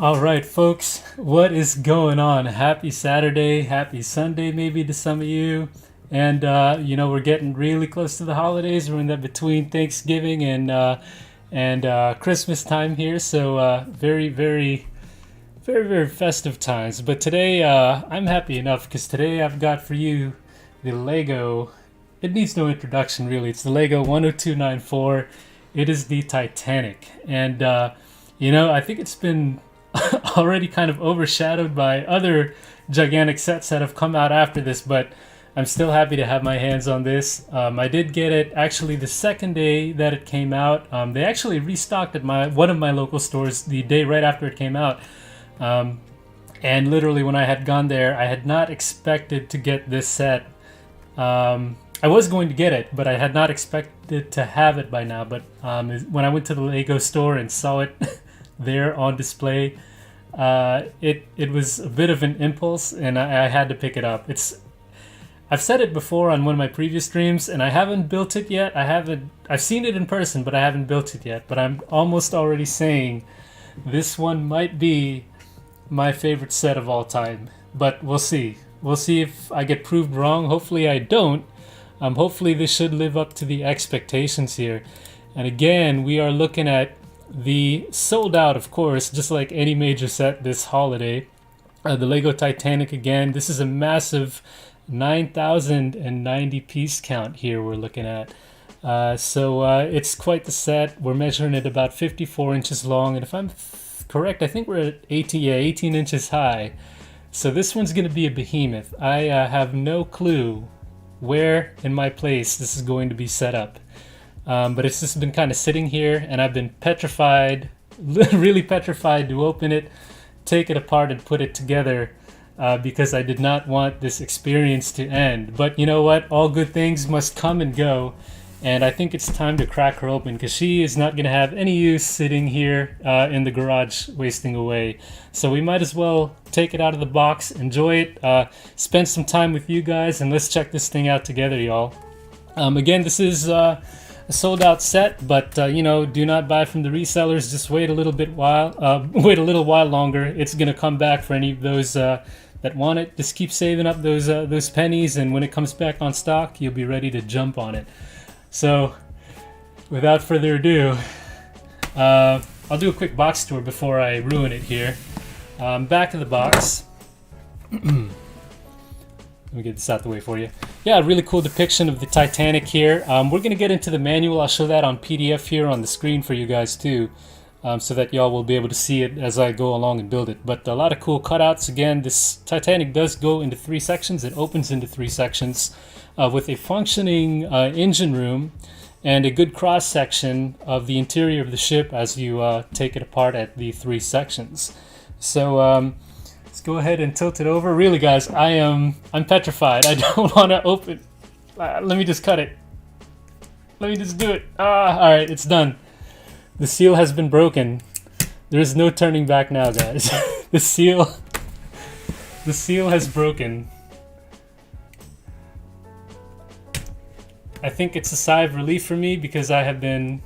All right, folks, what is going on? Happy Saturday, happy Sunday, maybe to some of you. And we're getting really close to the holidays. We're in that between Thanksgiving and Christmas time here, so very festive times. But today, I'm happy enough because today I've got for you the Lego. It needs no introduction, really. It's the Lego 10294. It is the Titanic, and I think it's been already kind of overshadowed by other gigantic sets that have come out after this, but I'm still happy to have my hands on this. I did get it actually the second day that it came out. They actually restocked at one of my local stores the day right after it came out. And literally when I had gone there, I had not expected to get this set. I was going to get it, but I had not expected to have it by now. But when I went to the Lego store and saw it there on display, it was a bit of an impulse, and I had to pick it up. I've said it before on one of my previous streams, and I haven't built it yet. I've seen it in person, but I haven't built it yet. But I'm almost already saying this one might be my favorite set of all time. But we'll see. We'll see if I get proved wrong. Hopefully I don't. Hopefully this should live up to the expectations here. And again, we are looking at the sold out, of course, just like any major set this holiday. The LEGO Titanic again. This is a massive 9,090 piece count here we're looking at. So it's quite the set. We're measuring it about 54 inches long. And if I'm correct, I think we're at 18 inches high. So this one's going to be a behemoth. I have no clue where in my place this is going to be set up. But it's just been kind of sitting here, and I've been petrified, really petrified to open it, take it apart, and put it together because I did not want this experience to end. But you know what? All good things must come and go, and I think it's time to crack her open because she is not going to have any use sitting here in the garage wasting away. So we might as well take it out of the box, enjoy it, spend some time with you guys, and let's check this thing out together, y'all. Again, this is a sold out set, but do not buy from the resellers. Just wait a little while longer. It's gonna come back for any of those that want it. Just keep saving up those pennies, and when it comes back on stock, you'll be ready to jump on it. So without further ado, I'll do a quick box tour before I ruin it here. Back of the box. Let me get this out the way for you. Yeah, really cool depiction of the Titanic here. We're going to get into the manual. I'll show that on PDF here on the screen for you guys too, so that y'all will be able to see it as I go along and build it. But a lot of cool cutouts. Again, this Titanic does go into 3 sections. It opens into 3 sections with a functioning engine room and a good cross-section of the interior of the ship as you take it apart at the 3 sections. So let's go ahead and tilt it over. Really, guys, I'm petrified. I don't want to open. Let me just cut it. Let me just do it. All right, it's done. The seal has been broken. There is no turning back now, guys. the seal has broken. I think it's a sigh of relief for me because I have been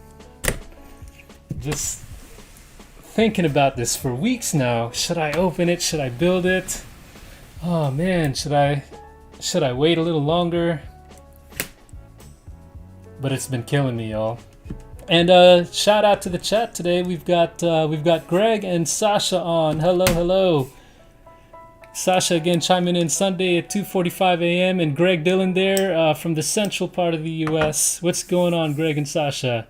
just thinking about this for weeks now. Should I open it? Should I build it? Oh man, should I wait a little longer? But it's been killing me, y'all. And shout out to the chat today. We've got Greg and Sasha on. Hello. Sasha again chiming in Sunday at 2:45 a.m. and Greg Dillon there from the central part of the U.S. What's going on, Greg and Sasha?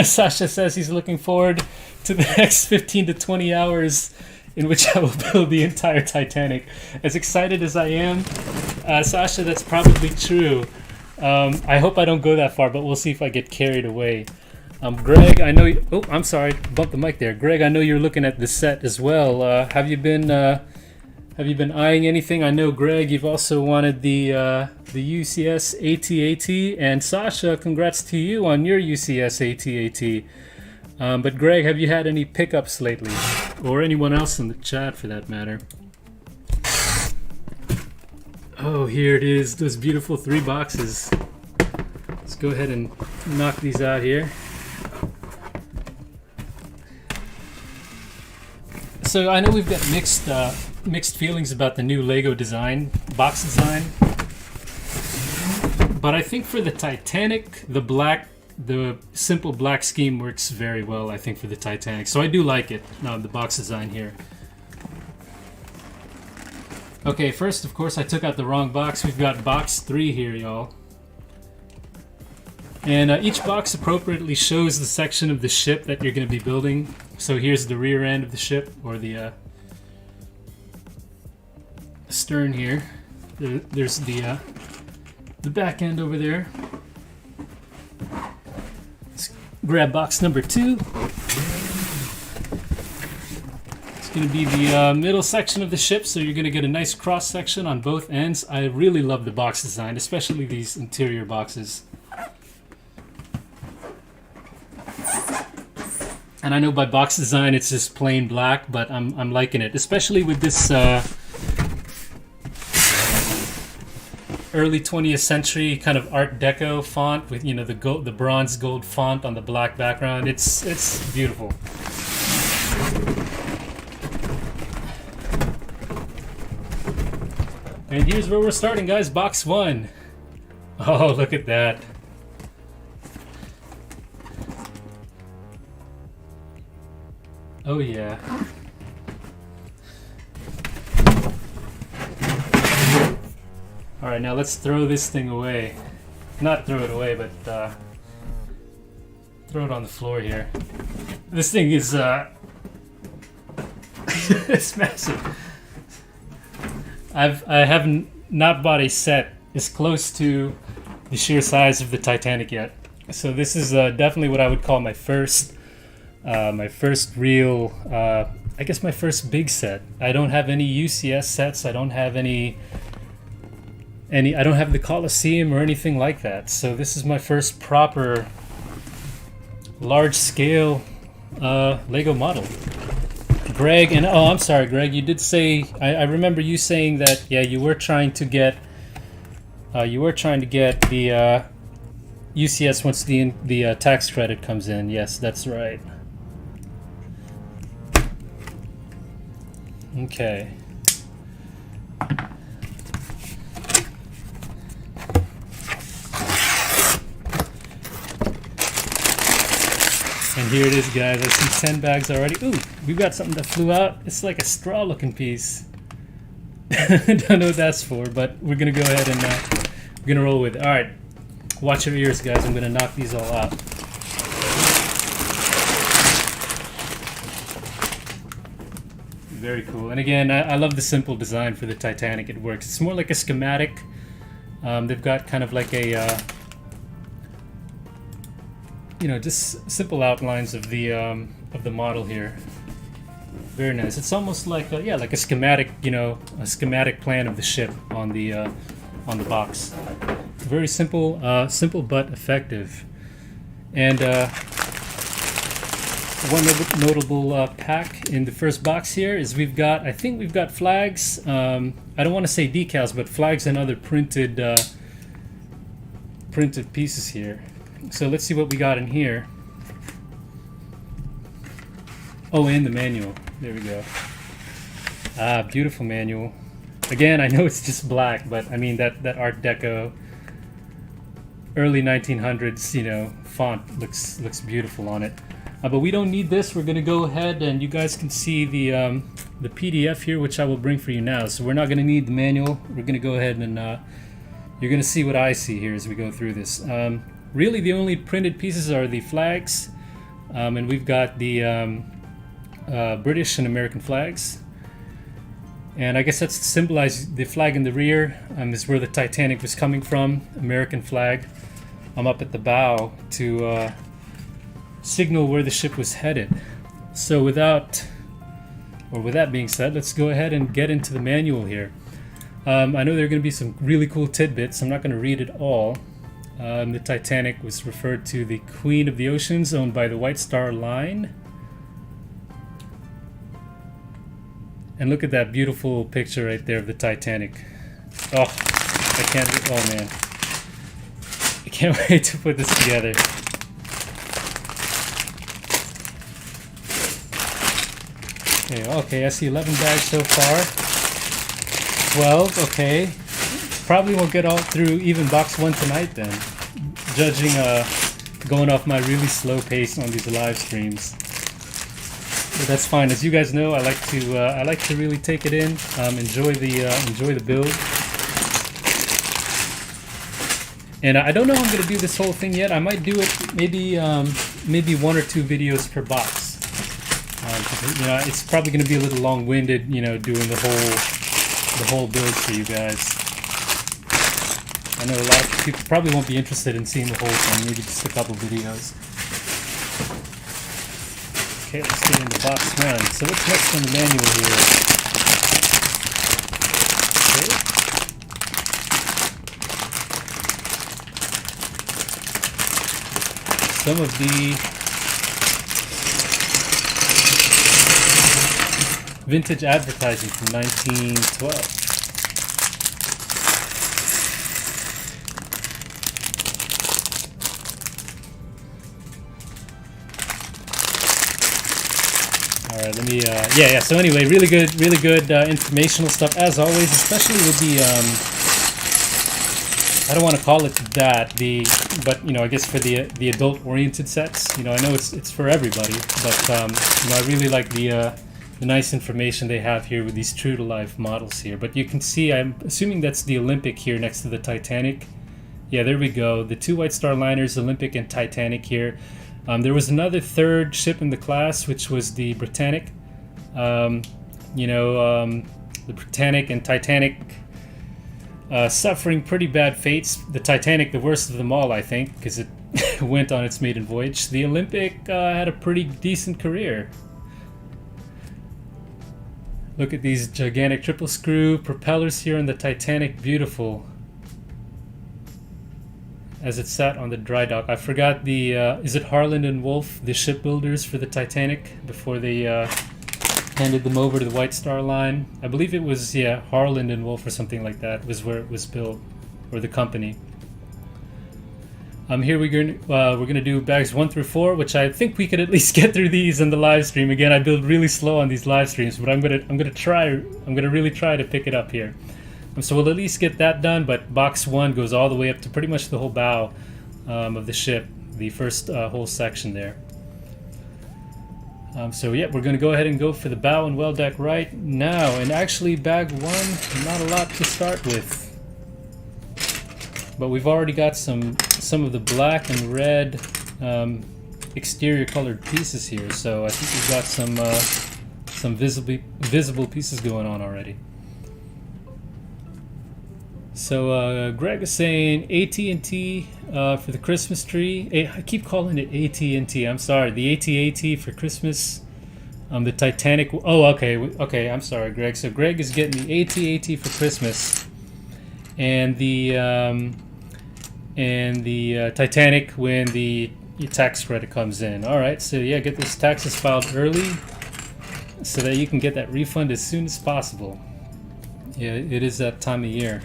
Sasha says he's looking forward to the next 15 to 20 hours in which I will build the entire Titanic. As excited as I am, Sasha, that's probably true. I hope I don't go that far, but we'll see if I get carried away. Greg, I know you, oh, I'm sorry, bumped the mic there. Greg, I know you're looking at the set as well. Have you been eyeing anything? I know, Greg, you've also wanted the UCS AT-AT, and Sasha, congrats to you on your UCS AT-AT. But Greg, have you had any pickups lately? Or anyone else in the chat for that matter? Oh, here it is, those beautiful 3 boxes. Let's go ahead and knock these out here. So I know we've got mixed feelings about the new Lego design, box design. But I think for the Titanic, the simple black scheme works very well, I think, for the Titanic. So I do like it, the box design here. Okay, first, of course, I took out the wrong box. We've got box 3 here, y'all. And each box appropriately shows the section of the ship that you're going to be building. So here's the rear end of the ship, or the stern here. There's the back end over there. Let's grab box number 2. It's going to be the middle section of the ship, so you're going to get a nice cross section on both ends. I really love the box design, especially these interior boxes. And I know by box design it's just plain black, but I'm liking it, especially with this early 20th century kind of Art Deco font with, you know, the bronze gold font on the black background. It's beautiful. And here's where we're starting, guys. Box 1. Oh, look at that. Oh yeah. Alright, now let's throw this thing away. Not throw it away, but throw it on the floor here. This thing is it's massive. I haven't not bought a set as close to the sheer size of the Titanic yet. So this is definitely what I would call my first real, I guess my first big set. I don't have any UCS sets. I don't have I don't have the Coliseum or anything like that. So this is my first proper large scale Lego model. Greg, and oh, I'm sorry, Greg, you did say, I remember you saying that, yeah, you were trying to get the UCS once the tax credit comes in. Yes, that's right. Okay. And here it is, guys. I see 10 bags already. Ooh, we've got something that flew out. It's like a straw-looking piece. Don't know what that's for, but we're gonna go ahead and we're gonna roll with it. All right, watch your ears, guys. I'm gonna knock these all out. Very cool. And again, I love the simple design for the Titanic. It works. It's more like a schematic. They've got kind of like a you know, just simple outlines of the model here. Very nice. It's almost like yeah, like a schematic, you know, a schematic plan of the ship on the box. Very simple, simple but effective. And one notable pack in the first box here is I think we've got flags. I don't want to say decals, but flags and other printed pieces here. So let's see what we got in here. Oh, and the manual. There we go. Ah, beautiful manual. Again, I know it's just black, but I mean that Art Deco, early 1900s, you know, font looks beautiful on it. But we don't need this. We're gonna go ahead and you guys can see the PDF here, which I will bring for you now. So we're not gonna need the manual. We're gonna go ahead and you're gonna see what I see here as we go through this. Really, the only printed pieces are the flags, and we've got the British and American flags. And I guess that's to symbolize the flag in the rear is where the Titanic was coming from, American flag. I'm up at the bow to signal where the ship was headed. So with that being said, let's go ahead and get into the manual here. I know there are going to be some really cool tidbits. I'm not going to read it all. The Titanic was referred to the Queen of the Oceans, owned by the White Star Line. And look at that beautiful picture right there of the Titanic. Oh, I can't, oh man. I can't wait to put this together. Okay, I see 11 bags so far. 12, okay. Probably won't get all through even box 1 tonight then. Judging, going off my really slow pace on these live streams. But that's fine. As you guys know, I like to really take it in, enjoy the build. And I don't know how I'm gonna do this whole thing yet. I might do it maybe 1 or 2 videos per box. You know, it's probably gonna be a little long-winded, you know, doing the whole build for you guys. I know a lot of people probably won't be interested in seeing the whole thing. Maybe just a couple videos. Okay, let's get into box 1. So what's next on the manual here? Okay. Some of the vintage advertising from 1912. All right, let me. Yeah. So anyway, really good informational stuff as always, especially with the. I don't want to call it that, but you know, I guess for the adult-oriented sets, you know, I know it's for everybody, but you know, I really like the nice information they have here with these true-to-life models here. But you can see, I'm assuming that's the Olympic here next to the Titanic. Yeah, there we go. The 2 White Star Liners, Olympic and Titanic here. There was another 3rd ship in the class, which was the Britannic. You know, the Britannic and Titanic suffering pretty bad fates. The Titanic, the worst of them all, I think, because it went on its maiden voyage. The Olympic had a pretty decent career. Look at these gigantic triple screw propellers here on the Titanic, beautiful. As it sat on the dry dock. I forgot the, is it Harland and Wolff, the shipbuilders for the Titanic, before they handed them over to the White Star Line? I believe it was, yeah, Harland and Wolff or something like that was where it was built, or the company. Here we're gonna do bags 1 through 4, which I think we could at least get through these in the live stream. Again, I build really slow on these live streams, but I'm gonna really try to pick it up here. So we'll at least get that done. But box 1 goes all the way up to pretty much the whole bow of the ship, the first whole section there. So yeah, we're gonna go ahead and go for the bow and well deck right now. And actually, bag 1, not a lot to start with. But we've already got some of the black and red exterior colored pieces here, so I think we've got some visible pieces going on already. So Greg is saying AT&T for the Christmas tree. I keep calling it AT&T. I'm sorry, the AT-AT for Christmas. The Titanic. Oh, okay. I'm sorry, Greg. So Greg is getting the AT-AT for Christmas, and the Titanic when the tax credit comes in. All right, so yeah, get those taxes filed early so that you can get that refund as soon as possible. Yeah, it is that time of year.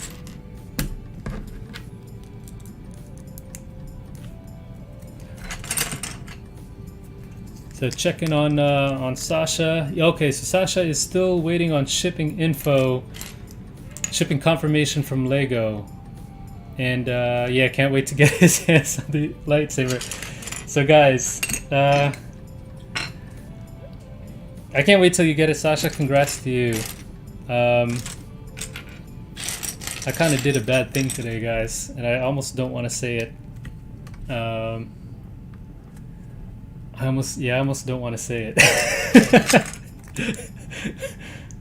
So checking on Sasha. Okay, so Sasha is still waiting on shipping info, shipping confirmation from LEGO. And yeah, can't wait to get his hands on the lightsaber. So guys, I can't wait till you get it, Sasha. Congrats to you. I kind of did a bad thing today, guys, and I almost don't want to say it. I almost don't want to say it.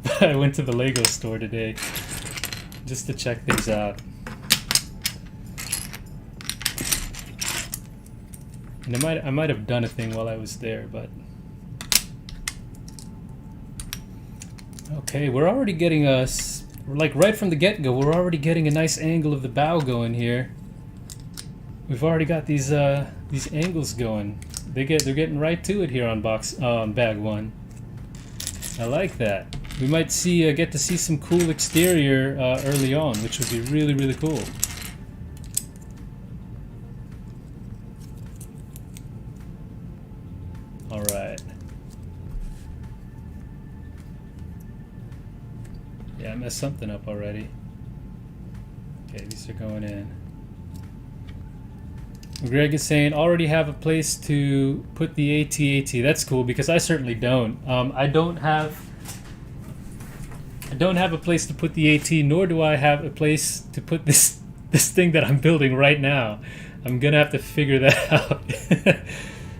But I went to the LEGO store today just to check things out. And I might have done a thing while I was there, but okay, we're already getting like right from the get-go, we're already getting a nice angle of the bow going here. We've already got these angles going. They're getting right to it here on bag 1. I like that. We might get to see some cool exterior early on, which would be really, really cool. All right. Yeah, I messed something up already. Okay, these are going in. Greg is saying, already have a place to put the AT-AT. That's cool because I certainly don't. I don't have a place to put the AT, nor do I have a place to put this thing that I'm building right now. I'm gonna have to figure that out.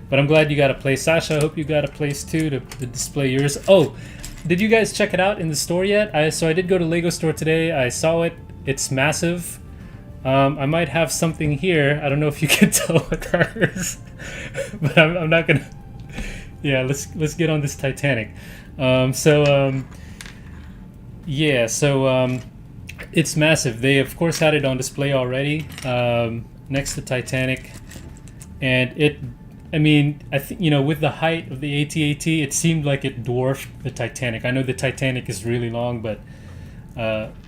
But I'm glad you got a place. Sasha, I hope you got a place too to display yours. Oh, did you guys check it out in the store yet? So I did go to LEGO store today. I saw it. It's massive. I might have something here. I don't know if you can tell what that is, but I'm not gonna. Yeah, let's get on this Titanic. It's massive. They of course had it on display already next to Titanic, and it. I mean, I think with the height of the AT-AT, it seemed like it dwarfed the Titanic. I know the Titanic is really long, but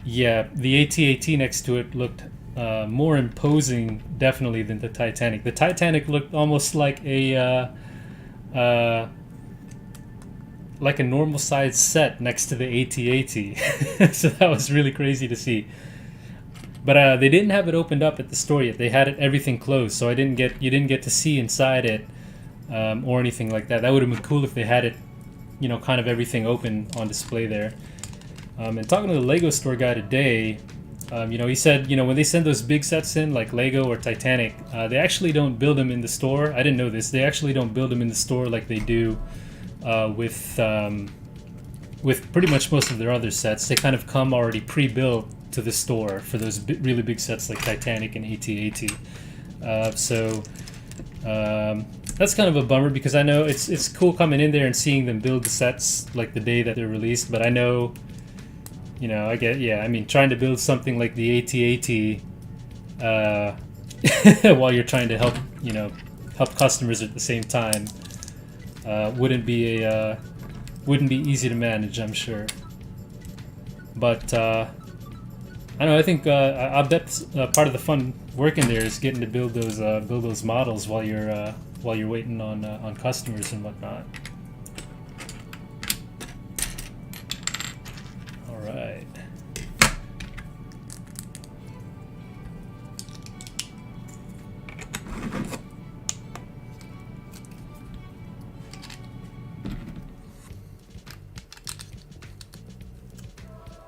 yeah, the AT-AT next to it looked more imposing, definitely, than the Titanic. The Titanic looked almost like a normal size set next to the AT-AT. So that was really crazy to see. But they didn't have it opened up at the store yet. They had everything closed, so you didn't get to see inside it or anything like that. That would have been cool if they had it, kind of everything open on display there. And talking to the LEGO store guy today, he said, when they send those big sets in, like LEGO or Titanic, they actually don't build them in the store. I didn't know this. They actually don't build them in the store like they do with pretty much most of their other sets. They kind of come already pre-built to the store for those really big sets like Titanic and AT-AT. That's kind of a bummer because I know it's cool coming in there and seeing them build the sets like the day that they're released, but I know, I get, I mean, trying to build something like the AT-AT while you're trying to help customers at the same time wouldn't be easy to manage, I'm sure. But I don't know. I think I bet part of the fun working there is getting to build those models while you're waiting on customers and whatnot. All right.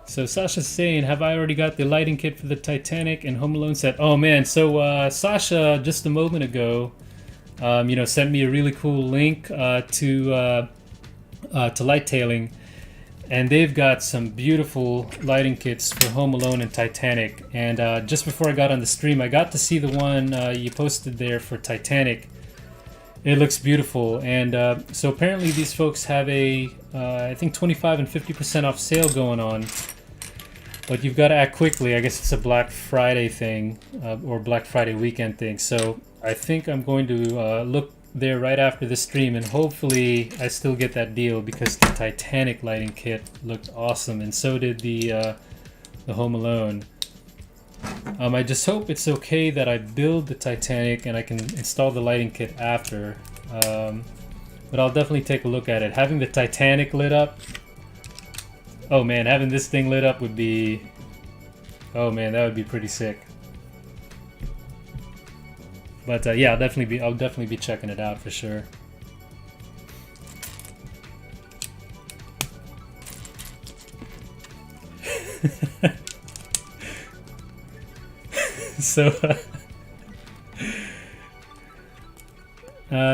So Sasha's saying, have I already got the lighting kit for the Titanic and Home Alone set? Oh man, so Sasha just a moment ago, sent me a really cool link to Lighttailing, and they've got some beautiful lighting kits for Home Alone and Titanic. And just before I got on the stream, I got to see the one you posted there for Titanic. It looks beautiful, and so apparently these folks have a I think 25 and 50% off sale going on. But you've got to act quickly. I guess it's a Black Friday thing or Black Friday weekend thing. So I think I'm going to look there right after the stream, and hopefully I still get that deal because the Titanic lighting kit looked awesome, and so did the Home Alone. I just hope it's okay that I build the Titanic and I can install the lighting kit after. But I'll definitely take a look at it. Having the Titanic lit up. Oh man, having this thing lit up would be... Oh man, that would be pretty sick. But yeah, I'll definitely be checking it out for sure.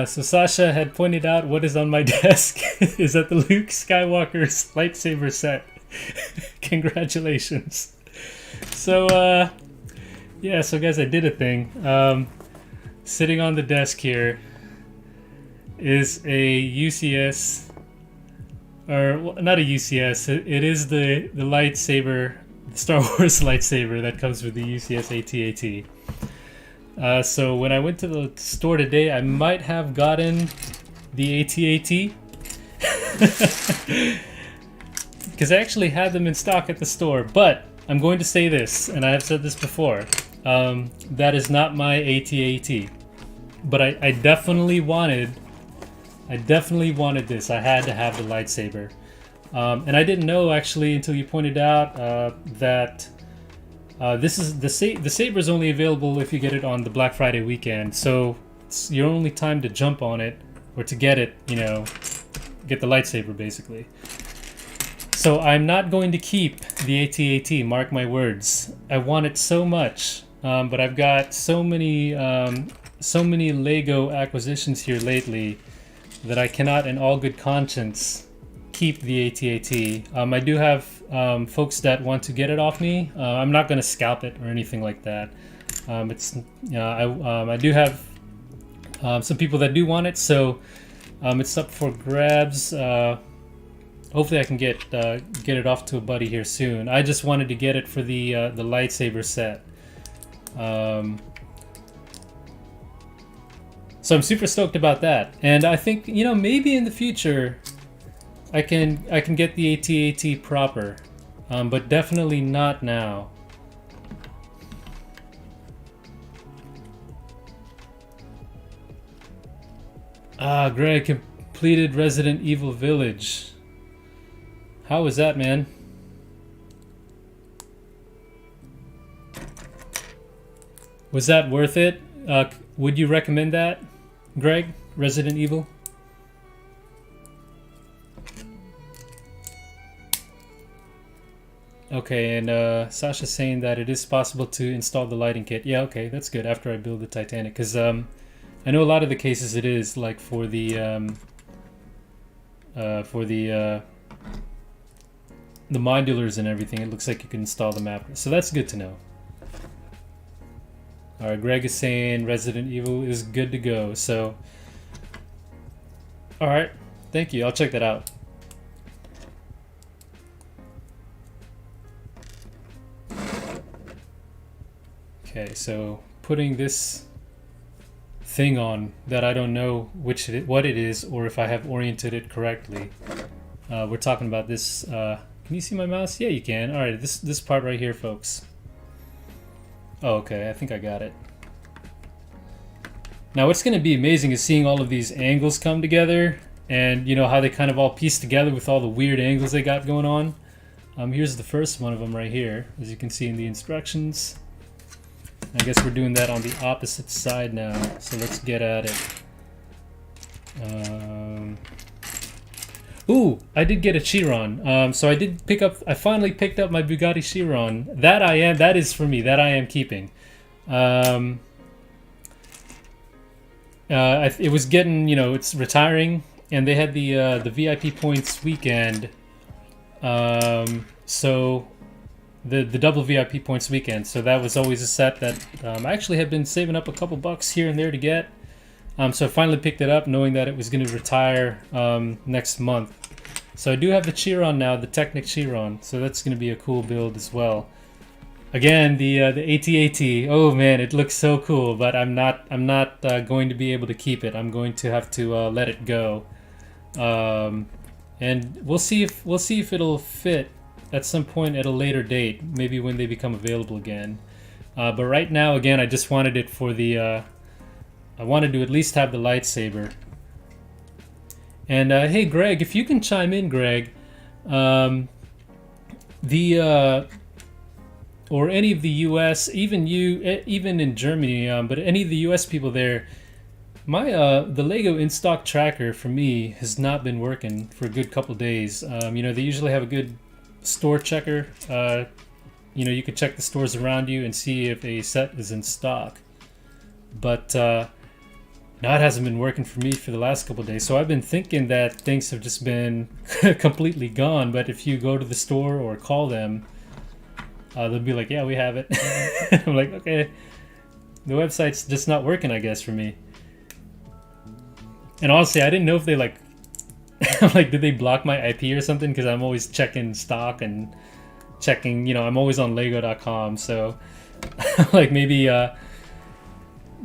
So Sasha had pointed out what is on my desk is that the Luke Skywalker's lightsaber set. Congratulations. So yeah, so guys, I did a thing. Sitting on the desk here is a UCS, or well, not a UCS, it is the lightsaber, the Star Wars lightsaber that comes with the UCS AT-AT. So when I went to the store today, I might have gotten the AT-AT because I actually had them in stock at the store. But I'm going to say this, and I have said this before, that is not my AT-AT. But I definitely wanted this. I had to have the lightsaber. And I didn't know actually until you pointed out that this is the saber is only available if you get it on the Black Friday weekend. So it's your only time to jump on it or to get it, you know, get the lightsaber basically. So I'm not going to keep the AT-AT, mark my words. I want it so much, but I've got so many LEGO acquisitions here lately that I cannot in all good conscience keep the AT-AT. I do have folks that want to get it off me. I'm not going to scalp it or anything like that. I do have some people that do want it, so it's up for grabs. Hopefully I can get it off to a buddy here soon. I just wanted to get it for the lightsaber set. So I'm super stoked about that, and I think, you know, maybe in the future I can get the AT-AT proper, but definitely not now. Ah, Greg completed Resident Evil Village. How was that, man? Was that worth it? Would you recommend that, Greg? Resident Evil? Okay, and Sasha's saying that it is possible to install the lighting kit. Yeah, okay, that's good. After I build the Titanic, because I know a lot of the cases it is like for the modulars and everything. It looks like you can install the map, so that's good to know. All right, Greg is saying Resident Evil is good to go. So, all right, thank you. I'll check that out. Okay, so putting this thing on that I don't know what it is or if I have oriented it correctly. We're talking about this. Can you see my mouse? Yeah, you can. All right, this part right here, folks. Oh, okay, I think I got it. Now what's going to be amazing is seeing all of these angles come together, and you know how they kind of all piece together with all the weird angles they got going on. Here's the first one of them right here, as you can see in the instructions. I guess we're doing that on the opposite side now, so let's get at it. Ooh, I did get a Chiron. So I finally picked up my Bugatti Chiron. That is for me, that I am keeping. It was getting, you know, it's retiring, and they had the VIP points weekend. So the double VIP points weekend. So that was always a set that I actually had been saving up a couple bucks here and there to get. So I finally picked it up knowing that it was going to retire next month. So I do have the Chiron now, the Technic Chiron. So that's going to be a cool build as well. Again, the AT-AT. Oh man, it looks so cool, but I'm not going to be able to keep it. I'm going to have to let it go. And we'll see if it'll fit at some point at a later date, maybe when they become available again. But right now, again, I just wanted it for the I wanted to at least have the lightsaber. And hey, Greg, if you can chime in, Greg, or any of the U.S., even in Germany, but any of the U.S. people there, the Lego in-stock tracker for me has not been working for a good couple days. You know, they usually have a good store checker. You know, you can check the stores around you and see if a set is in stock. But now it hasn't been working for me for the last couple of days. So I've been thinking that things have just been completely gone. But if you go to the store or call them, they'll be like, yeah, we have it. I'm like, okay. The website's just not working, I guess, for me. And honestly, I didn't know if they like, like, did they block my IP or something? Because I'm always checking stock and checking, you know, I'm always on lego.com. So like maybe I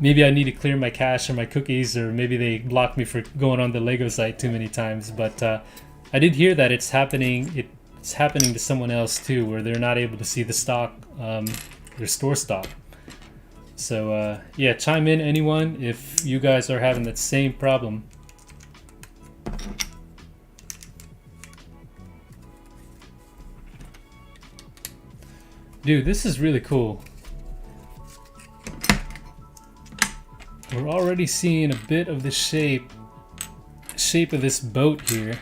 need to clear my cache or my cookies, or maybe they blocked me for going on the Lego site too many times. But I did hear that it's happening. It's happening to someone else too, where they're not able to see the stock, their store stock. So yeah, chime in, anyone, if you guys are having that same problem. Dude, this is really cool. We're already seeing a bit of the shape of this boat here.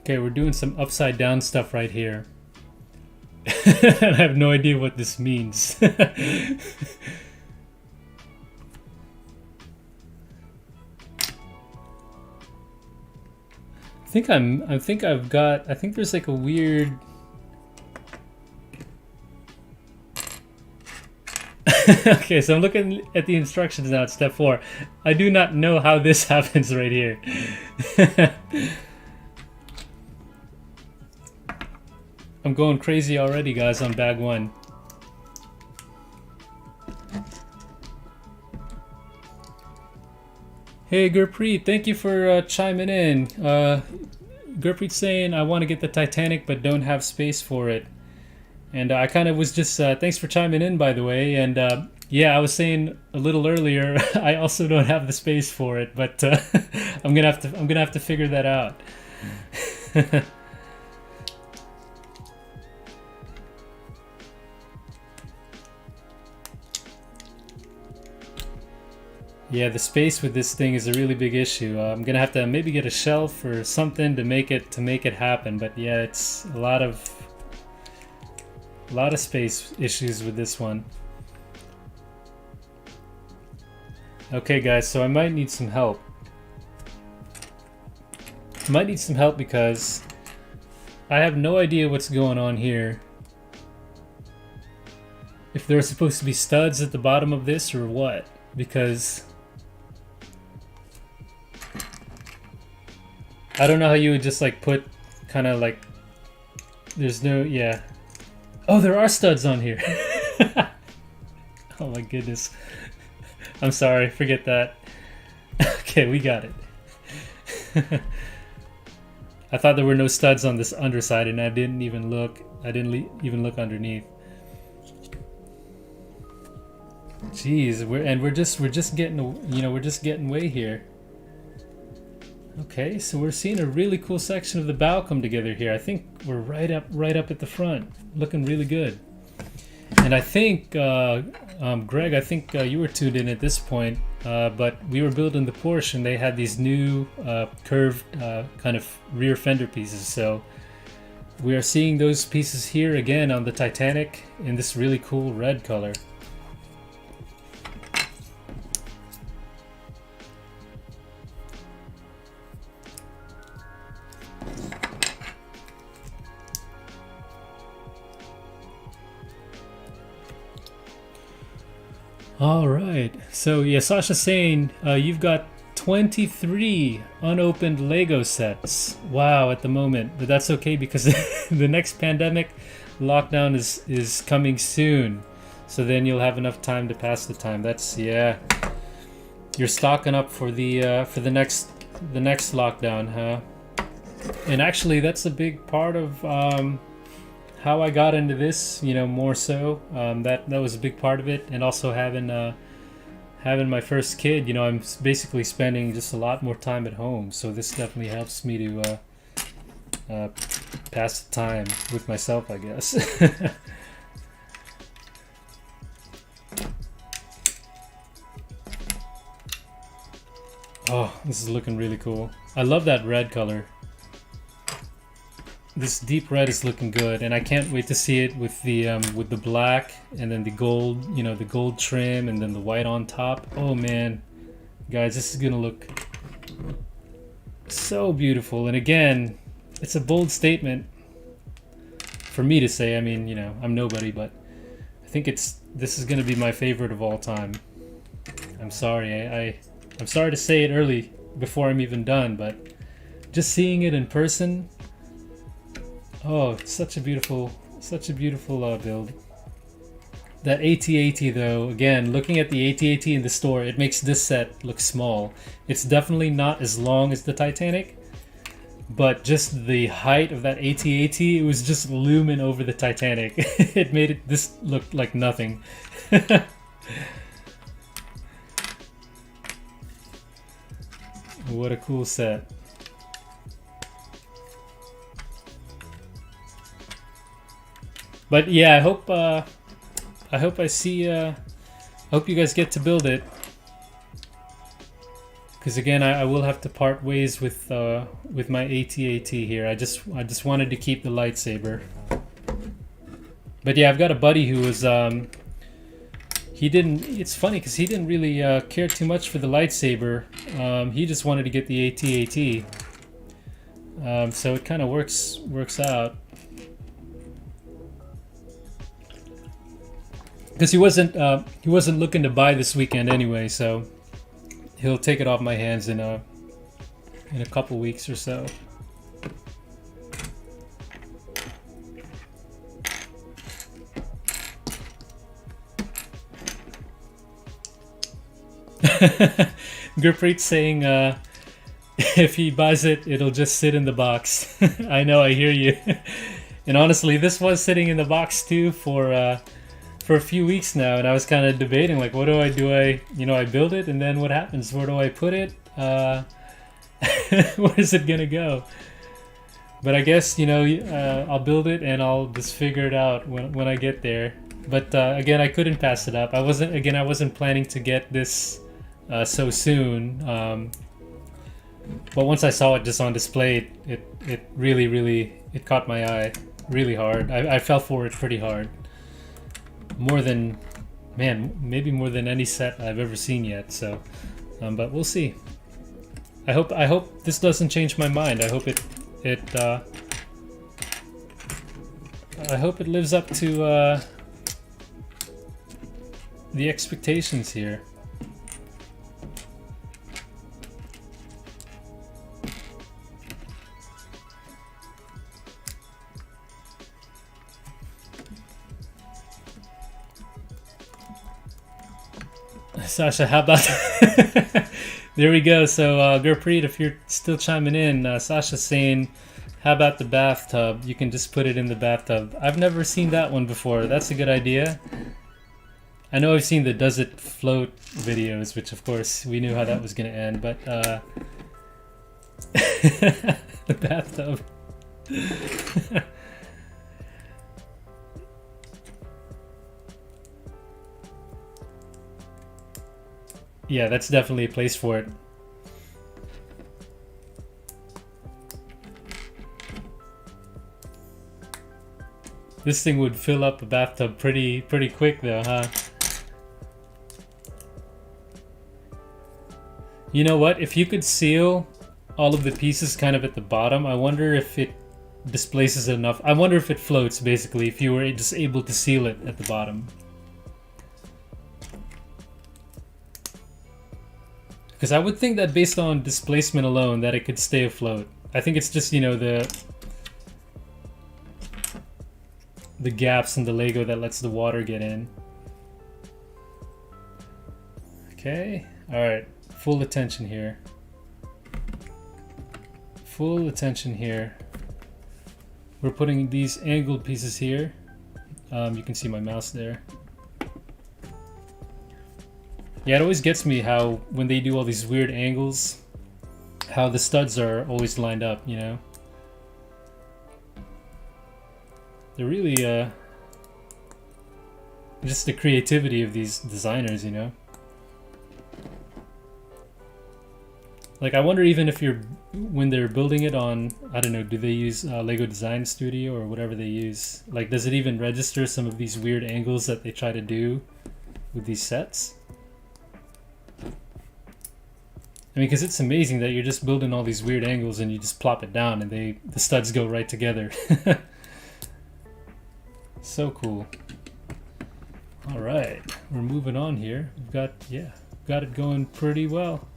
Okay, we're doing some upside down stuff right here. And I have no idea what this means. I think there's like a weird Okay, so I'm looking at the instructions now at step 4. I do not know how this happens right here. I'm going crazy already, guys, on bag 1. Hey, Gurpreet, thank you for chiming in. Gurpreet's saying, I want to get the Titanic, but don't have space for it. And I kind of was just, thanks for chiming in, by the way. And yeah, I was saying a little earlier, I also don't have the space for it, but I'm gonna have to figure that out. Yeah, the space with this thing is a really big issue. I'm gonna have to maybe get a shelf or something to make it happen. But yeah, it's a lot of space issues with this one. Okay, guys, so I might need some help. I might need some help because I have no idea what's going on here. If there are supposed to be studs at the bottom of this or what, because I don't know how you would just like put kind of like, there's no, yeah. Oh, there are studs on here. Oh my goodness. I'm sorry, forget that. Okay, we got it. I thought there were no studs on this underside and I didn't even look. I didn't even look underneath. Jeez, we're just getting, you know, we're just getting way here. Okay, so we're seeing a really cool section of the bow come together here. I think we're right up at the front, looking really good. And I think, Greg, I think you were tuned in at this point, but we were building the Porsche and they had these new curved kind of rear fender pieces. So we are seeing those pieces here again on the Titanic in this really cool red color. All right, so yeah, Sasha's saying you've got 23 unopened Lego sets. Wow, at the moment, but that's okay because the next pandemic lockdown is coming soon. So then you'll have enough time to pass the time. That's, yeah. You're stocking up for the next lockdown, huh? And actually, that's a big part of how I got into this, you know, more so. That was a big part of it, and also having my first kid, you know, I'm basically spending just a lot more time at home. So this definitely helps me to pass the time with myself, I guess. Oh, this is looking really cool. I love that red color. This deep red is looking good, and I can't wait to see it with the black and then the gold, you know, the gold trim and then the white on top. Oh man, guys, this is gonna look so beautiful. And again, it's a bold statement for me to say. I mean, you know, I'm nobody, but I think this is gonna be my favorite of all time. I'm sorry, I'm sorry to say it early before I'm even done, but just seeing it in person. Oh, it's such a beautiful build. That AT-AT though, again, looking at the AT-AT in the store, it makes this set look small. It's definitely not as long as the Titanic, but just the height of that AT-AT, it was just looming over the Titanic. It made this look like nothing. What a cool set. But yeah, I hope you guys get to build it. Because again, I will have to part ways with my AT-AT here. I just wanted to keep the lightsaber. But yeah, I've got a buddy who was it's funny because he didn't really care too much for the lightsaber. He just wanted to get the AT-AT. So it kind of works out. Because he wasn't looking to buy this weekend anyway, so he'll take it off my hands in a couple weeks or so. Gurpreet saying if he buys it, it'll just sit in the box. I know, I hear you. And honestly, this was sitting in the box too for a few weeks now, and I was kind of debating, like, what do? I build it, and then what happens? Where do I put it? Where is it gonna go? But I guess, I'll build it and I'll just figure it out when I get there. But again, I couldn't pass it up. I wasn't planning to get this so soon. But once I saw it just on display, it really it caught my eye really hard. I fell for it pretty hard. Maybe more than any set I've ever seen yet. So, but we'll see. I hope this doesn't change my mind. I hope it lives up to the expectations here. Sasha, how about there we go. So Gurpreet, if you're still chiming in, Sasha's saying, how about the bathtub? You can just put it in the bathtub. I've never seen that one before. That's a good idea. I know I've seen the does it float videos, which of course we knew how that was going to end, but the bathtub. Yeah, that's definitely a place for it. This thing would fill up a bathtub pretty quick though, huh? You know what? If you could seal all of the pieces kind of at the bottom, I wonder if it displaces enough. I wonder if it floats, basically, if you were just able to seal it at the bottom. Because I would think that based on displacement alone that it could stay afloat. I think it's just, the gaps in the Lego that lets the water get in. Okay, alright, full attention here. Full attention here. We're putting these angled pieces here. You can see my mouse there. Yeah, it always gets me how when they do all these weird angles, how the studs are always lined up, They're really, just the creativity of these designers, Like, I wonder even if when they're building it on, I don't know, do they use LEGO Design Studio or whatever they use? Like, does it even register some of these weird angles that they try to do with these sets? I mean, because it's amazing that you're just building all these weird angles and you just plop it down and the studs go right together. So cool. All right, we're moving on here. We've got it going pretty well.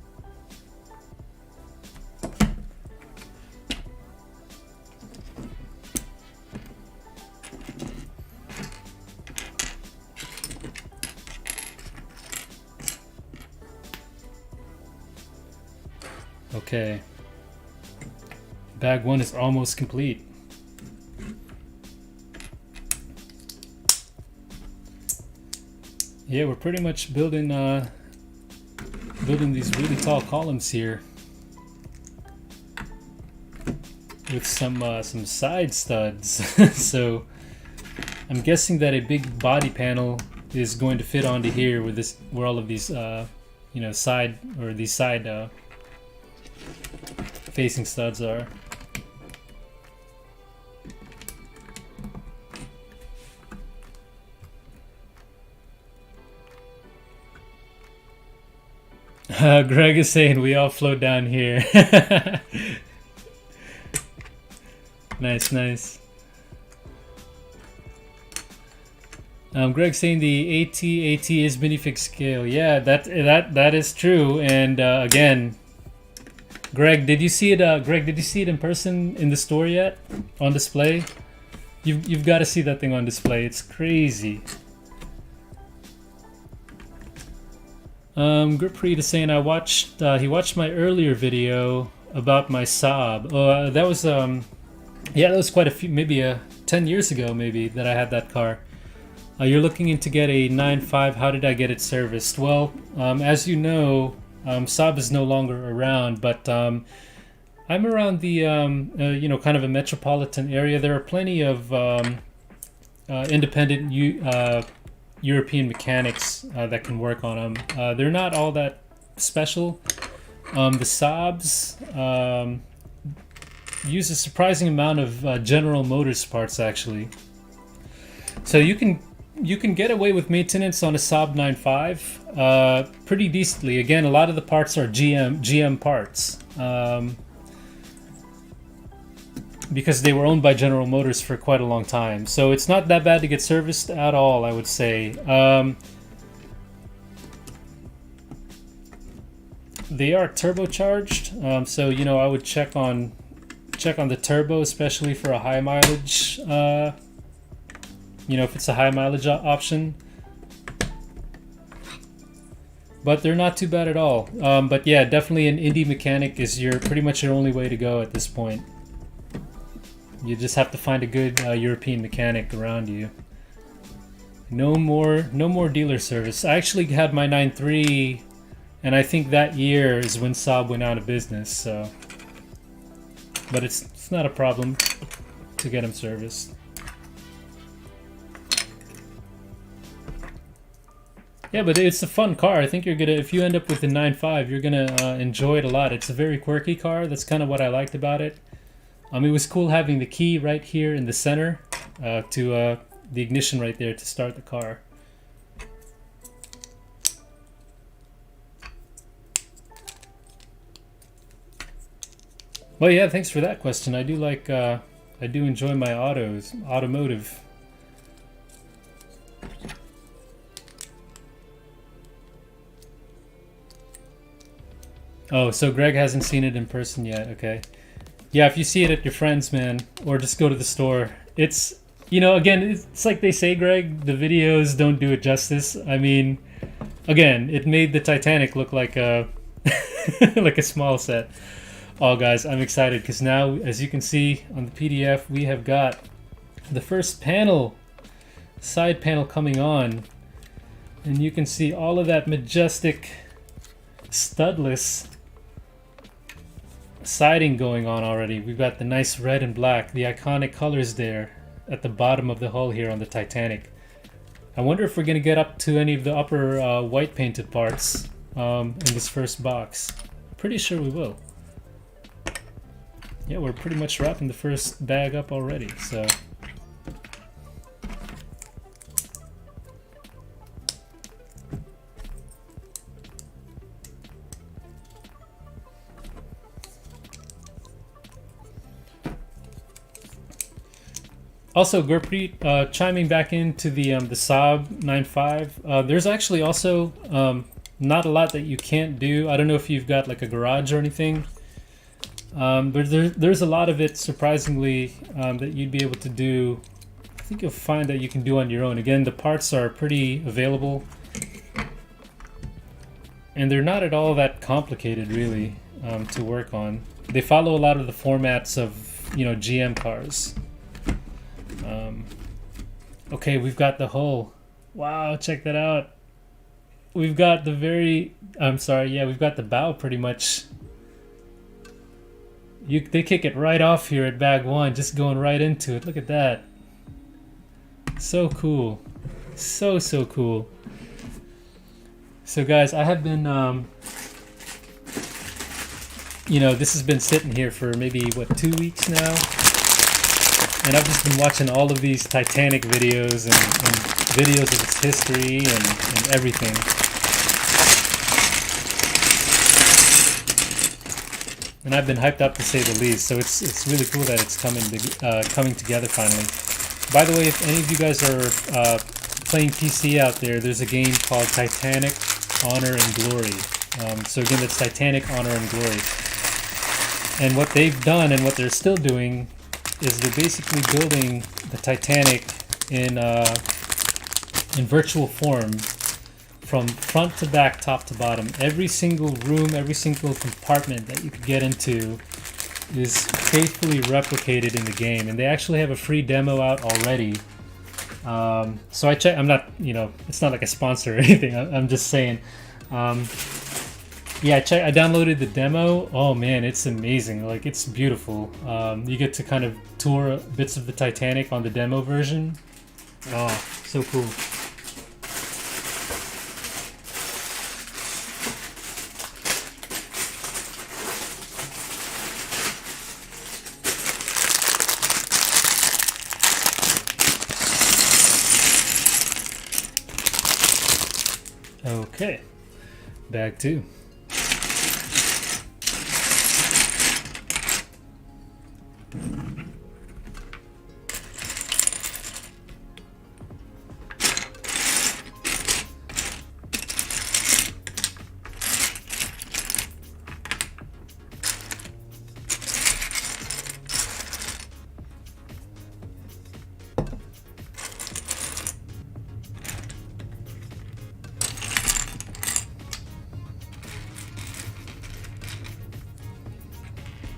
Okay. Bag 1 is almost complete. Yeah, we're pretty much building these really tall columns here with some side studs. So I'm guessing that a big body panel is going to fit onto here where all of these you know, side facing studs are. Greg is saying we all float down here. Nice, nice. Greg saying the AT is minifig scale. Yeah, that is true. And again, Greg, did you see it? Greg, did you see it in person in the store yet? On display? You've got to see that thing on display. It's crazy. Gurpreet is saying he watched my earlier video about my Saab. That was yeah, that was quite a few, maybe 10 years ago maybe that I had that car. You're looking to get a 9.5. How did I get it serviced? Well, as you know, Saab is no longer around, but I'm around the you know, kind of a metropolitan area. There are plenty of independent European mechanics that can work on them. They're not all that special. The Saabs use a surprising amount of General Motors parts actually. So you can get away with maintenance on a Saab 9.5 pretty decently. Again, a lot of the parts are GM parts. Because they were owned by General Motors for quite a long time. So it's not that bad to get serviced at all, I would say. They are turbocharged, so you know, I would check on the turbo, especially for a high mileage, you know, if it's a high mileage option. But they're not too bad at all. But yeah, definitely an indie mechanic is pretty much your only way to go at this point. You just have to find a good European mechanic around you. No more dealer service. I actually had my 9.3, and I think that year is when Saab went out of business. So, but it's not a problem to get them serviced. Yeah, but it's a fun car. I think you're gonna, if you end up with the 9.5, you're gonna enjoy it a lot. It's a very quirky car. That's kind of what I liked about it. It was cool having the key right here in the center to the ignition right there to start the car. Well, yeah, thanks for that question. I do like, I do enjoy my automotive. Oh, so Greg hasn't seen it in person yet, okay. Yeah, if you see it at your friend's, man, or just go to the store. It's, you know, again, it's like they say, Greg, the videos don't do it justice. I mean, again, it made the Titanic look like a like a small set. Oh, guys, I'm excited because now, as you can see on the PDF, we have got the first panel, side panel coming on. And you can see all of that majestic, studless siding going on already. We've got the nice red and black, the iconic colors there at the bottom of the hull here on the Titanic. I wonder if we're going to get up to any of the upper white painted parts in this first box. Pretty sure we will. Yeah, we're pretty much wrapping the first bag up already, so... Also, Gurpreet, chiming back into the Saab 9.5, there's actually also not a lot that you can't do. I don't know if you've got like a garage or anything, but there's a lot of it, surprisingly, that you'd be able to do. I think you'll find that you can do on your own. Again, the parts are pretty available, and they're not at all that complicated, really, to work on. They follow a lot of the formats of, you know, GM cars. Okay, we've got the hull. Wow, check that out. We've got the we've got the bow pretty much. They kick it right off here at bag one, just going right into it. Look at that. So cool. So cool. So guys, I have been, you know, this has been sitting here for maybe, what, 2 weeks now? And I've just been watching all of these Titanic videos and videos of its history and everything. And I've been hyped up to say the least. So it's really cool that it's coming together finally. By the way, if any of you guys are playing PC out there, there's a game called Titanic, Honor and Glory. So again, that's Titanic, Honor and Glory. And what they've done and what they're still doing is they're basically building the Titanic in virtual form from front to back, top to bottom. Every single room, every single compartment that you could get into is faithfully replicated in the game. And they actually have a free demo out already. So I check. I'm not, you know, it's not like a sponsor or anything. I'm just saying. Yeah, I downloaded the demo. Oh man, it's amazing. Like, it's beautiful. You get to kind of tour bits of the Titanic on the demo version. Oh, so cool. Okay, bag two.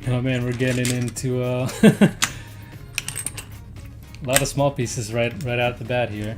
Oh man, we're getting into a lot of small pieces right out the bat here.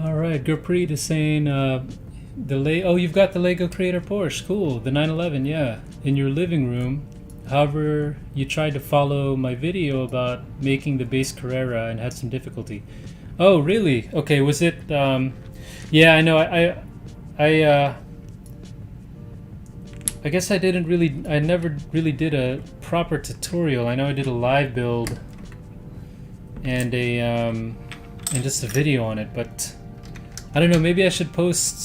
All right, Gurpreet is saying you've got the Lego Creator Porsche. Cool, the 911, yeah, in your living room. However, you tried to follow my video about making the base Carrera and had some difficulty. Oh, really? Okay, was it? Yeah, I know. I guess I never really did a proper tutorial. I know I did a live build and and just a video on it, but I don't know. Maybe I should post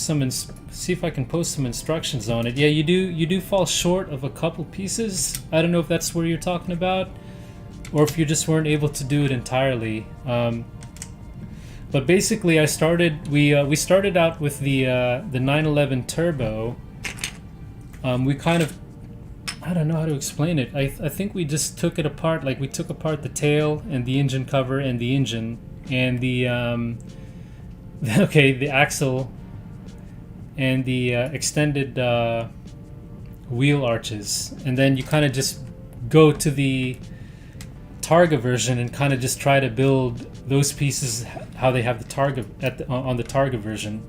see if I can post some instructions on it. Yeah, you do fall short of a couple pieces. I don't know if that's where you're talking about, or if you just weren't able to do it entirely. But basically, we started out with the 911 Turbo. We kind of, I don't know how to explain it. I think we just took it apart. Like, we took apart the tail and the engine cover and the engine and the the axle and the extended wheel arches, and then you kind of just go to the Targa version and kind of just try to build those pieces how they have the Targa on the Targa version.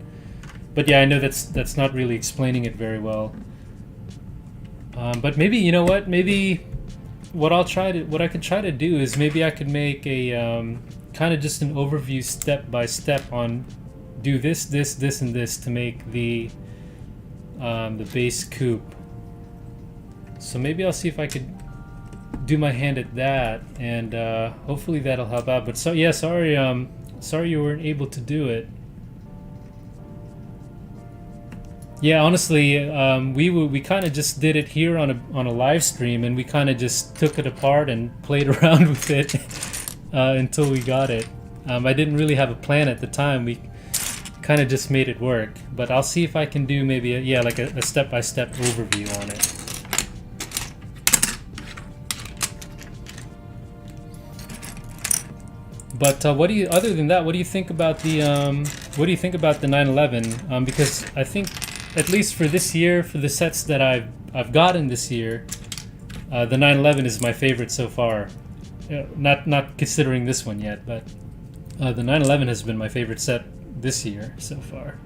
But yeah, I know that's not really explaining it very well. But maybe, you know what? Maybe what I could try to do is maybe I could make a kind of just an overview step by step on do this, this, this, and this to make the base coupe. So maybe I'll see if I could do my hand at that, and hopefully that'll help out. But so yeah, sorry you weren't able to do it. Yeah, honestly, we kind of just did it here on a live stream, and we kind of just took it apart and played around with it until we got it. I didn't really have a plan at the time. We kind of just made it work. But I'll see if I can do maybe like a step-by-step overview on it. But other than that, what do you think about the 911? Because I think, at least for this year, for the sets that I've gotten this year, the 911 is my favorite so far. Not considering this one yet, but the 911 has been my favorite set this year so far.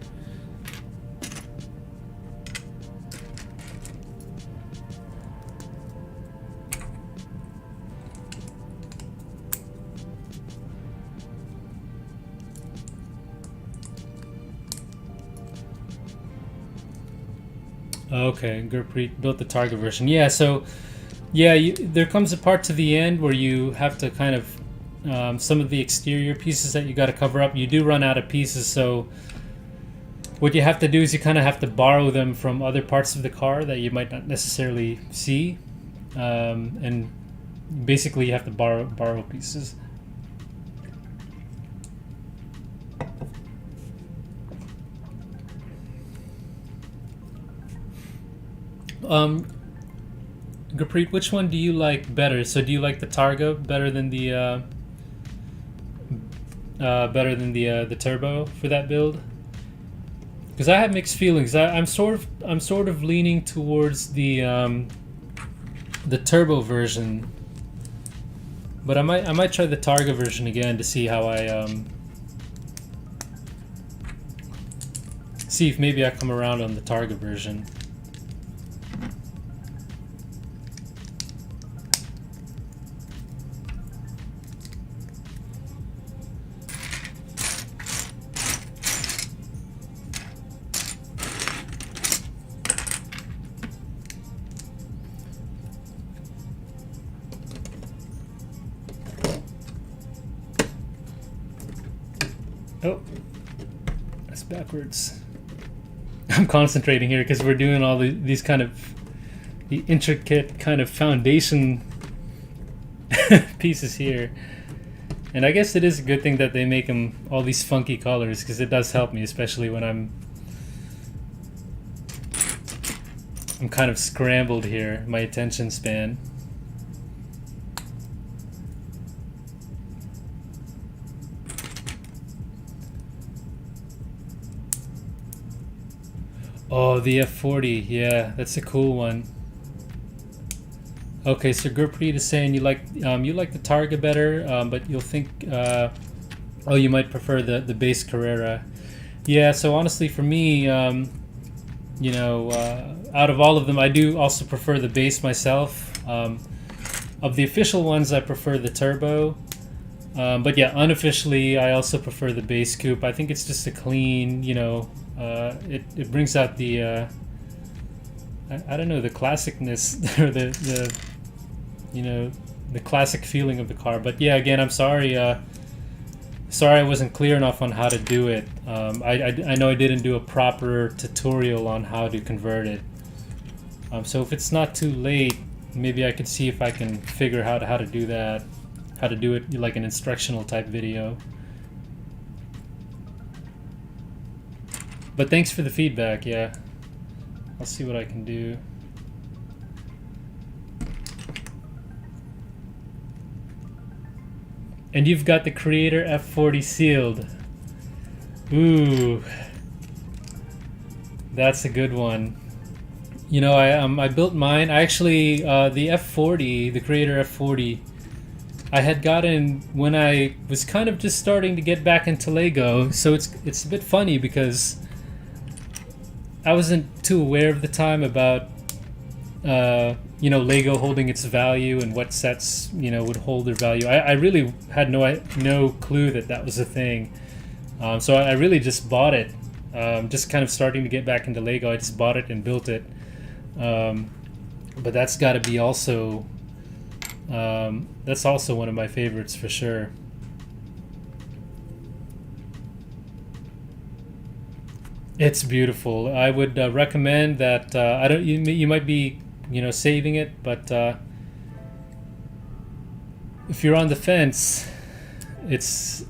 Okay, Gurpreet built the Targa version. Yeah, so yeah, there comes a part to the end where you have to kind of some of the exterior pieces that you got to cover up. You do run out of pieces, so what you have to do is you kind of have to borrow them from other parts of the car that you might not necessarily see, and basically you have to borrow pieces. Gurpreet, which one do you like better? So do you like the Targa better than the turbo for that build? Because I have mixed feelings. I'm sort of leaning towards the turbo version, but I might try the Targa version again to see how I see if maybe I come around on the Targa version. Oh, that's backwards. I'm concentrating here because we're doing all these kind of the intricate kind of foundation pieces here, and I guess it is a good thing that they make them all these funky colors because it does help me, especially when I'm kind of scrambled here, my attention span. Oh, the F40, yeah, that's a cool one. Okay, so Gurpreet is saying you like the Targa better, but you'll think oh, you might prefer the base Carrera. Yeah, so honestly for me, you know, out of all of them, I do also prefer the base myself. Of the official ones, I prefer the turbo. But yeah, unofficially, I also prefer the base coupe. I think it's just a clean, you know, it brings out the I don't know, the classicness or the you know, the classic feeling of the car. But yeah, again, I'm sorry. Sorry I wasn't clear enough on how to do it. I know I didn't do a proper tutorial on how to convert it. So if it's not too late, maybe I could see if I can figure out how to do that. How to do it like an instructional type video. But thanks for the feedback, yeah. I'll see what I can do. And you've got the Creator F40 sealed. Ooh. That's a good one. You know, I built mine. I actually, the F40, the Creator F40, I had gotten when I was kind of just starting to get back into LEGO. So it's a bit funny because I wasn't too aware of the time about you know, Lego holding its value and what sets, you know, would hold their value. I really had no clue that that was a thing. So I really just bought it. Just kind of starting to get back into Lego. I just bought it and built it. But that's got to be also that's also one of my favorites for sure. It's beautiful. I would recommend that. I don't. You might be, you know, saving it, but if you're on the fence, it's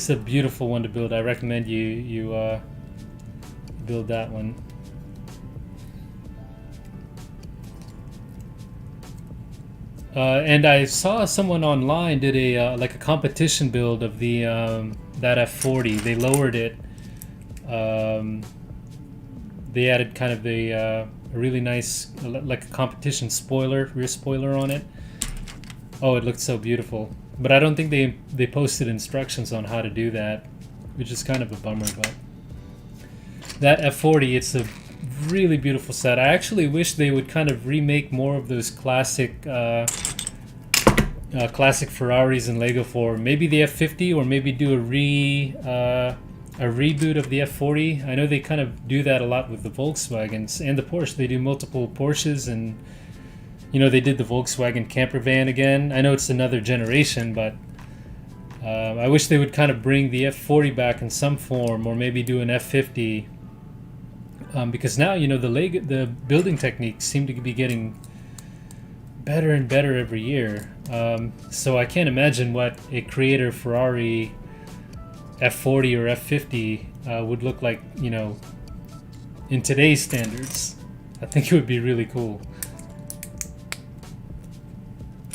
a beautiful one to build. I recommend you build that one. And I saw someone online did a like a competition build of the that F40. They lowered it. Um, they added kind of a really nice like a competition spoiler, rear spoiler on it. Oh, it looked so beautiful. But I don't think they posted instructions on how to do that, which is kind of a bummer. But that F40, it's a really beautiful set. I actually wish they would kind of remake more of those classic classic Ferraris in Lego form. Maybe the F50, or maybe do a reboot of the F40. I know they kind of do that a lot with the Volkswagens and the Porsche. They do multiple Porsches, and you know, they did the Volkswagen camper van again. I know it's another generation, but I wish they would kind of bring the F40 back in some form, or maybe do an F50. Because now, you know, the building techniques seem to be getting better and better every year. So I can't imagine what a Creator Ferrari F40 or F50 would look like, you know, in today's standards. I think it would be really cool.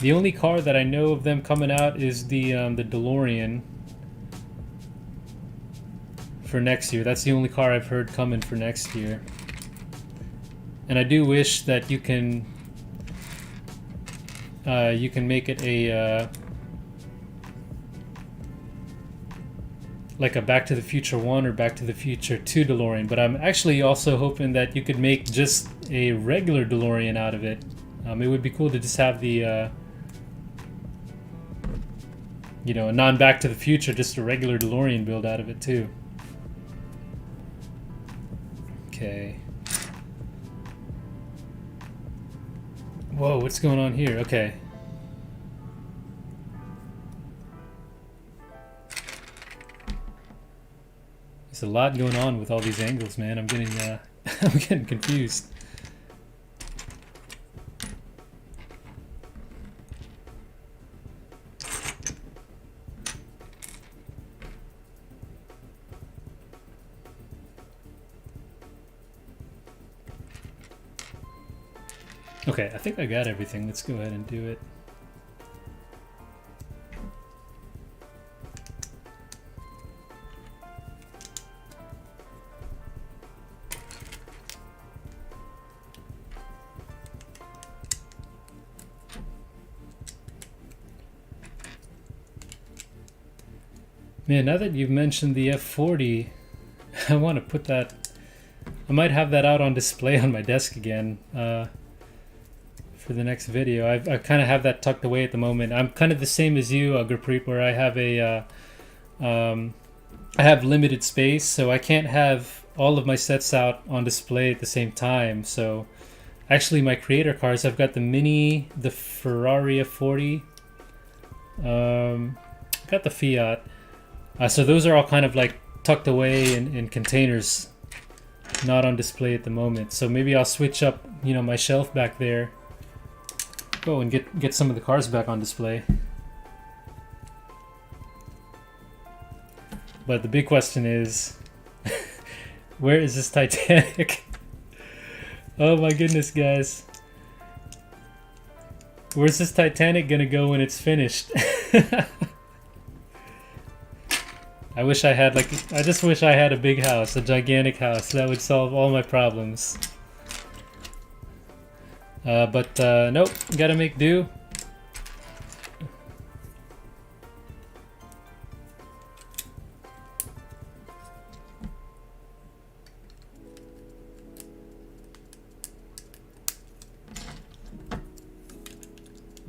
The only car that I know of them coming out is the DeLorean for next year. That's the only car I've heard coming for next year. And I do wish that you can make it a like a Back to the Future 1 or Back to the Future 2 DeLorean. But I'm actually also hoping that you could make just a regular DeLorean out of it. It would be cool to just have the you know, a non-Back to the Future, just a regular DeLorean build out of it too. Okay. Whoa, what's going on here? Okay. There's a lot going on with all these angles, man. I'm getting I'm getting confused. Okay, I think I got everything. Let's go ahead and do it. Man, now that you've mentioned the F40, I want to put that... I might have that out on display on my desk again. For the next video. I kind of have that tucked away at the moment. I'm kind of the same as you, Gurpreet, where I have a I have limited space, so I can't have all of my sets out on display at the same time. So actually my creator cars, I've got the Mini, the Ferrari F40, got the Fiat. So those are all kind of like tucked away in containers, not on display at the moment. So maybe I'll switch up, you know, my shelf back there. Go and get some of the cars back on display. But the big question is, where is this Titanic? Oh my goodness, guys. Where's this Titanic gonna go when it's finished? I wish I had I just wish I had a big house, a gigantic house. That would solve all my problems. But nope, gotta make do.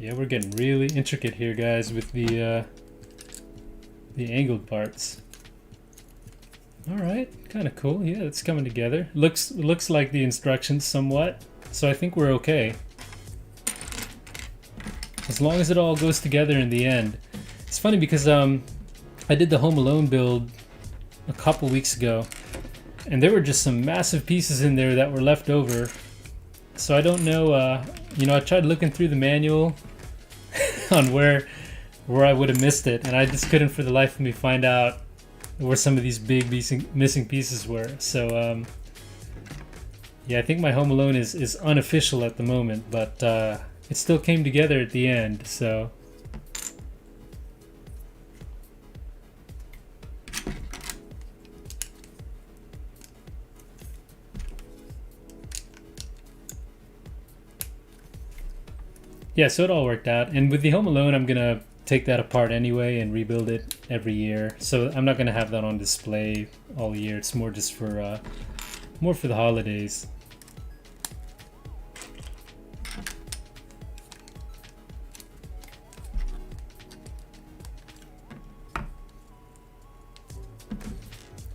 Yeah, we're getting really intricate here, guys, with the angled parts. All right, kind of cool. Yeah, it's coming together. Looks like the instructions somewhat, so I think we're okay. As long as it all goes together in the end. It's funny because I did the Home Alone build a couple weeks ago, and there were just some massive pieces in there that were left over. So I don't know. You know, I tried looking through the manual on where I would have missed it, and I just couldn't for the life of me find out where some of these big missing pieces were. So yeah, I think my Home Alone is unofficial at the moment, but it still came together at the end. So yeah, so it all worked out. And with the Home Alone, I'm gonna take that apart anyway and rebuild it every year. So I'm not gonna have that on display all year. It's more just for the holidays.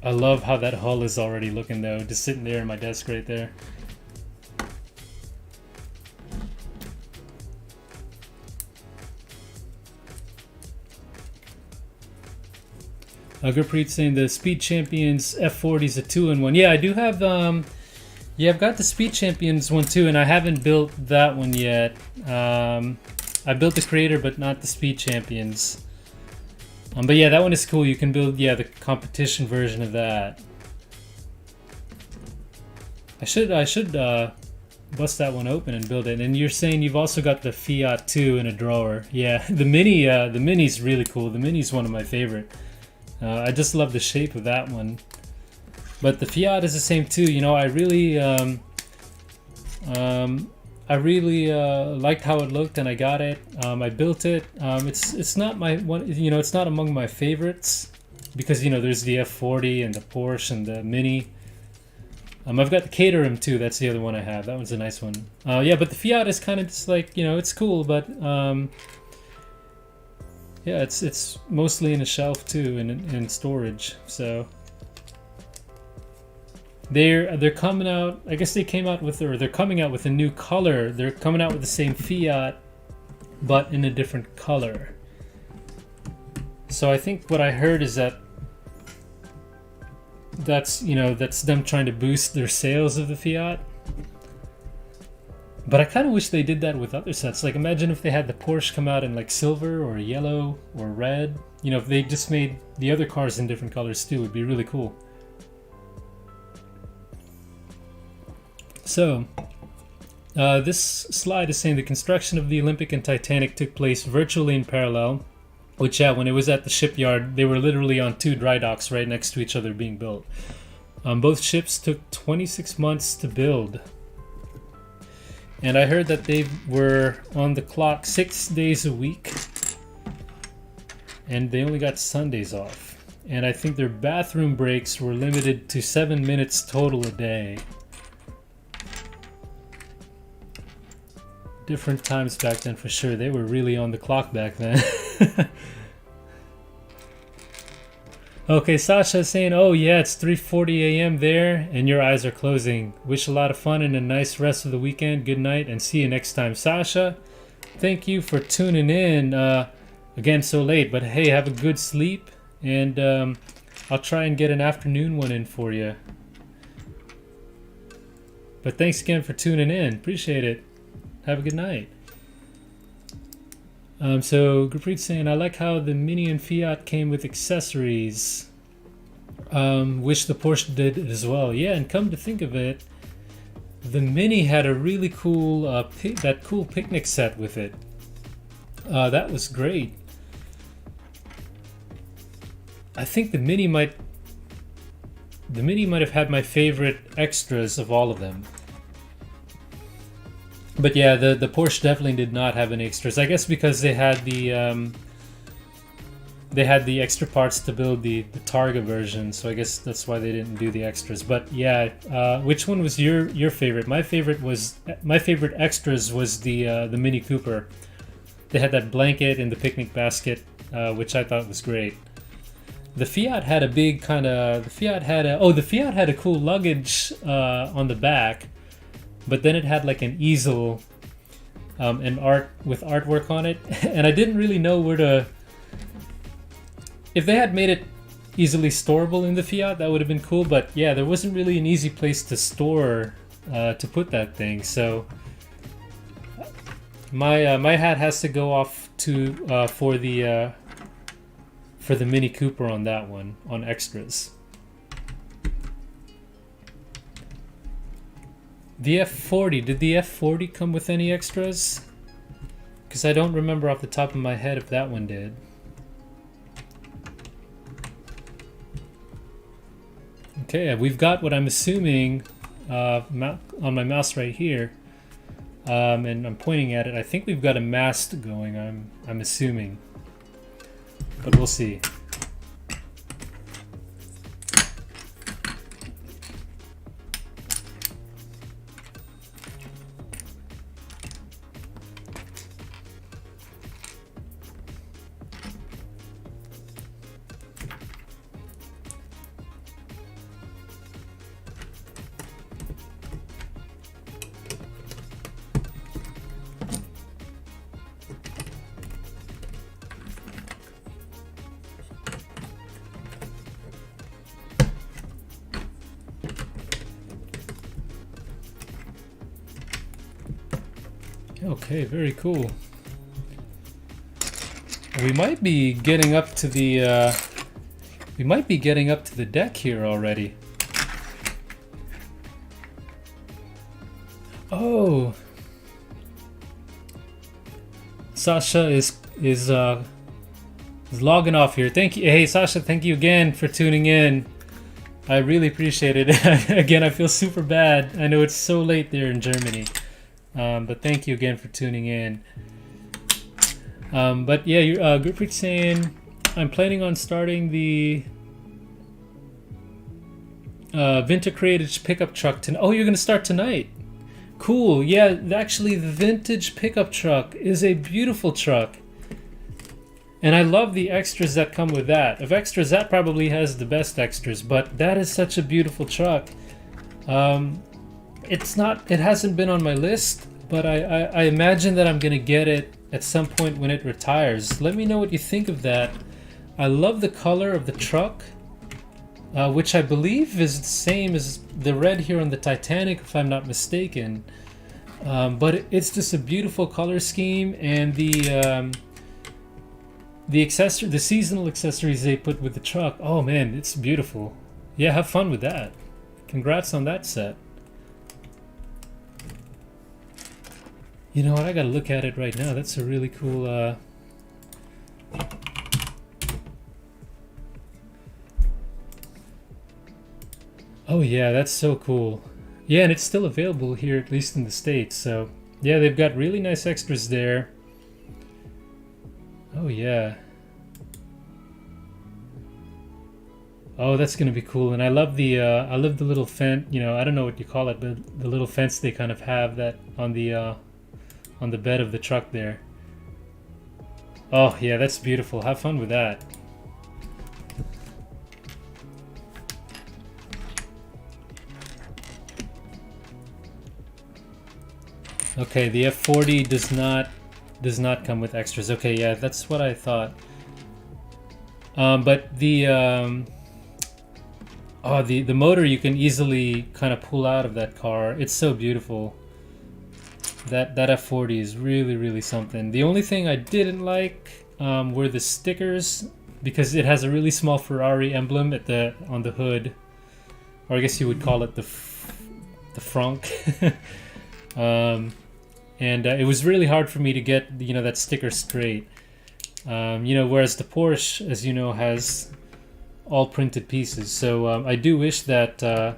I love how that hull is already looking though, just sitting there in my desk right there. Gurpreet saying the Speed Champions F40 is a 2-in-1. Yeah, I do have. Yeah, I've got the Speed Champions one too, and I haven't built that one yet. I built the Creator, but not the Speed Champions. But yeah, that one is cool. You can build the competition version of that. I should bust that one open and build it. And you're saying you've also got the Fiat 2 in a drawer. Yeah, the Mini's really cool. The Mini's one of my favorite. I just love the shape of that one. But the Fiat is the same too. You know, I really liked how it looked, and I got it. I built it. It's not my one. You know, it's not among my favorites because you know there's the F40 and the Porsche and the Mini. I've got the Caterham too. That's the other one I have. That one's a nice one. Yeah, but the Fiat is kind of just like, you know, it's cool, but yeah, it's mostly in a shelf too, in storage. So they're coming out. I guess they came out with, or they're coming out with a new color. They're coming out with the same Fiat, but in a different color. So I think what I heard is that's them trying to boost their sales of the Fiat. But I kind of wish they did that with other sets. Like, imagine if they had the Porsche come out in like silver or yellow or red. You know, if they just made the other cars in different colors too, it would be really cool. So, this slide is saying the construction of the Olympic and Titanic took place virtually in parallel. Which, yeah, when it was at the shipyard, they were literally on 2 dry docks right next to each other being built. Both ships took 26 months to build. And I heard that they were on the clock 6 days a week. And they only got Sundays off. And I think their bathroom breaks were limited to 7 minutes total a day. Different times back then for sure. They were really on the clock back then. Okay, Sasha is saying, oh yeah, it's 3:40 a.m. there and your eyes are closing. Wish a lot of fun and a nice rest of the weekend. Good night and see you next time. Sasha, thank you for tuning in. Again, so late, but hey, have a good sleep, and I'll try and get an afternoon one in for you. But thanks again for tuning in. Appreciate it. Have a good night. So Gurpreet's saying, I like how the Mini and Fiat came with accessories. Wish the Porsche did as well. Yeah, and come to think of it, the Mini had a really cool, that cool picnic set with it. That was great. I think the Mini might have had my favorite extras of all of them. But yeah, the Porsche definitely did not have any extras. I guess because they had the extra parts to build the Targa version, so I guess that's why they didn't do the extras. But yeah, which one was your favorite? My favorite extras was the Mini Cooper. They had that blanket in the picnic basket, which I thought was great. The Fiat had a big kind of. The Fiat had a cool luggage on the back, but then it had like an easel and art with artwork on it, and I didn't really know where to. If they had made it easily storable in the Fiat, that would have been cool. But yeah, there wasn't really an easy place to store to put that thing. So my hat has to go off to for the Mini Cooper on that one on extras. The F40. Did the F40 come with any extras? Because I don't remember off the top of my head if that one did. Okay, we've got what I'm assuming on my mouse right here, and I'm pointing at it. I think we've got a mast going. I'm assuming, but we'll see. Okay, very cool. We might be getting up to the deck here already. Oh, Sasha is logging off here. Thank you. Hey Sasha, thank you again for tuning in. I really appreciate it. Again, I feel super bad. I know it's so late there in Germany. But thank you again for tuning in. But yeah, Gurpreet saying, I'm planning on starting the vintage pickup truck tonight. Oh, you're gonna start tonight? Cool. Yeah, actually, the vintage pickup truck is a beautiful truck, and I love the extras that come with that. Of extras, that probably has the best extras, but that is such a beautiful truck. It hasn't been on my list, but I imagine that I'm gonna get it at some point when it retires. Let me know what you think of that. I love the color of the truck, which I believe is the same as the red here on the Titanic, if I'm not mistaken. But it's just a beautiful color scheme, and the seasonal accessories they put with the truck. Oh man, it's beautiful. Yeah, have fun with that. Congrats on that set. You know what? I gotta look at it right now. That's a really cool. Oh yeah, that's so cool. Yeah, and it's still available here, at least in the States. So yeah, they've got really nice extras there. Oh yeah. Oh, that's gonna be cool. And I love the little fence. You know, I don't know what you call it, but the little fence they kind of have that on the bed of the truck there. Oh yeah, that's beautiful. Have fun with that. Okay, the F40 does not come with extras. Okay, yeah, that's what I thought. But the motor you can easily kind of pull out of that car. It's so beautiful. That F40 is really, really something. The only thing I didn't like were the stickers, because it has a really small Ferrari emblem on the hood, or I guess you would call it the frunk. And it was really hard for me to get that sticker straight. Whereas the Porsche, as you know, has all printed pieces. So I do wish that the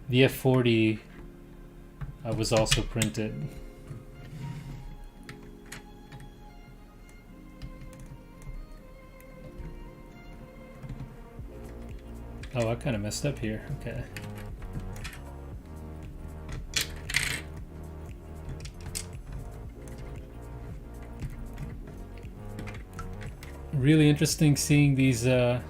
F40 was also printed. Oh, I kind of messed up here. Okay. Really interesting seeing these how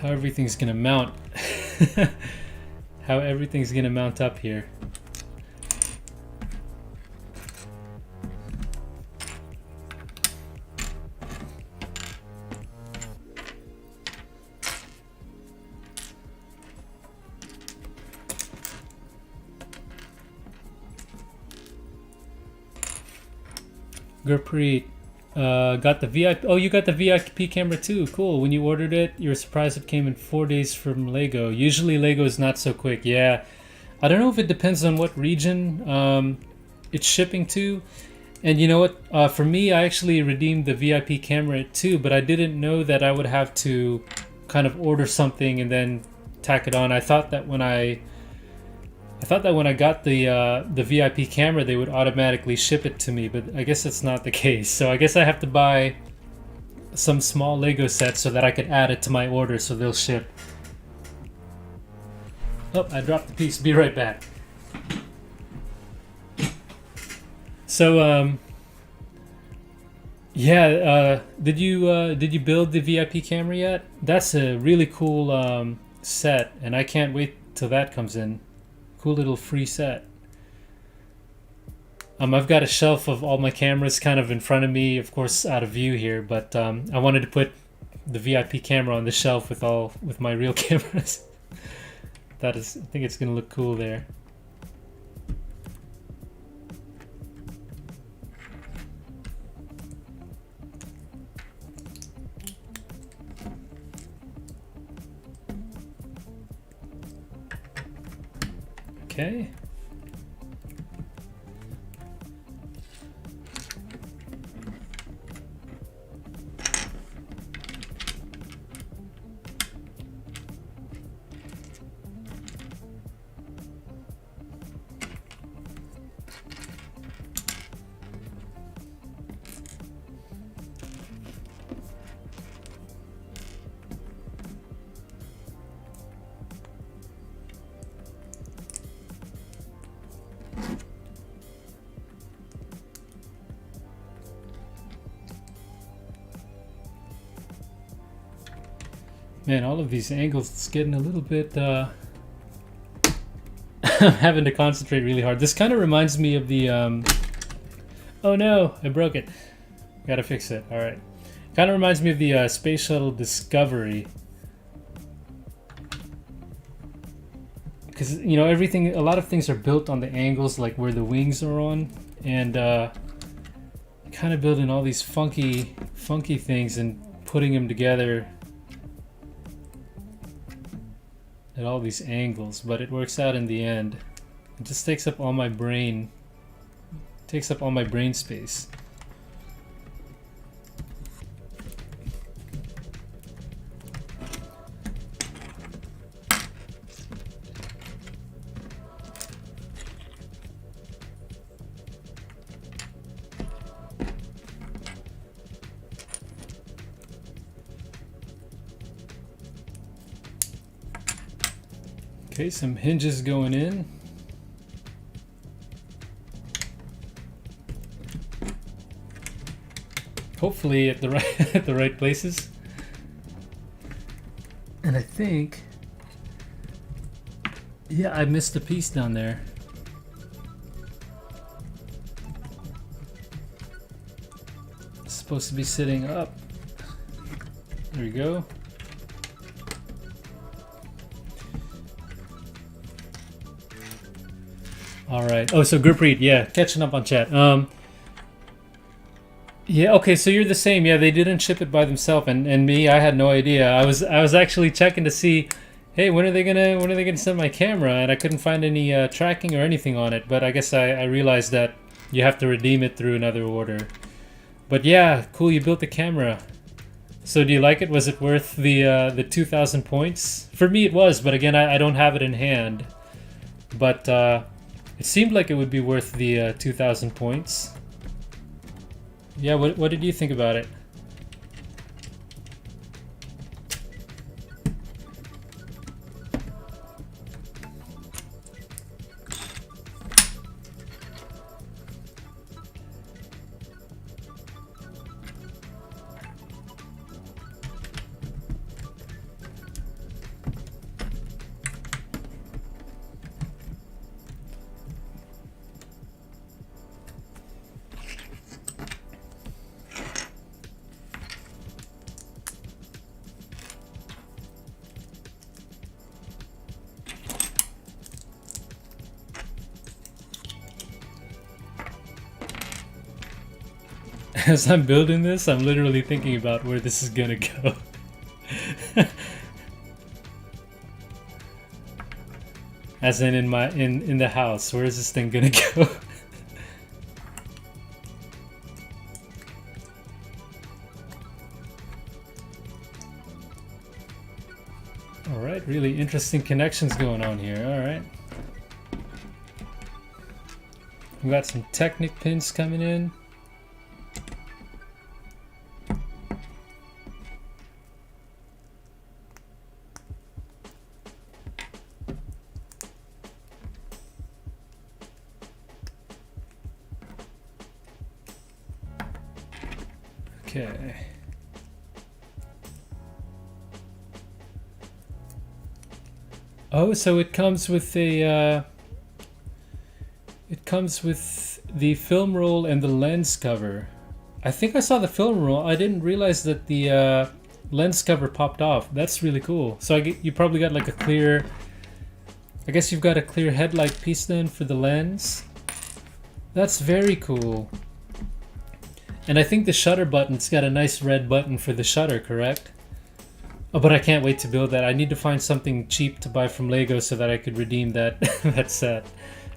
everything's gonna mount. How everything's gonna mount up here. Gurpreet, got the VIP. Oh, you got the VIP camera too. Cool. When you ordered it, you were surprised it came in 4 days from Lego. Usually Lego is not so quick. Yeah, I don't know if it depends on what region it's shipping to. And you know what? For me, I actually redeemed the VIP camera too, but I didn't know that I would have to kind of order something and then tack it on. I thought that when I got the VIP camera, they would automatically ship it to me, but I guess that's not the case. So I guess I have to buy some small Lego sets so that I could add it to my order so they'll ship. Oh, I dropped the piece. Be right back. So, yeah, did you build the VIP camera yet? That's a really cool set, and I can't wait till that comes in. Cool little free set. I've got a shelf of all my cameras kind of in front of me, of course out of view here, but I wanted to put the VIP camera on the shelf with my real cameras. I think it's gonna look cool there. Okay. Man, all of these angles, it's getting a little bit, I'm having to concentrate really hard. This kind of reminds me of the, oh no, I broke it. Gotta fix it, all right. Kind of reminds me of the Space Shuttle Discovery. Because, you know, a lot of things are built on the angles, like where the wings are on, and kind of building all these funky things and putting them together at all these angles, but it works out in the end. It just takes up all my brain space. Okay, some hinges going in. Hopefully at the right at the right places. And I think, yeah, I missed a piece down there. It's supposed to be sitting up. There we go. All right. Oh, so Gurpreet, yeah, catching up on chat. Yeah, okay, so you're the same. Yeah, they didn't ship it by themselves, and me, I had no idea. I was actually checking to see, hey, when are they gonna send my camera? And I couldn't find any tracking or anything on it. But I guess I realized that you have to redeem it through another order. But yeah, cool. You built the camera. So do you like it? Was it worth the 2,000 points? For me, it was. But again, I don't have it in hand. But it seemed like it would be worth the 2,000 points. Yeah, what did you think about it? As I'm building this, I'm literally thinking about where this is gonna go. As in my in the house, where is this thing gonna go? Alright, really interesting connections going on here, alright. We got some Technic pins coming in. Okay. Oh, so it comes with a it comes with the film roll and the lens cover. I think I saw the film roll. I didn't realize that the lens cover popped off. That's really cool. So you probably got like a clear, I guess you've got a clear headlight piece then for the lens. That's very cool. And I think the shutter button's got a nice red button for the shutter, correct? Oh, but I can't wait to build that. I need to find something cheap to buy from LEGO so that I could redeem that that set,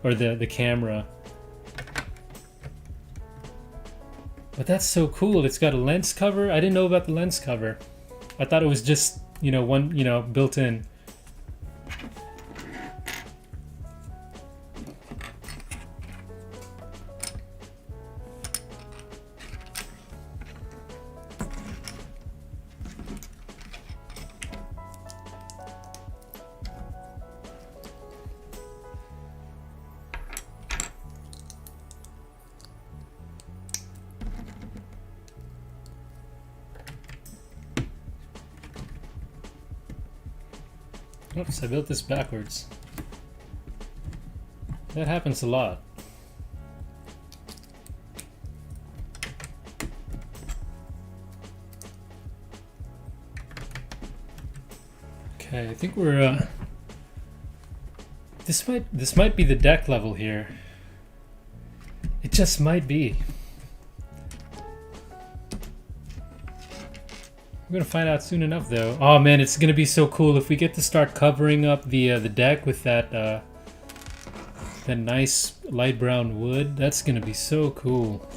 or the camera. But that's so cool. It's got a lens cover. I didn't know about the lens cover. I thought it was just, you know, one, you know, built in. Oops, I built this backwards. That happens a lot. Okay, I think we're this might be the deck level here. It just might be. We're gonna find out soon enough, though. Oh man, it's gonna be so cool if we get to start covering up the deck with that that nice light brown wood. That's gonna be so cool.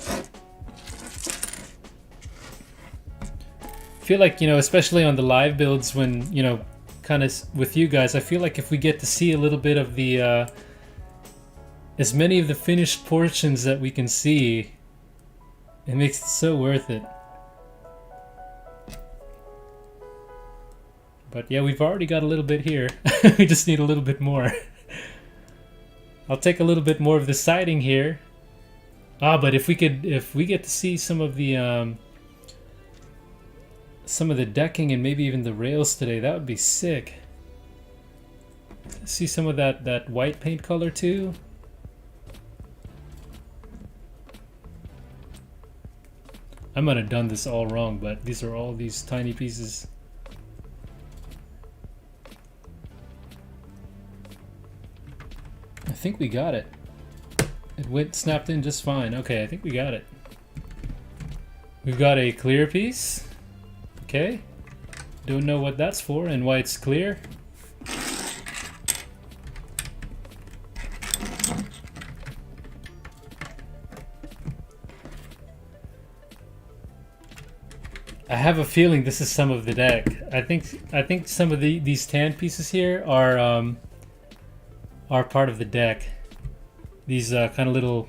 I feel like, you know, especially on the live builds, when, you know, kind of with you guys, I feel like if we get to see a little bit of the as many of the finished portions that we can see, it makes it so worth it. But yeah, we've already got a little bit here. We just need a little bit more. I'll take a little bit more of the siding here. Ah, but if we get to see some of the decking and maybe even the rails today, that would be sick. See some of that white paint color too. I might have done this all wrong, but these are all these tiny pieces. I think we got it. It snapped in just fine. Okay, I think we got it. We've got a clear piece. Okay. Don't know what that's for and why it's clear. I have a feeling this is some of the deck. I think some of these tan pieces here are part of the deck. These kind of little.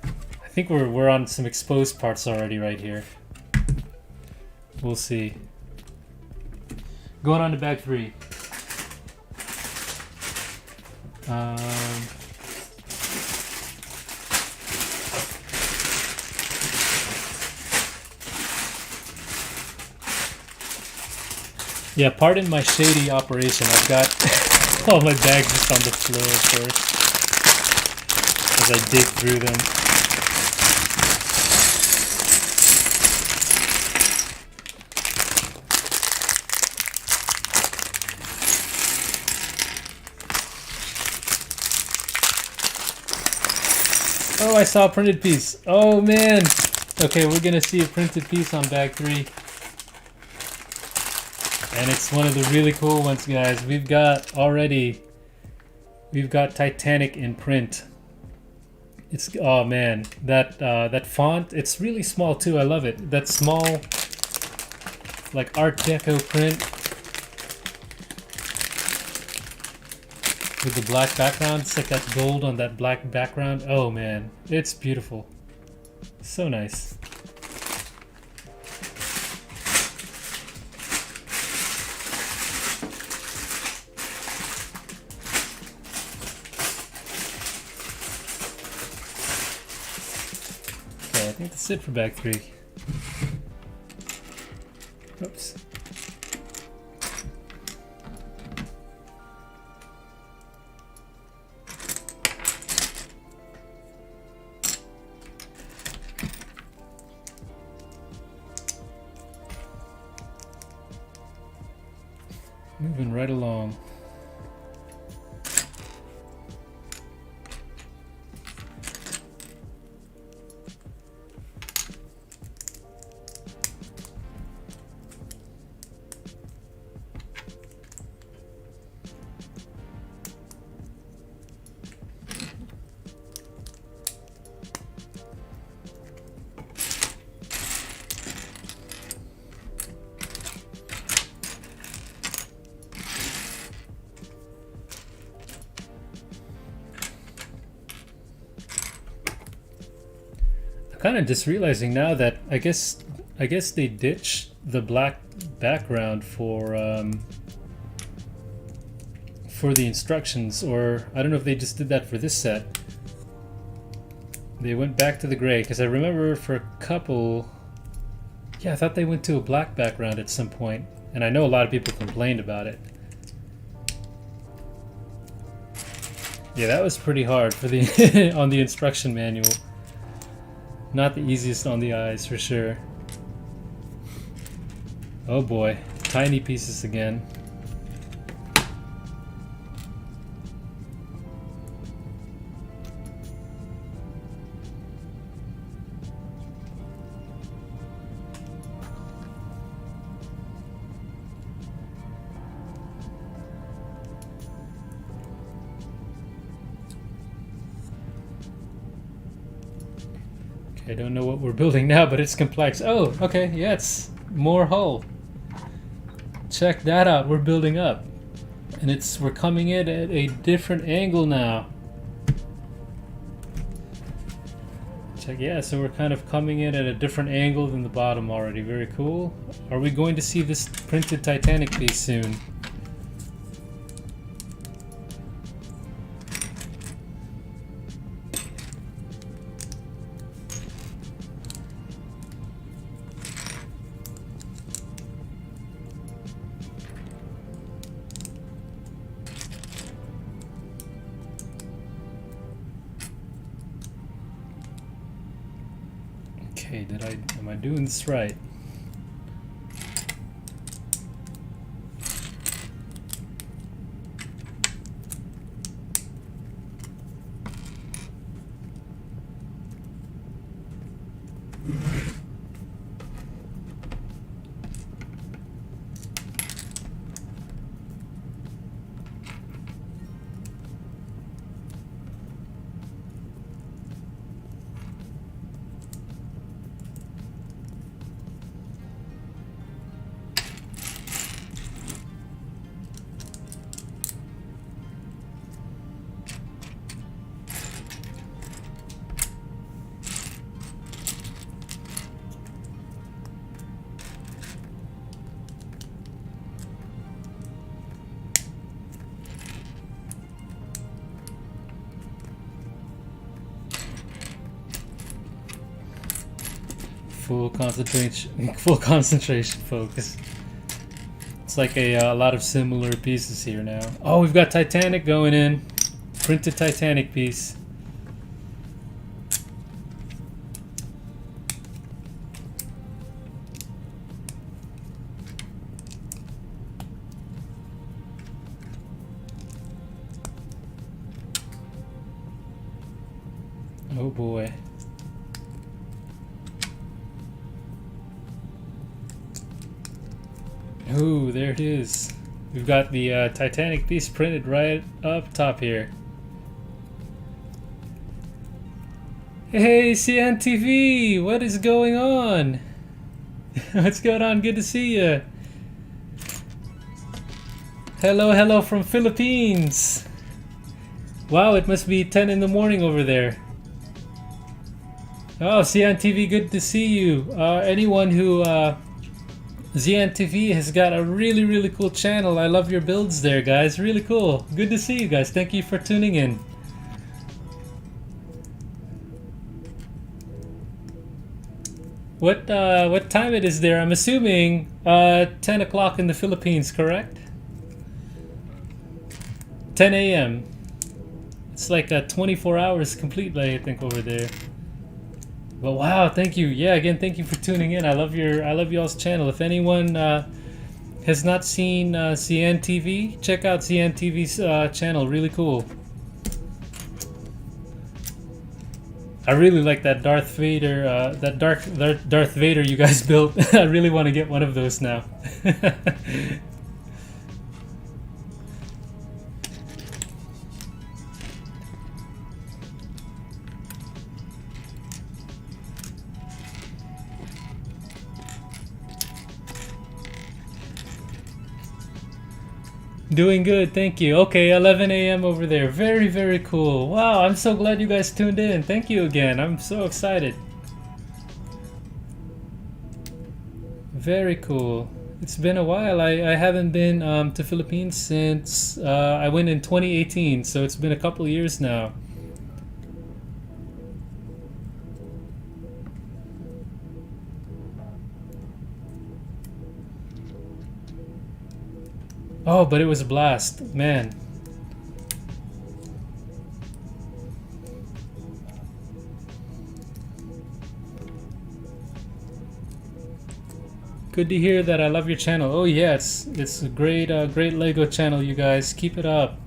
I think we're on some exposed parts already right here. We'll see. Going on to bag 3. Yeah, pardon my shady operation. I've got all my bags just on the floor, of course, as I dig through them. Oh, I saw a printed piece. Oh man, Okay, we're gonna see a printed piece on bag 3. And it's one of the really cool ones, guys. We've got Titanic in print. It's, oh man, that font, it's really small too. I love it. That small, like Art Deco print with the black background. It's like that gold on that black background. Oh man, it's beautiful. So nice. I think that's it for bag 3. Oops. Moving right along. Kind of just realizing now that I guess they ditched the black background for the instructions, or I don't know if they just did that for this set. They went back to the gray, because I remember for a couple, yeah, I thought they went to a black background at some point, and I know a lot of people complained about it. Yeah, that was pretty hard for the on the instruction manual. Not the easiest on the eyes, for sure. Oh boy, tiny pieces again. I don't know what we're building now, but it's complex. Oh, okay, yeah, it's more hull. Check that out, we're building up. And we're coming in at a different angle now. Check, yeah, so we're kind of coming in at a different angle than the bottom already. Very cool. Are we going to see this printed Titanic piece soon? Okay, am I doing this right? Full concentration focus. It's like a lot of similar pieces here now. Oh, we've got Titanic going in. Printed Titanic piece. Oh boy. Ooh, there it is. We've got the Titanic piece printed right up top here. Hey, CNTV! What is going on? What's going on? Good to see you. Hello, hello from Philippines. Wow, it must be 10 in the morning over there. Oh, CNTV, good to see you. Anyone who ZNTV has got a really, really cool channel. I love your builds there, guys. Really cool. Good to see you guys. Thank you for tuning in. What time it is there? I'm assuming 10 o'clock in the Philippines, correct? 10 a.m. It's like 24 hours completely, I think, over there. But wow, thank you. Yeah, again, thank you for tuning in. I love y'all's channel. If anyone has not seen CNTV, check out CNTV's channel. Really cool. I really like that Darth Vader, Darth Vader you guys built. I really want to get one of those now. Doing good, thank you. Okay, 11 a.m. over there. Very, very cool. Wow, I'm so glad you guys tuned in. Thank you again. I'm so excited. Very cool. It's been a while. I haven't been to Philippines since I went in 2018, so it's been a couple years now. Oh, but it was a blast, man. Good to hear that. I love your channel. Oh yeah, it's a great great Lego channel, you guys. Keep it up.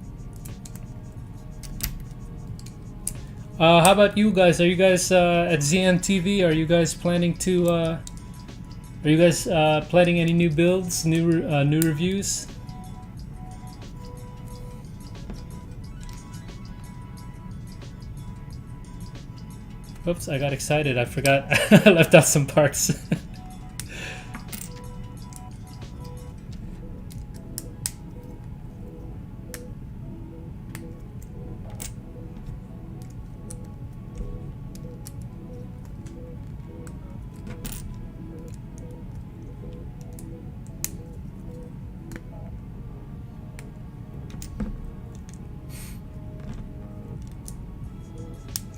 How about you guys? Are you guys at ZNTV? Are you guys planning to? Are you guys planning any new builds, new reviews? Oops, I got excited. I forgot. I left out some parts.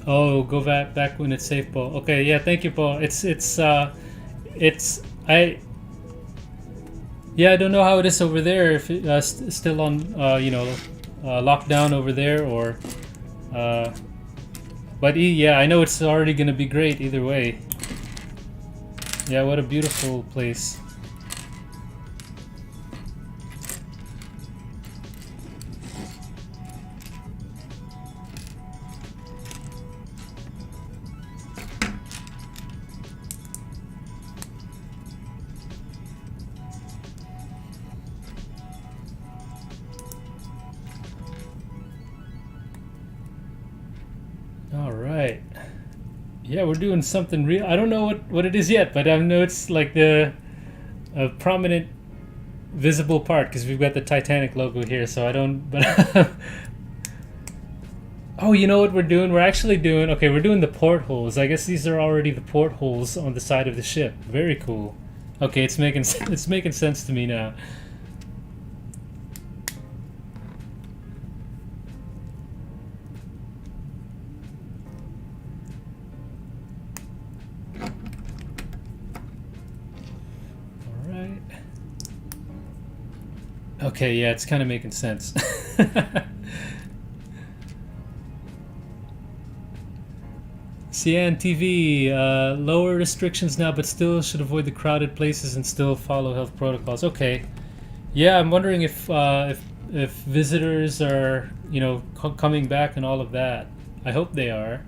Oh, go back when it's safe, Paul. Okay, yeah, thank you, Paul. Yeah, I don't know how it is over there. If it's still on, lockdown over there, or, but yeah, I know it's already gonna be great either way. Yeah, what a beautiful place. All right. Yeah, we're doing something real. I don't know what it is yet, but I know it's like a prominent, visible part because we've got the Titanic logo here. So I don't. But oh, you know what we're doing? We're actually doing. Okay, we're doing the portholes. I guess these are already the portholes on the side of the ship. Very cool. Okay, it's making sense to me now. Okay, yeah, it's kind of making sense. CNTV, lower restrictions now, but still should avoid the crowded places and still follow health protocols. Okay, yeah, I'm wondering if visitors are, coming back and all of that. I hope they are.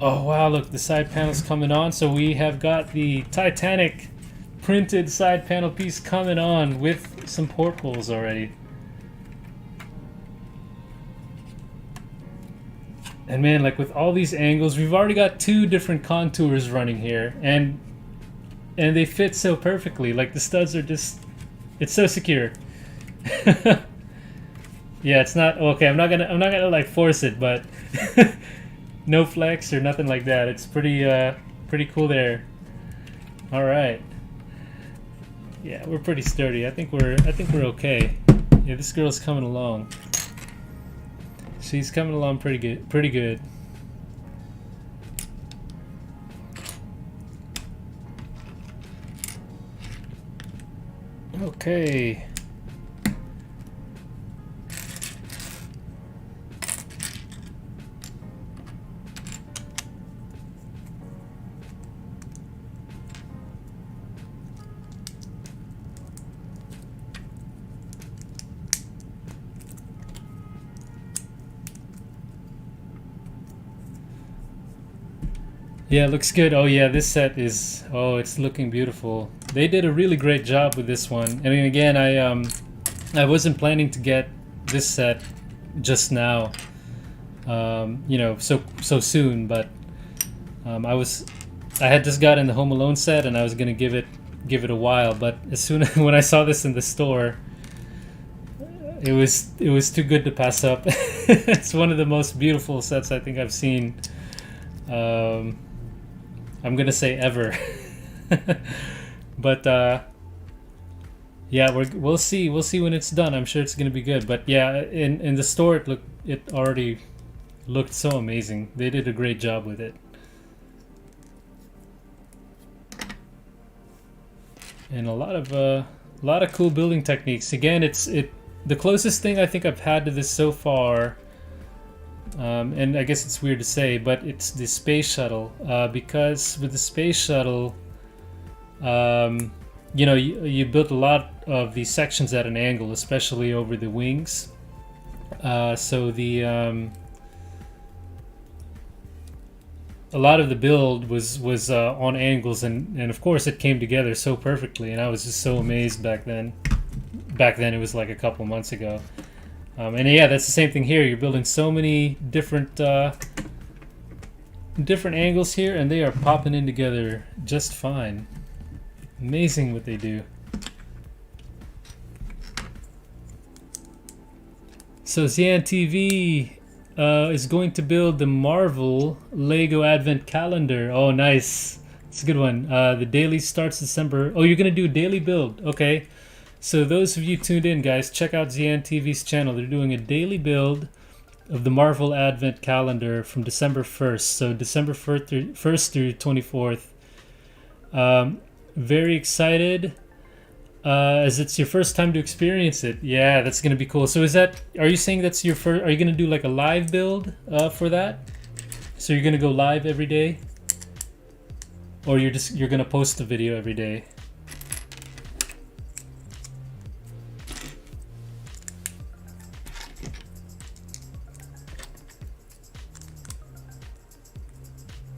Oh wow, look, the side panel's coming on. So we have got the Titanic printed side panel piece coming on with some portholes already. And man, like with all these angles, we've already got two different contours running here, and they fit so perfectly. Like the studs are just, it's so secure. Yeah, it's not okay. I'm not gonna like force it, but no flex or nothing like that. It's pretty cool there. All right. Yeah, we're pretty sturdy. I think we're okay. Yeah, this girl's coming along. She's coming along pretty good. Pretty good. Okay. Yeah, it looks good. Oh yeah, this set is, oh, it's looking beautiful. They did a really great job with this one. I mean, again, I wasn't planning to get this set just now. You know, so soon, but I had just gotten the Home Alone set and I was gonna give it a while, but as soon as when I saw this in the store, it was too good to pass up. It's one of the most beautiful sets I think I've seen. Um, I'm gonna say ever. But yeah, we'll see when it's done. I'm sure it's gonna be good. But yeah, in the store it already looked so amazing. They did a great job with it. And a lot of cool building techniques. Again, it's the closest thing I think I've had to this so far. And I guess it's weird to say, but it's the space shuttle. Because with the space shuttle, you know, you built a lot of these sections at an angle, especially over the wings. So a lot of the build was on angles, and of course it came together so perfectly, and I was just so amazed back then. Back then, it was like a couple months ago. And yeah, that's the same thing here. You're building so many different angles here, and they are popping in together just fine. Amazing what they do. So Zian TV is going to build the Marvel Lego Advent Calendar. Oh, nice. It's a good one. The daily starts December. Oh, you're going to do a daily build. Okay. So those of you tuned in, guys, check out Zian TV's channel. They're doing a daily build of the Marvel Advent Calendar from December 1st. So December 1st through 24th. Very excited. As it's your first time to experience it. Yeah, that's gonna be cool. So are you saying that's your first, are you gonna do like a live build for that? So you're gonna go live every day? Or you're gonna post the video every day?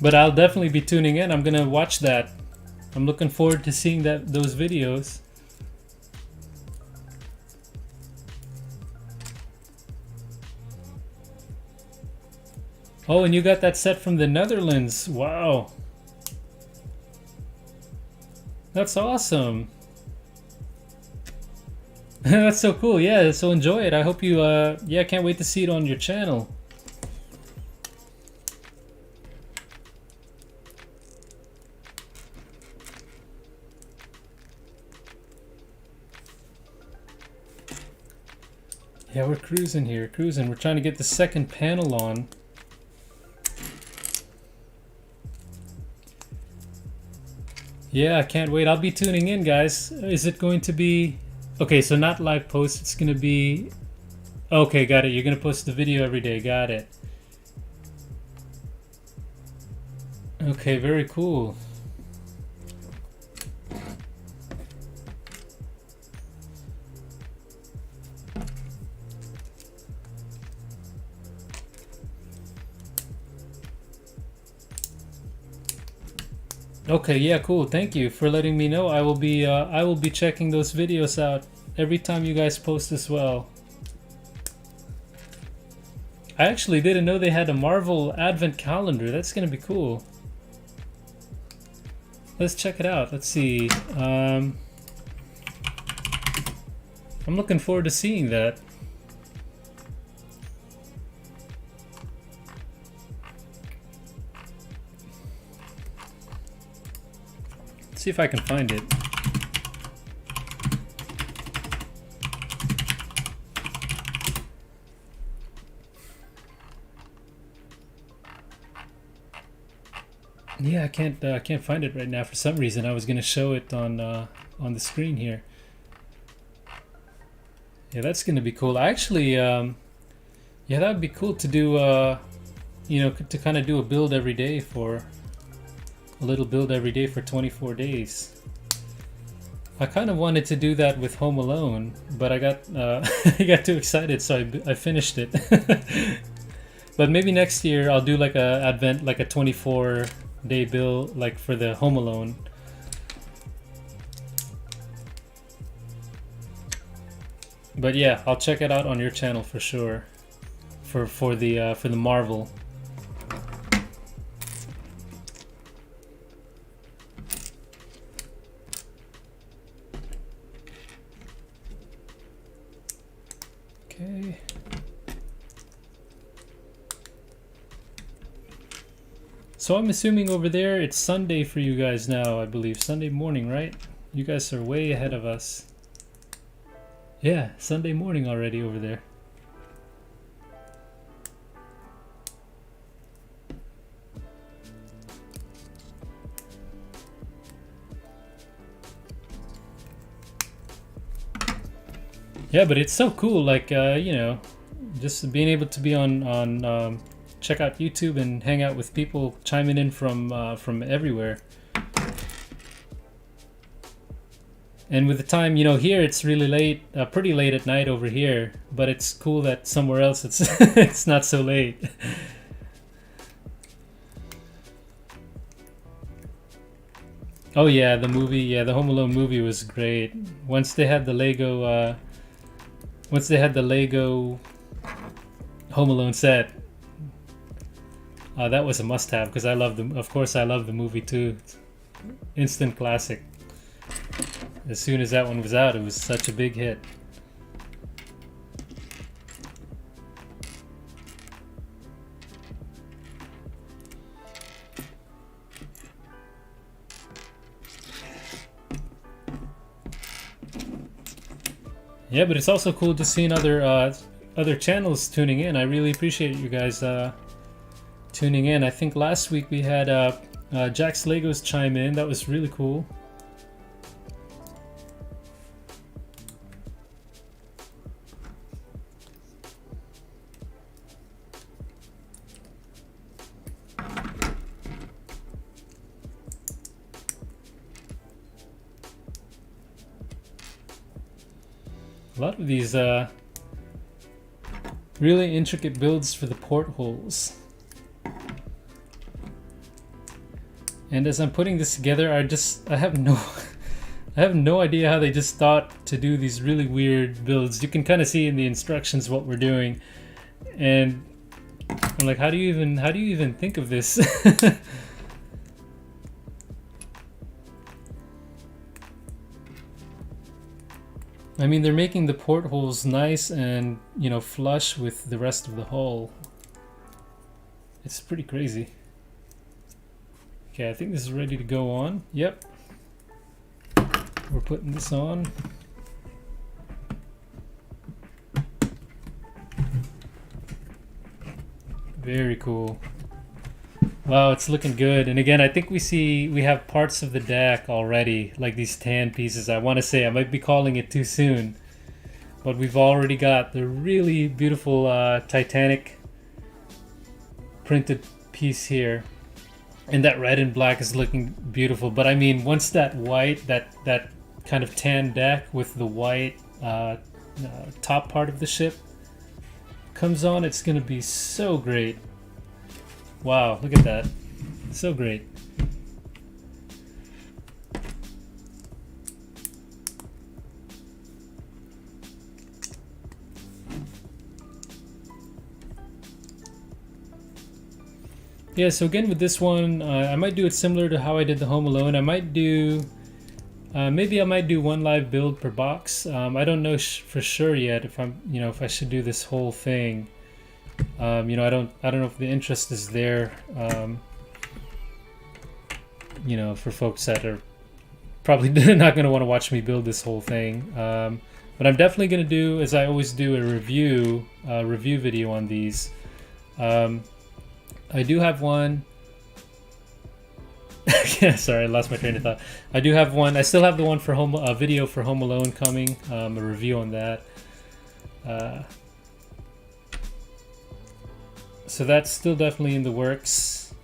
But I'll definitely be tuning in. I'm gonna watch that. I'm looking forward to seeing those videos. Oh, and you got that set from the Netherlands. Wow. That's awesome. That's so cool. Yeah, so enjoy it. I hope you, yeah, can't wait to see it on your channel. Yeah, we're cruising here, cruising. We're trying to get the second panel on. Yeah, I can't wait. I'll be tuning in, guys. Is it going to be... Okay, so not live post. It's going to be... Okay, got it. You're going to post the video every day. Got it. Okay, very cool. Okay, yeah, cool. Thank you for letting me know. I will be checking those videos out every time you guys post as well. I actually didn't know they had a Marvel Advent calendar. That's gonna be cool. Let's check it out. Let's see. I'm looking forward to seeing that. Let's see if I can find it. Yeah, I can't find it right now for some reason. I was gonna show it on the screen here. Yeah, that's gonna be cool. I actually, yeah, that would be cool to do. You know, to kind of do a build every day for a little build every day for 24 days. I kind of wanted to do that with Home Alone, but I got I got too excited, so I finished it. But maybe next year I'll do like a advent, like a 24-day build, like for the Home Alone. But yeah, I'll check it out on your channel for sure. For the Marvel. Okay. So I'm assuming over there it's Sunday for you guys now, I believe. Sunday morning, right? You guys are way ahead of us. Yeah, Sunday morning already over there. Yeah, but it's so cool, like, you know, just being able to be on check out YouTube and hang out with people chiming in from everywhere. And with the time, you know, here it's really late, pretty late at night over here, but it's cool that somewhere else it's it's not so late. Oh yeah, the movie, yeah, the Home Alone movie was great. Once they had the Lego Home Alone set, that was a must-have because I love them. Of course, I love the movie too. Instant classic. As soon as that one was out, it was such a big hit. Yeah, but it's also cool to see other channels tuning in. I really appreciate you guys tuning in. I think last week we had Jack's Legos chime in. That was really cool. A lot of these really intricate builds for the portholes. And as I'm putting this together, I have no I have no idea how they just thought to do these really weird builds. You can kind of see in the instructions what we're doing, and I'm like, how do you even think of this? I mean, they're making the portholes nice and, you know, flush with the rest of the hull. It's pretty crazy. Okay, I think this is ready to go on. Yep. We're putting this on. Very cool. Wow, it's looking good. And again, I think we have parts of the deck already, like these tan pieces. I want to say I might be calling it too soon, but we've already got the really beautiful Titanic printed piece here. And that red and black is looking beautiful. But I mean, once that white, that kind of tan deck with the white top part of the ship comes on, it's going to be so great. Wow, look at that. So great. Yeah, so again with this one, I might do it similar to how I did the Home Alone. I might do, maybe I might do one live build per box. I don't know for sure yet if I'm, if I should do this whole thing. I don't know if the interest is there. For folks that are probably not going to want to watch me build this whole thing. But I'm definitely going to do, as I always do, a review video on these. I do have one. Yeah, sorry, I lost my train of thought. I do have one. I still have the one for video for Home Alone coming. A review on that. So that's still definitely in the works.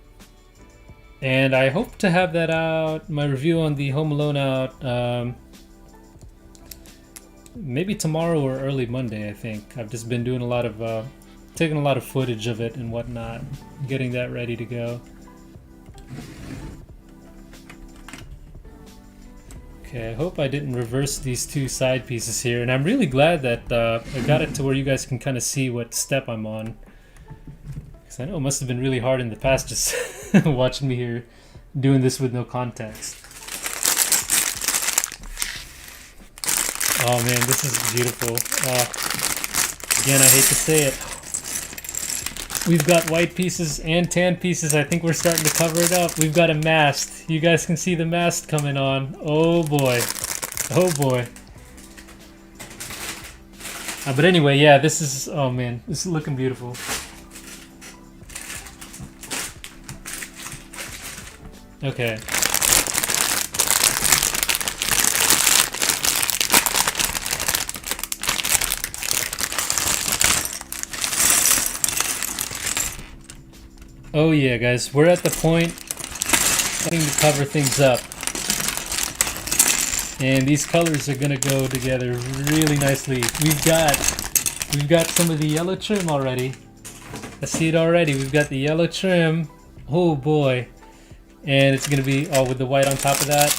And I hope to have that out, my review on the Home Alone out, maybe tomorrow or early Monday, I think. I've just been doing a lot of, taking a lot of footage of it and whatnot, getting that ready to go. Okay, I hope I didn't reverse these two side pieces here, and I'm really glad that I got it to where you guys can kind of see what step I'm on. Because I know it must have been really hard in the past just watching me here doing this with no context. Oh man, this is beautiful. Again, I hate to say it. We've got white pieces and tan pieces. I think we're starting to cover it up. We've got a mast. You guys can see the mast coming on. Oh boy. Oh boy. But anyway, yeah, this is, oh man, this is looking beautiful. Okay. Oh yeah, guys, we're at the point starting to cover things up. And these colors are gonna go together really nicely. We've got some of the yellow trim already. I see it already. We've got the yellow trim. Oh boy. And it's gonna be all with the white on top of that.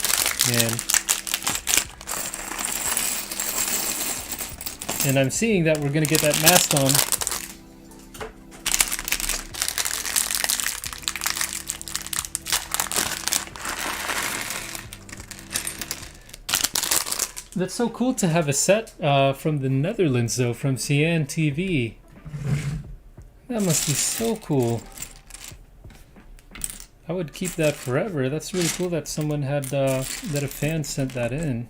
And I'm seeing that we're gonna get that mast on. That's so cool to have a set from the Netherlands, though, from Cyan TV. That must be so cool. I would keep that forever. That's really cool that someone had, that a fan sent that in.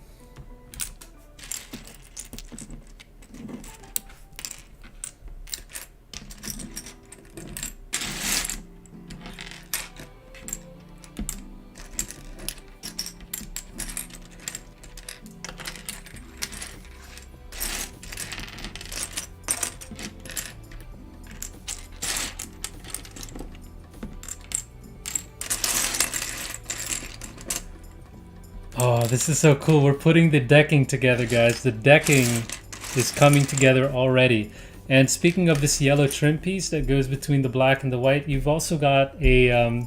Oh, this is so cool. We're putting the decking together, guys. The decking is coming together already. And speaking of this yellow trim piece that goes between the black and the white, you've also got a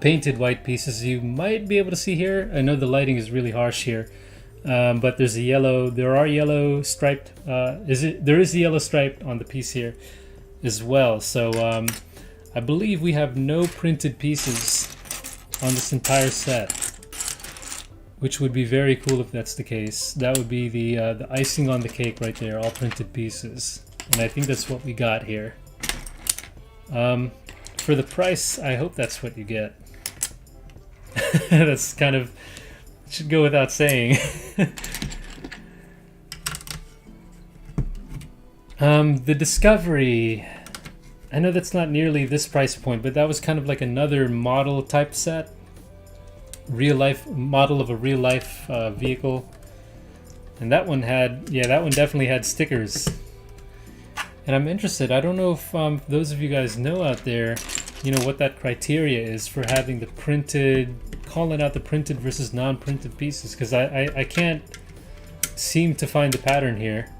painted white piece, as you might be able to see here. I know the lighting is really harsh here, but there's a yellow. There are yellow striped. There is a yellow stripe on the piece here as well. So I believe we have no printed pieces on this entire set, which would be very cool if that's the case. That would be the icing on the cake right there, all printed pieces. And I think that's what we got here. For the price, I hope that's what you get. That's kind of, should go without saying. The Discovery, I know that's not nearly this price point, but that was kind of like another model type set. Real life model of a real life vehicle, and that one had, yeah, that one definitely had stickers. And I'm interested, I don't know if those of you guys know out there, what that criteria is for having the printed, calling out the printed versus non-printed pieces, because I can't seem to find the pattern here.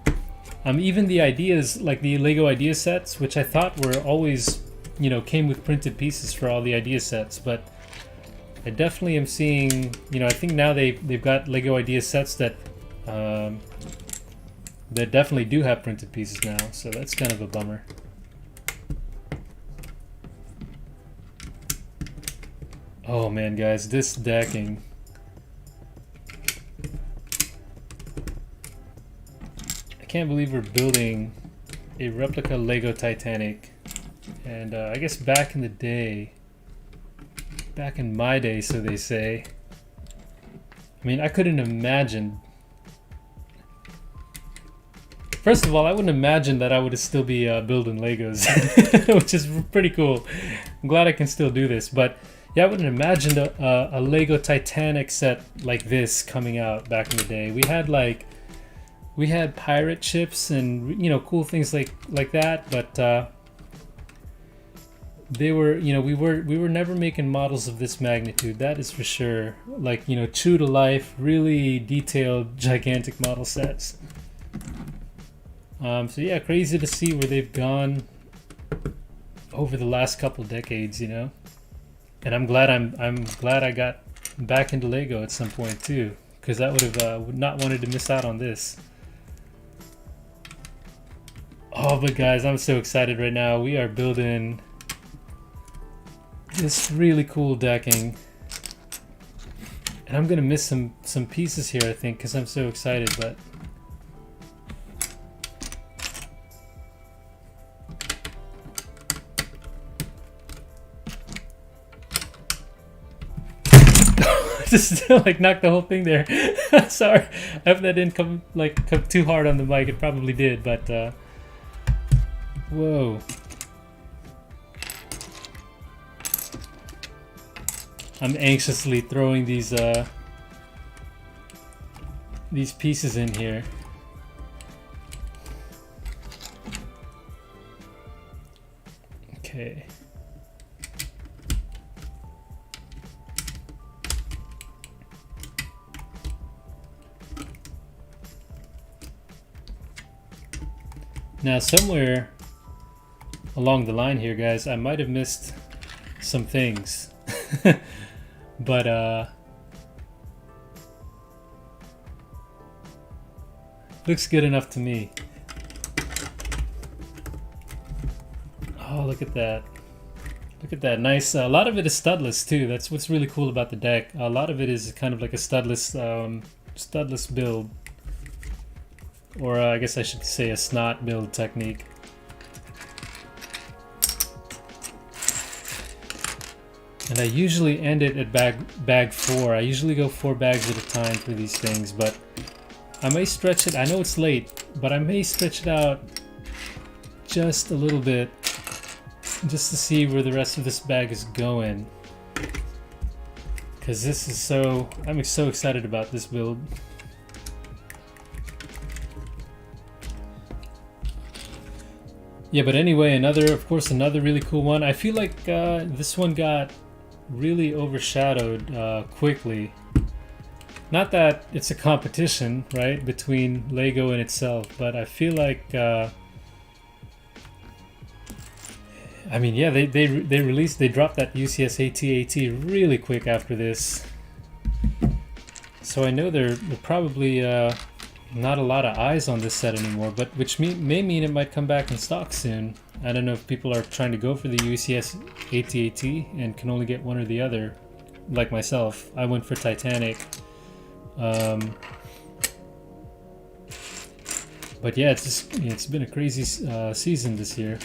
Even the ideas, like the LEGO idea sets, which I thought were always, came with printed pieces for all the idea sets, but I definitely am seeing, I think now they've got LEGO idea sets that that definitely do have printed pieces now, so that's kind of a bummer. Oh man, guys, this decking. I can't believe we're building a replica LEGO Titanic. And I guess back in the day, back in my day, so they say. I mean, I couldn't imagine. First of all, I wouldn't imagine that I would still be building Legos, which is pretty cool. I'm glad I can still do this, but yeah, I wouldn't imagine a LEGO Titanic set like this coming out back in the day. We had pirate ships and, you know, cool things like that, but they were, you know, we were never making models of this magnitude. That is for sure. Like, you know, true to life, really detailed, gigantic model sets. So yeah, crazy to see where they've gone over the last couple decades, you know. And I'm glad I got back into Lego at some point too, because I would have not wanted to miss out on this. Oh, but guys, I'm so excited right now. We are building this really cool decking, and I'm gonna miss some pieces here, I think, because I'm so excited. But just like knocked the whole thing there. Sorry, I hope that didn't come too hard on the mic. It probably did, but whoa. I'm anxiously throwing these pieces in here. Okay. Now somewhere along the line here, guys, I might have missed some things. But looks good enough to me. Oh, look at that. Look at that. Nice. A lot of it is studless too. That's what's really cool about the deck. A lot of it is kind of like a studless build. Or I guess I should say a snot build technique. And I usually end it at bag 4. I usually go 4 bags at a time for these things, but I may stretch it. I know it's late, but I may stretch it out just a little bit just to see where the rest of this bag is going. Because this is I'm so excited about this build. Yeah, but anyway, of course, another really cool one. I feel like this one got really overshadowed quickly. Not that it's a competition, right, between Lego and itself, but I feel like I mean, yeah, they dropped that UCS AT-AT really quick after this, so I know they're probably not a lot of eyes on this set anymore, but which may mean it might come back in stock soon. I don't know if people are trying to go for the UCS AT-AT and can only get one or the other, like myself. I went for Titanic. But yeah, it's been a crazy season this year.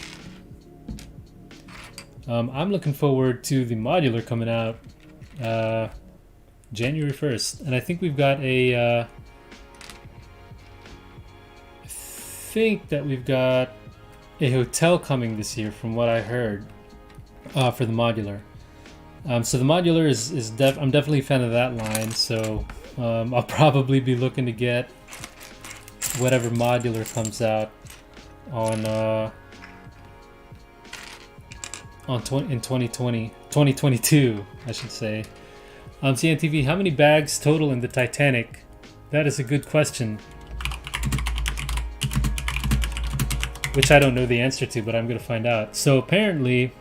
I'm looking forward to the modular coming out January 1st, and I think we've got a I think that we've got a hotel coming this year, from what I heard, for the modular. So the modular is I'm definitely a fan of that line. So I'll probably be looking to get whatever modular comes out in 2022, I should say. CNTV, how many bags total in the Titanic? That is a good question, which I don't know the answer to, but I'm gonna find out. So apparently,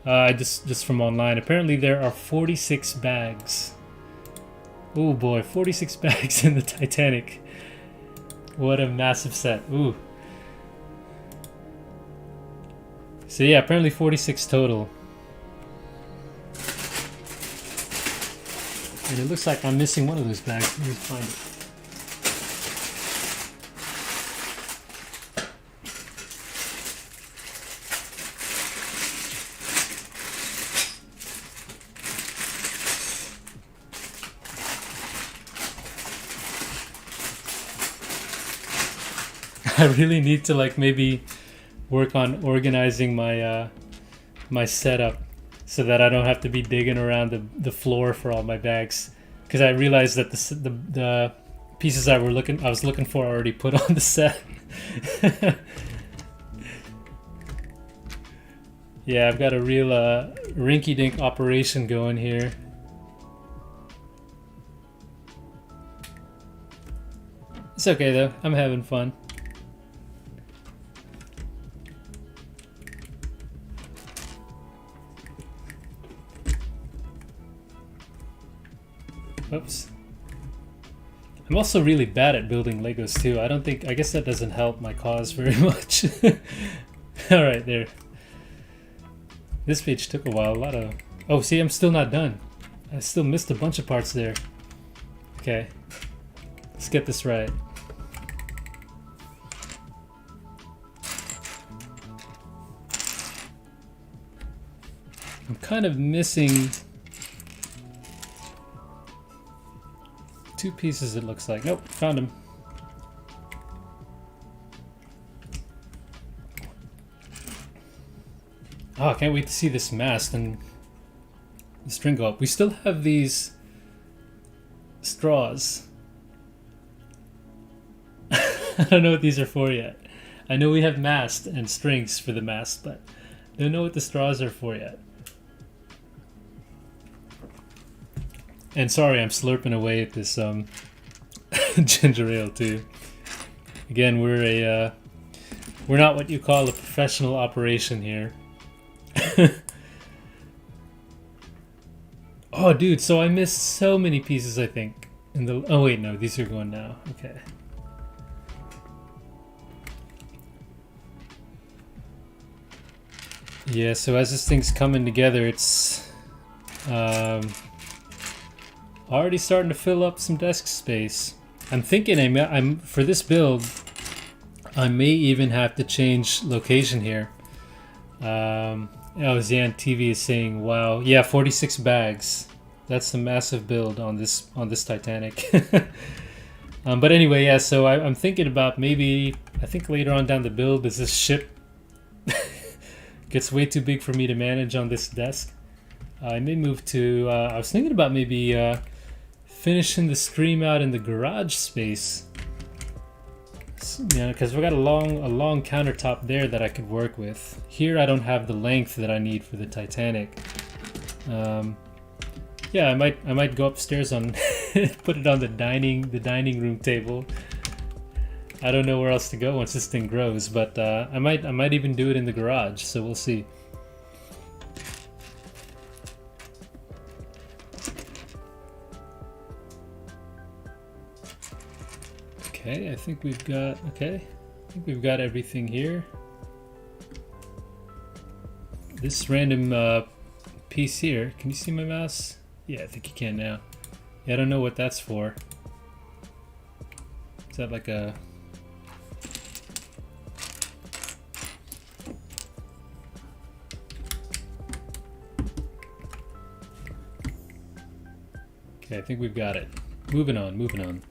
just from online, apparently there are 46 bags. Oh boy, 46 bags in the Titanic. What a massive set. Ooh. So yeah, apparently 46 total. And it looks like I'm missing one of those bags. Let me find it. I really need to like maybe work on organizing my my setup so that I don't have to be digging around the floor for all my bags, because I realized that the pieces I was looking for already put on the set. Yeah, I've got a real rinky-dink operation going here. It's okay though, I'm having fun. Oops. I'm also really bad at building Legos too. I guess that doesn't help my cause very much. Alright, there. This page took a while, oh, see, I'm still not done. I still missed a bunch of parts there. Okay. Let's get this right. I'm kind of missing two pieces, it looks like. Nope, found them. Oh, I can't wait to see this mast and the string go up. We still have these straws. I don't know what these are for yet. I know we have mast and strings for the mast, but I don't know what the straws are for yet. And sorry, I'm slurping away at this ginger ale too. Again, we're not what you call a professional operation here. Oh, dude, so I missed so many pieces, I think. Oh wait, no, these are going now. Okay. Yeah, so as this thing's coming together, it's already starting to fill up some desk space. I'm thinking I'm for this build, I may even have to change location here. Oh, Zan TV is saying, "Wow, yeah, 46 bags. That's a massive build on this Titanic." But anyway, yeah. So I'm thinking about maybe, I think later on down the build, as this ship gets way too big for me to manage on this desk, I may move to. I was thinking about maybe finishing the stream out in the garage space. Yeah, because we've got a long countertop there that I could work with. Here I don't have the length that I need for the Titanic. Yeah, I might go upstairs on put it on the dining room table. I don't know where else to go once this thing grows, but I might even do it in the garage. So we'll see. Okay, I think we've got everything here. This random piece here, can you see my mouse? Yeah, I think you can now. Yeah, I don't know what that's for. Is that like a... Okay, I think we've got it. Moving on.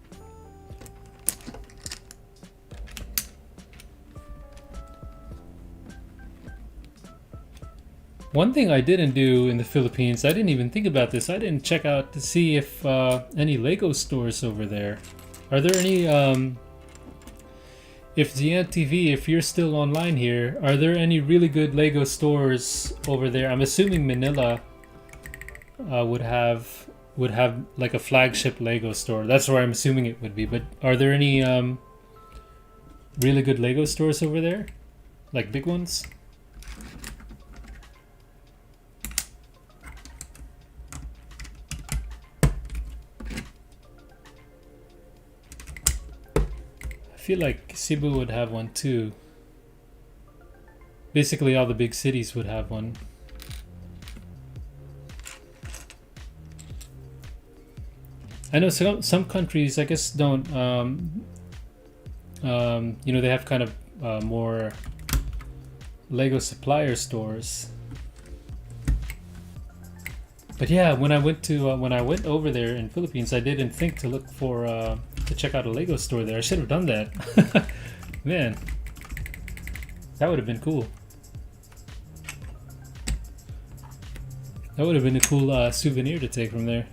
One thing I didn't do in the Philippines, I didn't even think about this. I didn't check out to see if any Lego stores over there. Are there any, if Zian TV, if you're still online here, are there any really good Lego stores over there? I'm assuming Manila would have like a flagship Lego store. That's where I'm assuming it would be. But are there any really good Lego stores over there? Like big ones? I feel like Cebu would have one too. Basically all the big cities would have one. I know some countries, I guess, don't. You know, they have kind of more Lego supplier stores. But yeah, when I went over there in Philippines, I didn't think to look for to check out a Lego store there. I should have done that. Man, that would have been cool. That would have been a cool souvenir to take from there.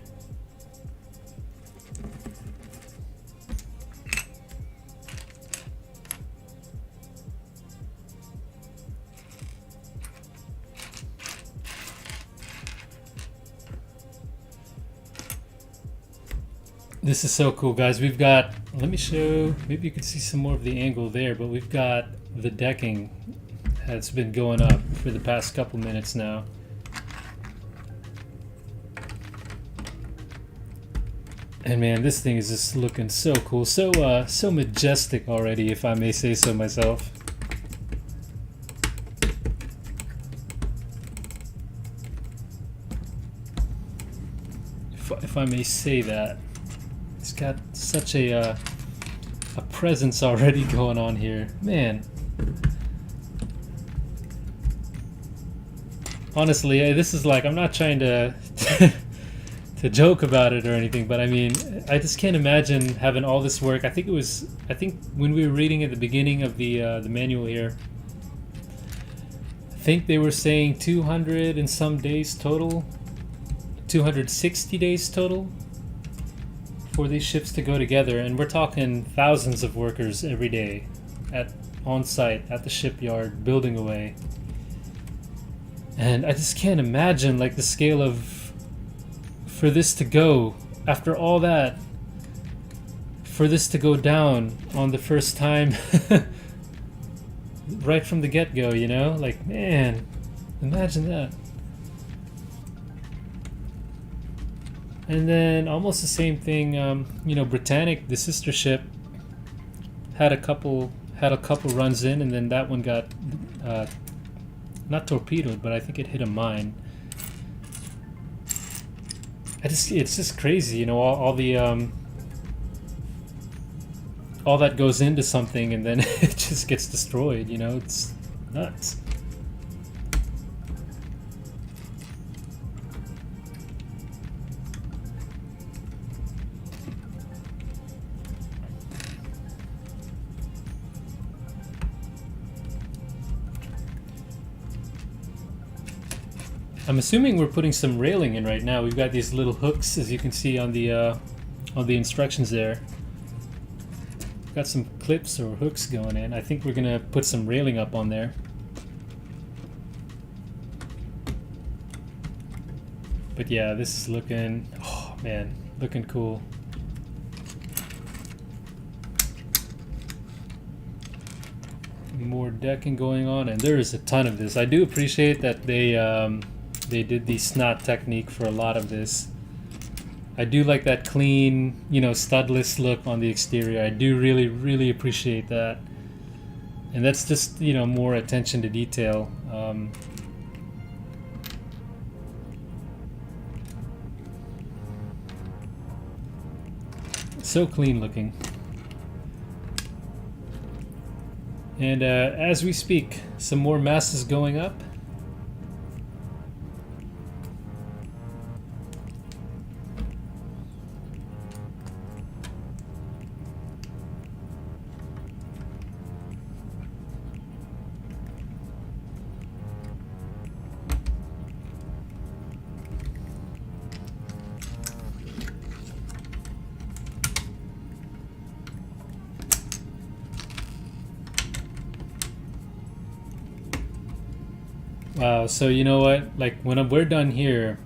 This is so cool, guys. We've got, let me show, maybe you can see some more of the angle there, but we've got the decking that's been going up for the past couple minutes now. And man, this thing is just looking so cool, so so majestic already, if I may say so myself. If I may say that. It's got such a presence already going on here, man. Honestly, this is like, I'm not trying to to joke about it or anything, but I mean, I just can't imagine having all this work. I think when we were reading at the beginning of the manual here, I think they were saying 200 and some days total, 260 days total for these ships to go together, and we're talking thousands of workers every day on site at the shipyard building away. And I just can't imagine like the scale of, for this to go after all that, for this to go down on the first time right from the get-go, you know? Like, man, imagine that. And then almost the same thing, you know, Titanic, the sister ship, had a couple runs in, and then that one got not torpedoed, but I think it hit a mine. It's just crazy, you know, all that goes into something, and then it just gets destroyed. You know, it's nuts. I'm assuming we're putting some railing in right now. We've got these little hooks, as you can see on the instructions there. We've got some clips or hooks going in. I think we're gonna put some railing up on there. But yeah, this is looking, oh man, looking cool. More decking going on, and there is a ton of this. I do appreciate that they did the snot technique for a lot of this. I do like that clean, you know, studless look on the exterior. I do really appreciate that. And that's just, you know, more attention to detail. So clean looking. And as we speak, some more masses going up. Wow, so you know what? Like when we're done here,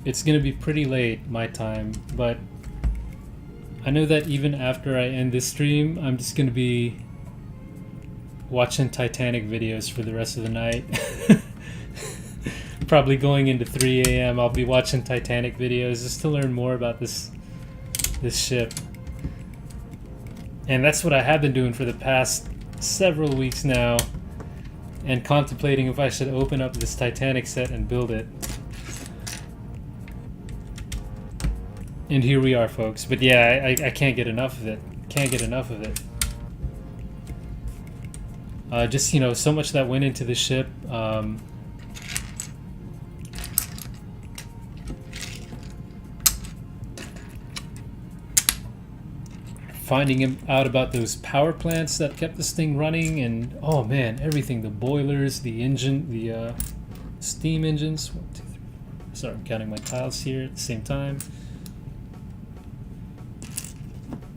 it's gonna be pretty late my time, but I know that even after I end this stream, I'm just gonna be watching Titanic videos for the rest of the night. Probably going into 3 a.m. I'll be watching Titanic videos just to learn more about this ship. And that's what I have been doing for the past several weeks now, and contemplating if I should open up this Titanic set and build it. And here we are, folks. But yeah, I can't get enough of it. Can't get enough of it. Just, you know, so much that went into the ship. Finding out about those power plants that kept this thing running, and oh man, everything, the boilers, the engine, the steam engines. 1, 2, 3, 4. Sorry, I'm counting my tiles here at the same time.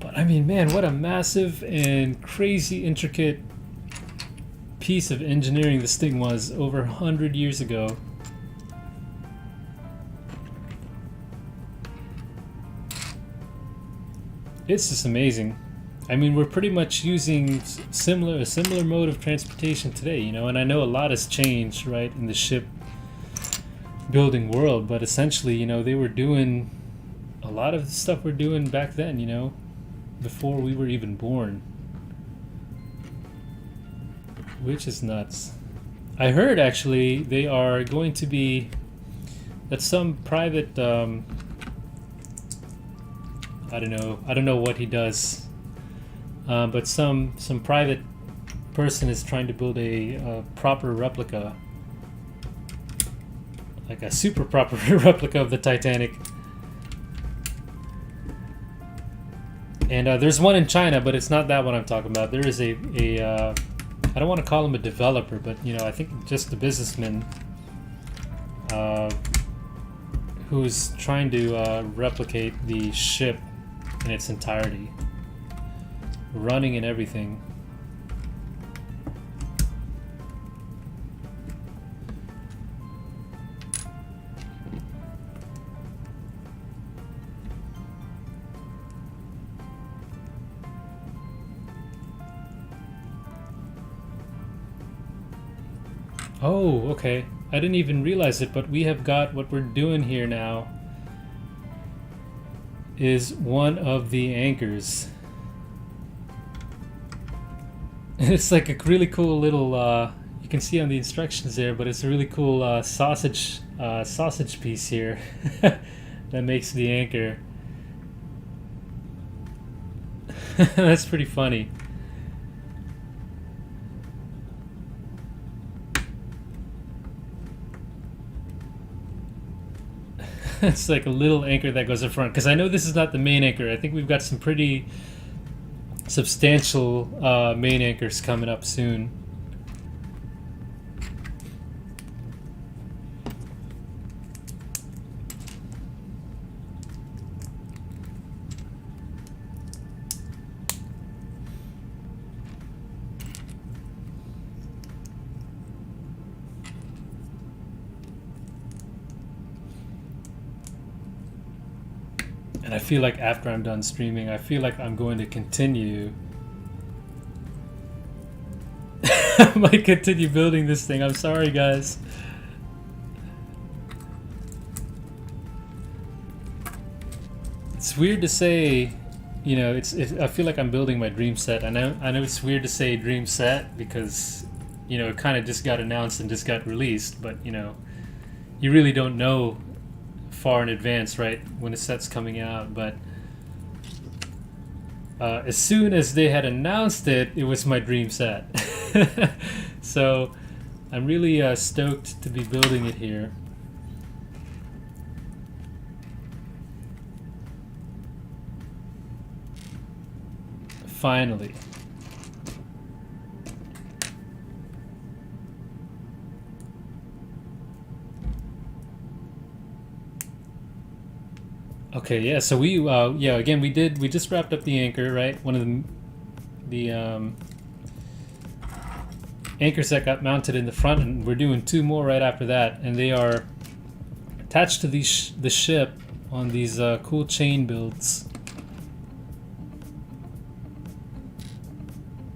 But I mean, man, what a massive and crazy intricate piece of engineering this thing was over 100 years ago. It's just amazing. I mean, we're pretty much using a similar mode of transportation today, you know, and I know a lot has changed, right, in the ship building world, but essentially, you know, they were doing a lot of the stuff we're doing back then, you know, before we were even born. Which is nuts. I heard, actually, they are going to be, that some private, I don't know what he does, but some private person is trying to build a proper replica, like a super proper replica of the Titanic. And there's one in China, but it's not that one I'm talking about. There is a I don't want to call him a developer, but you know, I think just a businessman who's trying to replicate the ship in its entirety, running and everything. Oh, okay. I didn't even realize it, but we have got what we're doing here now is one of the anchors. It's like a really cool little, you can see on the instructions there, but it's a really cool sausage piece here that makes the anchor. That's pretty funny. It's like a little anchor that goes in front, because I know this is not the main anchor. I think we've got some pretty substantial main anchors coming up soon. And I feel like after I'm done streaming, I feel like I'm going to continue. I might continue building this thing. I'm sorry, guys. It's weird to say, you know, I feel like I'm building my dream set. I know it's weird to say dream set because, you know, it kind of just got announced and just got released, but, you know, you really don't know far in advance, right, when a set's coming out. But as soon as they had announced it, it was my dream set. So I'm really stoked to be building it here. Finally. Okay, yeah, so yeah, again, we just wrapped up the anchor, right? One of the anchors that got mounted in the front, and we're doing 2 more right after that, and they are attached to the ship on these cool chain builds.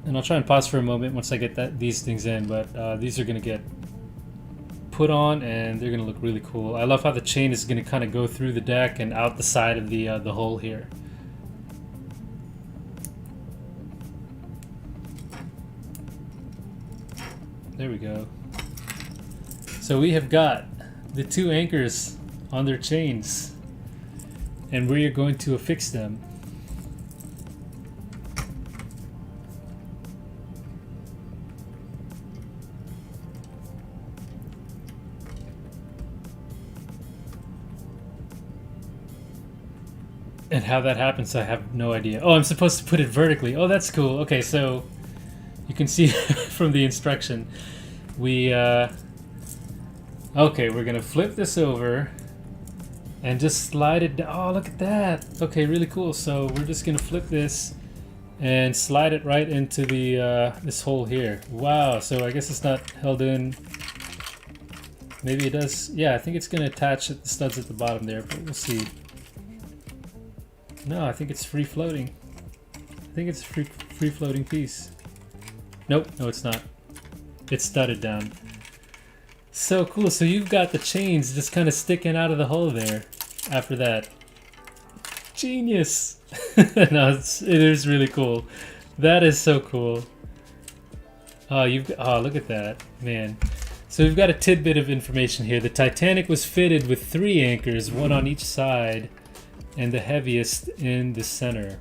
And I'll try and pause for a moment once I get these things in, but these are gonna get put on, and they're gonna look really cool. I love how the chain is gonna kind of go through the deck and out the side of the hull here. There we go. So we have got the 2 anchors on their chains. and where you're going to affix them. And how that happens, I have no idea. Oh, I'm supposed to put it vertically. Oh, that's cool. Okay, so you can see from the instruction, we, okay, we're gonna flip this over and just slide it down. Oh, look at that. Okay, really cool. So we're just gonna flip this and slide it right into the, this hole here. Wow, so I guess it's not held in. Maybe it does. Yeah, I think it's gonna attach the studs at the bottom there, but we'll see. No, I think it's free floating. I think it's a free floating piece. Nope, no it's not. It's studded down. So cool, so you've got the chains just kind of sticking out of the hole there after that. Genius! No, it is really cool. That is so cool. Oh, look at that, man. So we've got a tidbit of information here. The Titanic was fitted with 3 anchors, one on each side, and the heaviest in the center.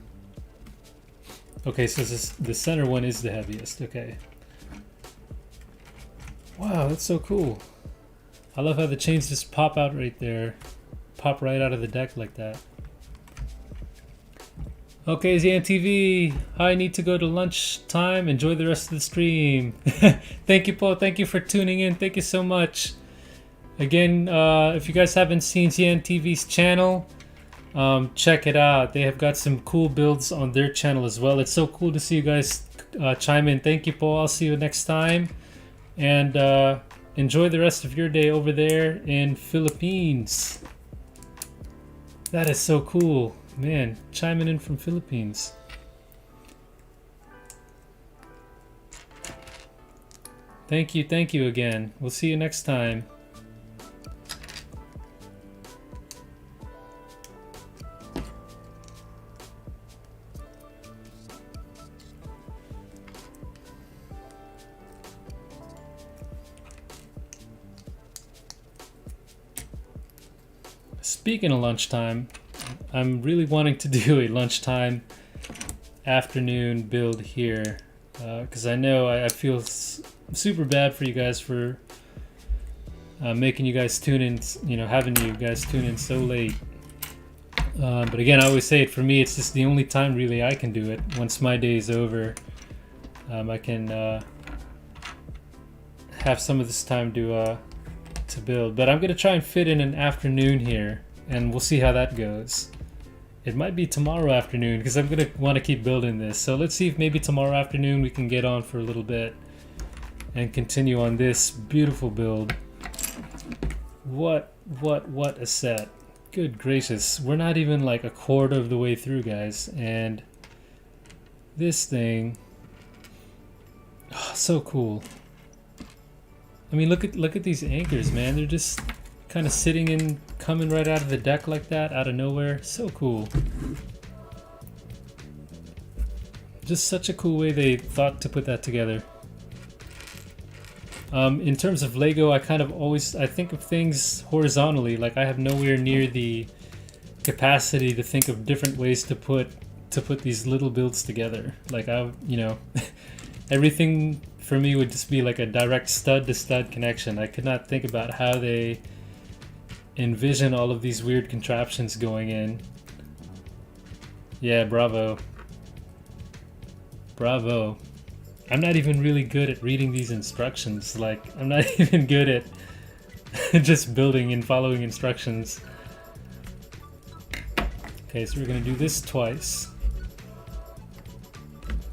Okay, so the center one is the heaviest, okay. Wow, that's so cool. I love how the chains just pop out right there. Pop right out of the deck like that. Okay, ZNTV, I need to go to lunch time. Enjoy the rest of the stream. Thank you, Paul. Thank you for tuning in. Thank you so much. Again, if you guys haven't seen ZNTV's channel, check it out. They have got some cool builds on their channel as well. It's so cool to see you guys chime in. Thank you, Paul. I'll see you next time. And enjoy the rest of your day over there in Philippines. That is so cool. Man, chiming in from Philippines. Thank you again. We'll see you next time. Speaking of lunchtime, I'm really wanting to do a lunchtime afternoon build here because I know I feel super bad for you guys for making you guys tune in, you know, having you guys tune in so late. But again, I always say it, for me, it's just the only time really I can do it. Once my day is over, I can have some of this time to build. But I'm gonna try and fit in an afternoon here, and we'll see how that goes. It might be tomorrow afternoon because I'm gonna want to keep building this. So let's see if maybe tomorrow afternoon we can get on for a little bit and continue on this beautiful build. What a set. Good gracious. We're not even like a quarter of the way through, guys. And this thing, oh, so cool. I mean, look at these anchors, man. They're just kind of sitting in, coming right out of the deck like that, out of nowhere. So cool. Just such a cool way they thought to put that together. In terms of Lego, I kind of always, I think of things horizontally. Like, I have nowhere near the capacity to think of different ways to put these little builds together. Like, you know, everything for me would just be like a direct stud to stud connection. I could not think about how they envision all of these weird contraptions going in. Yeah, bravo. Bravo. I'm not even really good at reading these instructions. Like, I'm not even good at just building and following instructions. Okay, so we're gonna do this twice.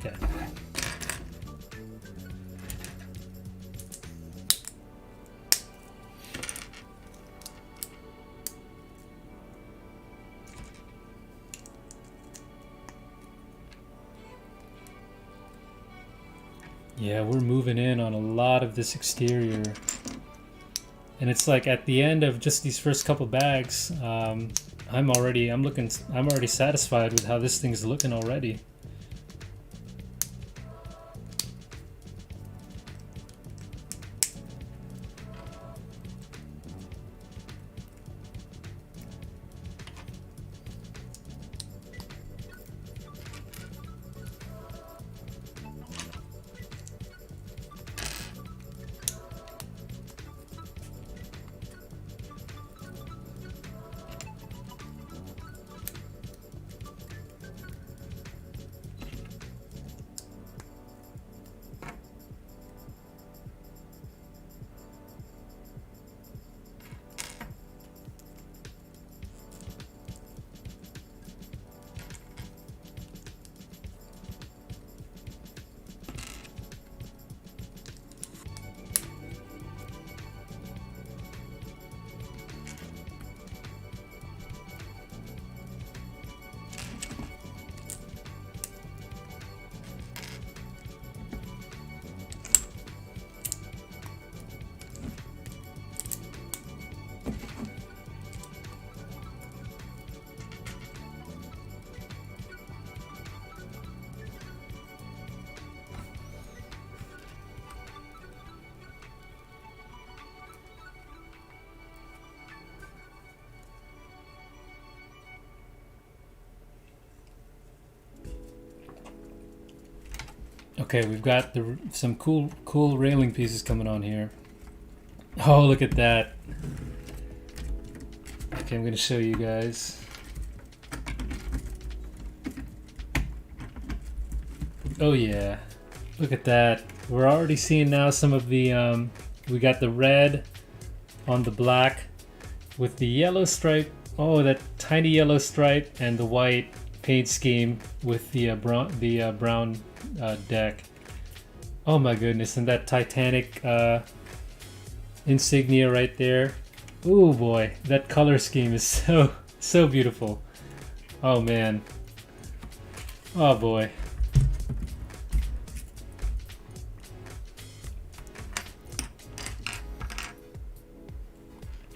Okay. Yeah, we're moving in on a lot of this exterior. And it's like at the end of just these first couple bags, I'm already satisfied with how this thing's looking already. Okay, we've got some cool railing pieces coming on here. Oh, look at that. Okay, I'm gonna show you guys. Oh yeah, look at that. We're already seeing now some of the, we got the red on the black with the yellow stripe. Oh, that tiny yellow stripe and the white paint scheme with the brown deck. Oh my goodness, and that Titanic insignia right there. Oh boy, that color scheme is so beautiful. Oh man. Oh boy.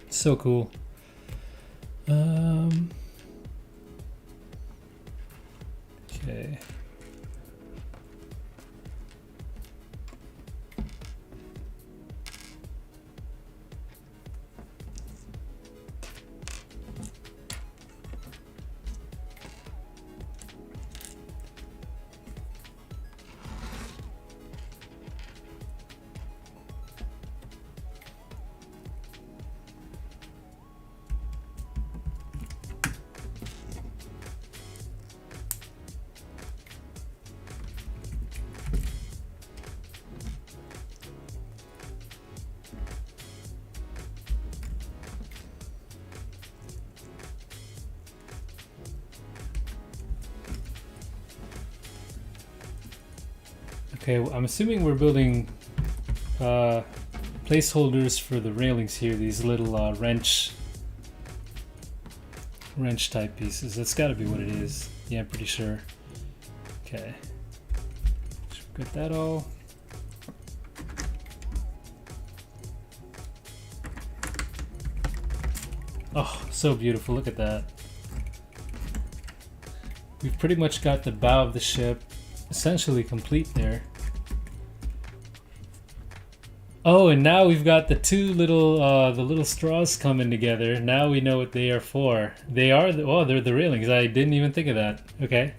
So cool. Okay. Okay, well, I'm assuming we're building placeholders for the railings here. These little wrench type pieces. That's got to be what it is. Yeah, I'm pretty sure. Okay, get that all. Oh, so beautiful! Look at that. We've pretty much got the bow of the ship essentially complete there. Oh, and now we've got the two little the little straws coming together. Now we know what they are for. They are they're the railings. I didn't even think of that. Okay.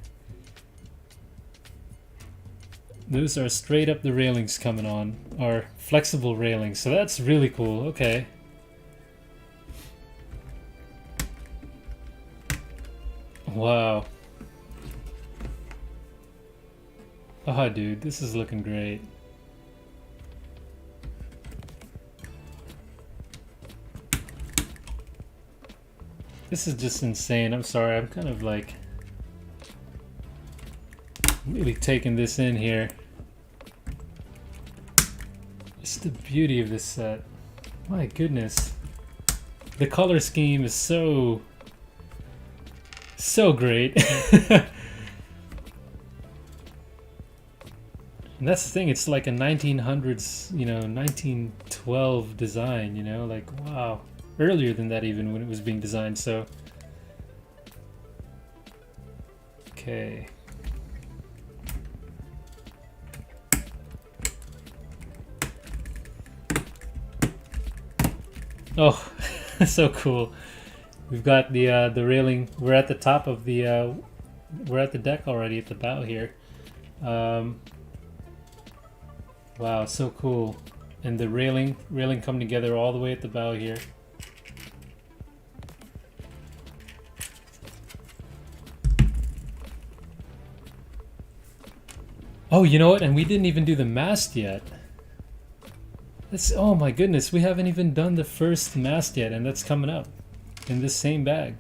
Those are straight up the railings coming on, or flexible railings. So that's really cool. Okay. Wow. Oh, dude, this is looking great. This is just insane. I'm sorry, I'm kind of like really taking this in here. Just the beauty of this set. My goodness. The color scheme is so great. And that's the thing, it's like a 1900s, 1912 design, like wow. Earlier than that even when it was being designed, so. Okay. Oh, so cool. We've got the railing. We're at the top of the, we're at the deck already at the bow here. Wow, so cool. And the railing coming together all the way at the bow here. Oh, you know what? And we didn't even do the mast yet. That's, oh my goodness, we haven't even done the first mast yet, and that's coming up in this same bag.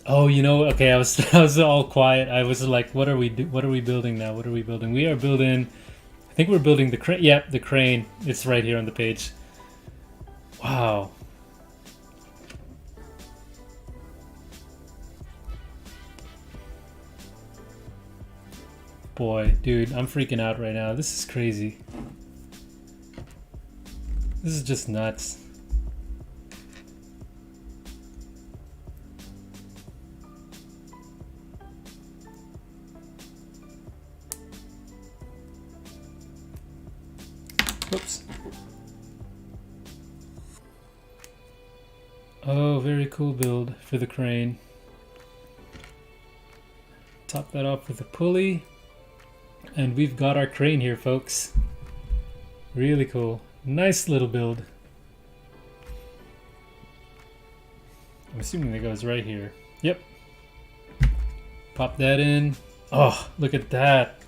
Oh, okay, I was I was all quiet. I was like, what are we building now? What are we building? We are building think we're building the crane. Yep, the crane. It's right here on the page. Wow. Boy, dude, I'm freaking out right now. This is crazy. This is just nuts. Whoops. Oh, very cool build for the crane. Top that off with a pulley. And we've got our crane here, folks. Really cool. Nice little build. I'm assuming that goes right here. Yep. Pop that in. Oh, look at that.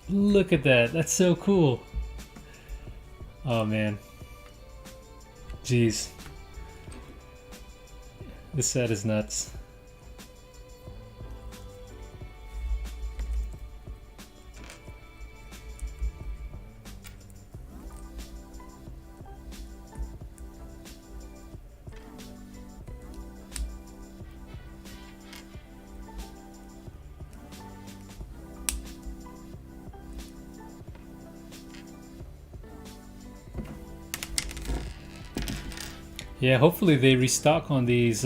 Look at that. That's so cool. Oh, man. Jeez. This set is nuts. Yeah, hopefully they restock on these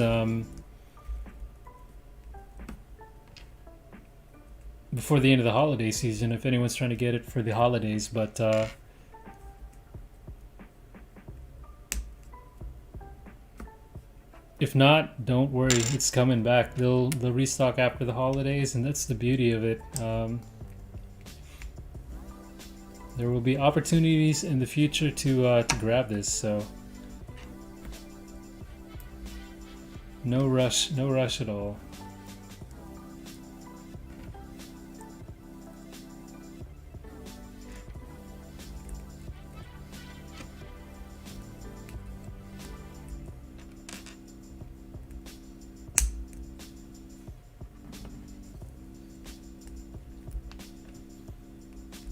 before the end of the holiday season, if anyone's trying to get it for the holidays, but if not, don't worry, it's coming back. They'll restock after the holidays, and that's the beauty of it. There will be opportunities in the future to grab this, so no rush at all.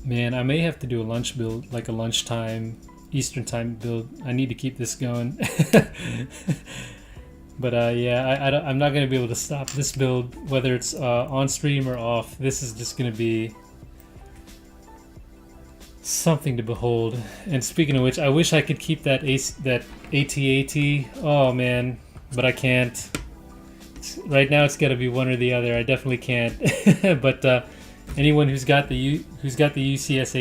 Man, I may have to do a lunch build, like a lunchtime, Eastern time build. I need to keep this going. But yeah, I'm not going to be able to stop this build, whether it's on stream or off. This is just going to be something to behold. And speaking of which, I wish I could keep that AT-AT. Oh man, but I can't. Right now it's got to be one or the other. I definitely can't. But anyone who's got the UCS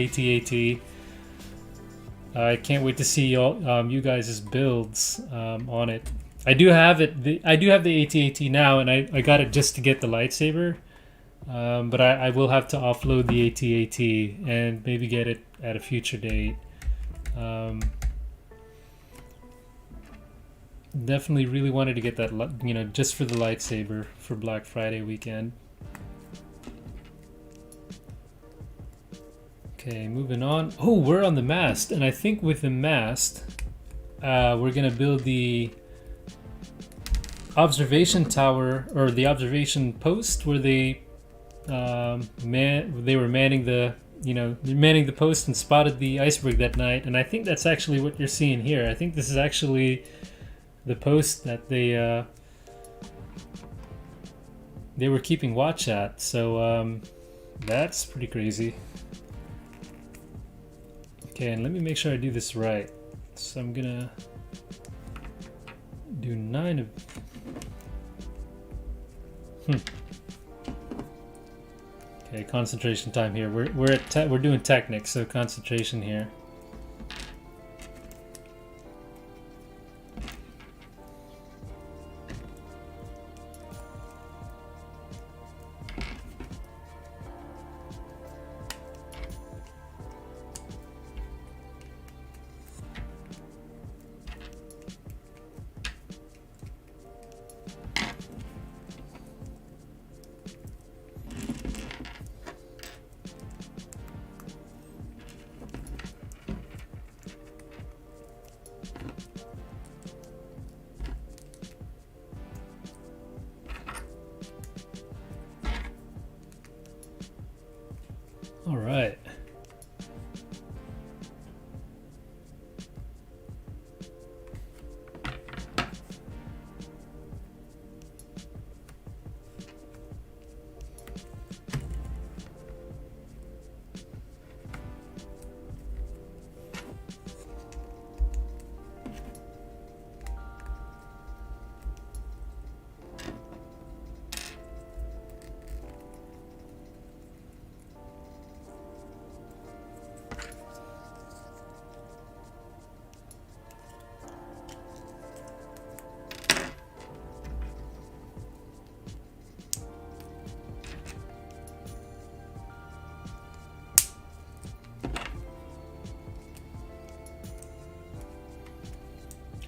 AT-AT, I can't wait to see all you guys' builds on it. I do have it. I do have the AT-AT now, and I got it just to get the lightsaber. But I will have to offload the AT-AT and maybe get it at a future date. Definitely really wanted to get that, just for the lightsaber for Black Friday weekend. Okay, moving on. Oh, we're on the mast, and I think with the mast, we're gonna build the observation tower, or the observation post, where they were manning the manning the post and spotted the iceberg that night. And I think that's actually what you're seeing here. I think this is actually the post that they were keeping watch at. So that's pretty crazy. Okay, and let me make sure I do this right. So I'm gonna do 9 of... Okay, concentration time here. We're doing Technic, so concentration here.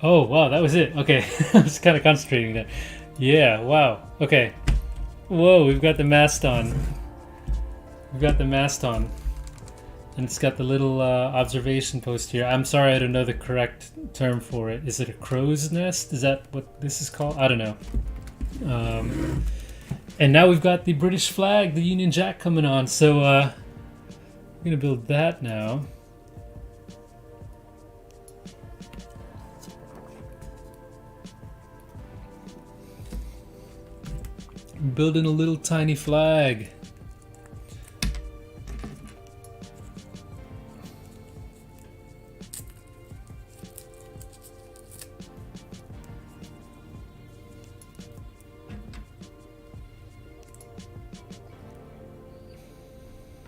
Oh, wow, that was it. Okay, I was kind of concentrating there. Yeah, wow. Okay. Whoa, we've got the mast on. We've got the mast on. And it's got the little observation post here. I'm sorry, I don't know the correct term for it. Is it a crow's nest? Is that what this is called? I don't know. And now we've got the British flag, the Union Jack coming on. So I'm gonna build that now. I'm building a little tiny flag.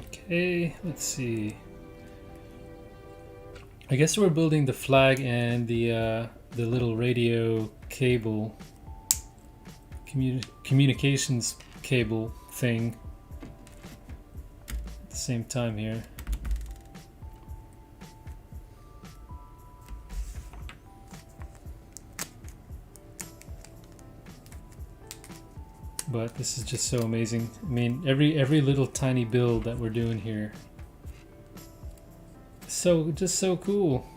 Okay, let's see. I guess we're building the flag and the little radio cable, communications cable thing at the same time here. But this is just so amazing. I mean, every little tiny build that we're doing here, just so cool.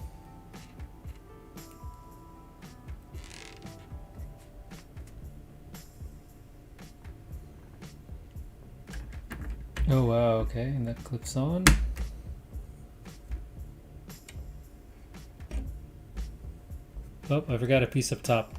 Oh wow, okay, and that clips on. Oh, I forgot a piece up top.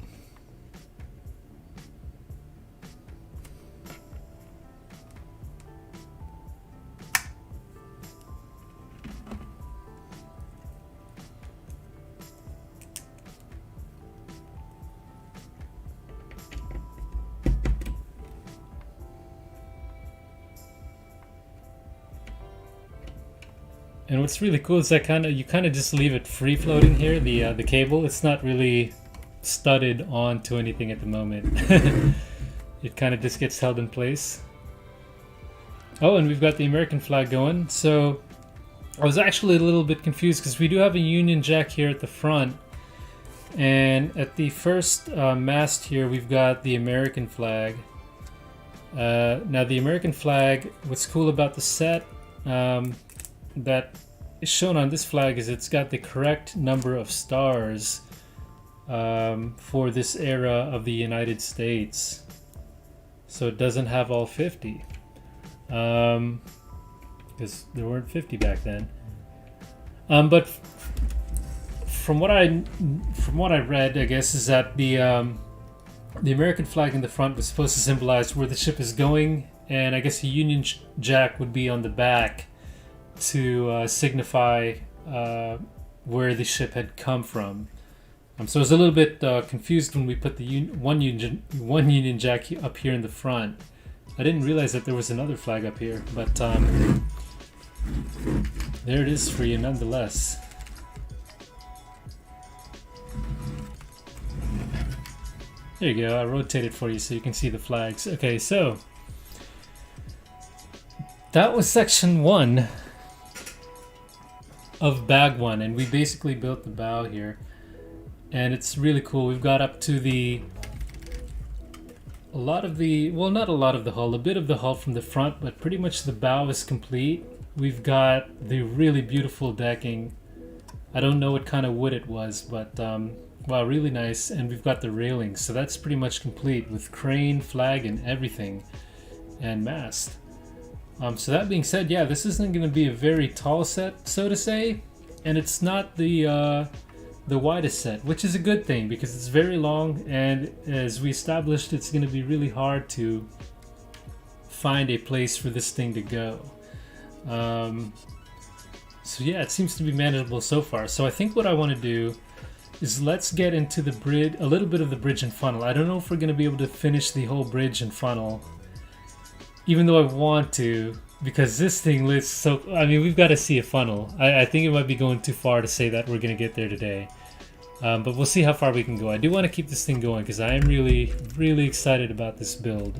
And what's really cool is that you kind of just leave it free floating here. The cable, it's not really studded onto anything at the moment. It kind of just gets held in place. Oh, and we've got the American flag going. So I was actually a little bit confused because we do have a Union Jack here at the front, and at the first mast here we've got the American flag. Now the American flag, what's cool about the set that is shown on this flag is it's got the correct number of stars for this era of the United States. So it doesn't have all 50. Because there weren't 50 back then. But from what I read, I guess, is that the American flag in the front was supposed to symbolize where the ship is going, and I guess a Union Jack would be on the back to signify where the ship had come from. So I was a little bit confused when we put the one Union Jack up here in the front. I didn't realize that there was another flag up here, but there it is for you nonetheless. There you go, I rotated for you so you can see the flags. Okay, so that was section 1 of bag 1, and we basically built the bow here, and it's really cool. We've got up to a lot of the, well, not a lot of the hull, a bit of the hull from the front, but pretty much the bow is complete. We've got the really beautiful decking. I don't know what kind of wood it was, but wow, really nice. And we've got the railings, so that's pretty much complete with crane, flag, and everything, and mast. So that being said, yeah, this isn't going to be a very tall set, so to say, and it's not the widest set, which is a good thing because it's very long, and as we established, it's going to be really hard to find a place for this thing to go. So yeah, it seems to be manageable so far. So I think what I want to do is let's get into the bridge, a little bit of the bridge and funnel. I don't know if we're going to be able to finish the whole bridge and funnel, even though I want to, because this thing looks so... I mean, we've got to see a funnel. I think it might be going too far to say that we're going to get there today. But we'll see how far we can go. I do want to keep this thing going because I am really, really excited about this build.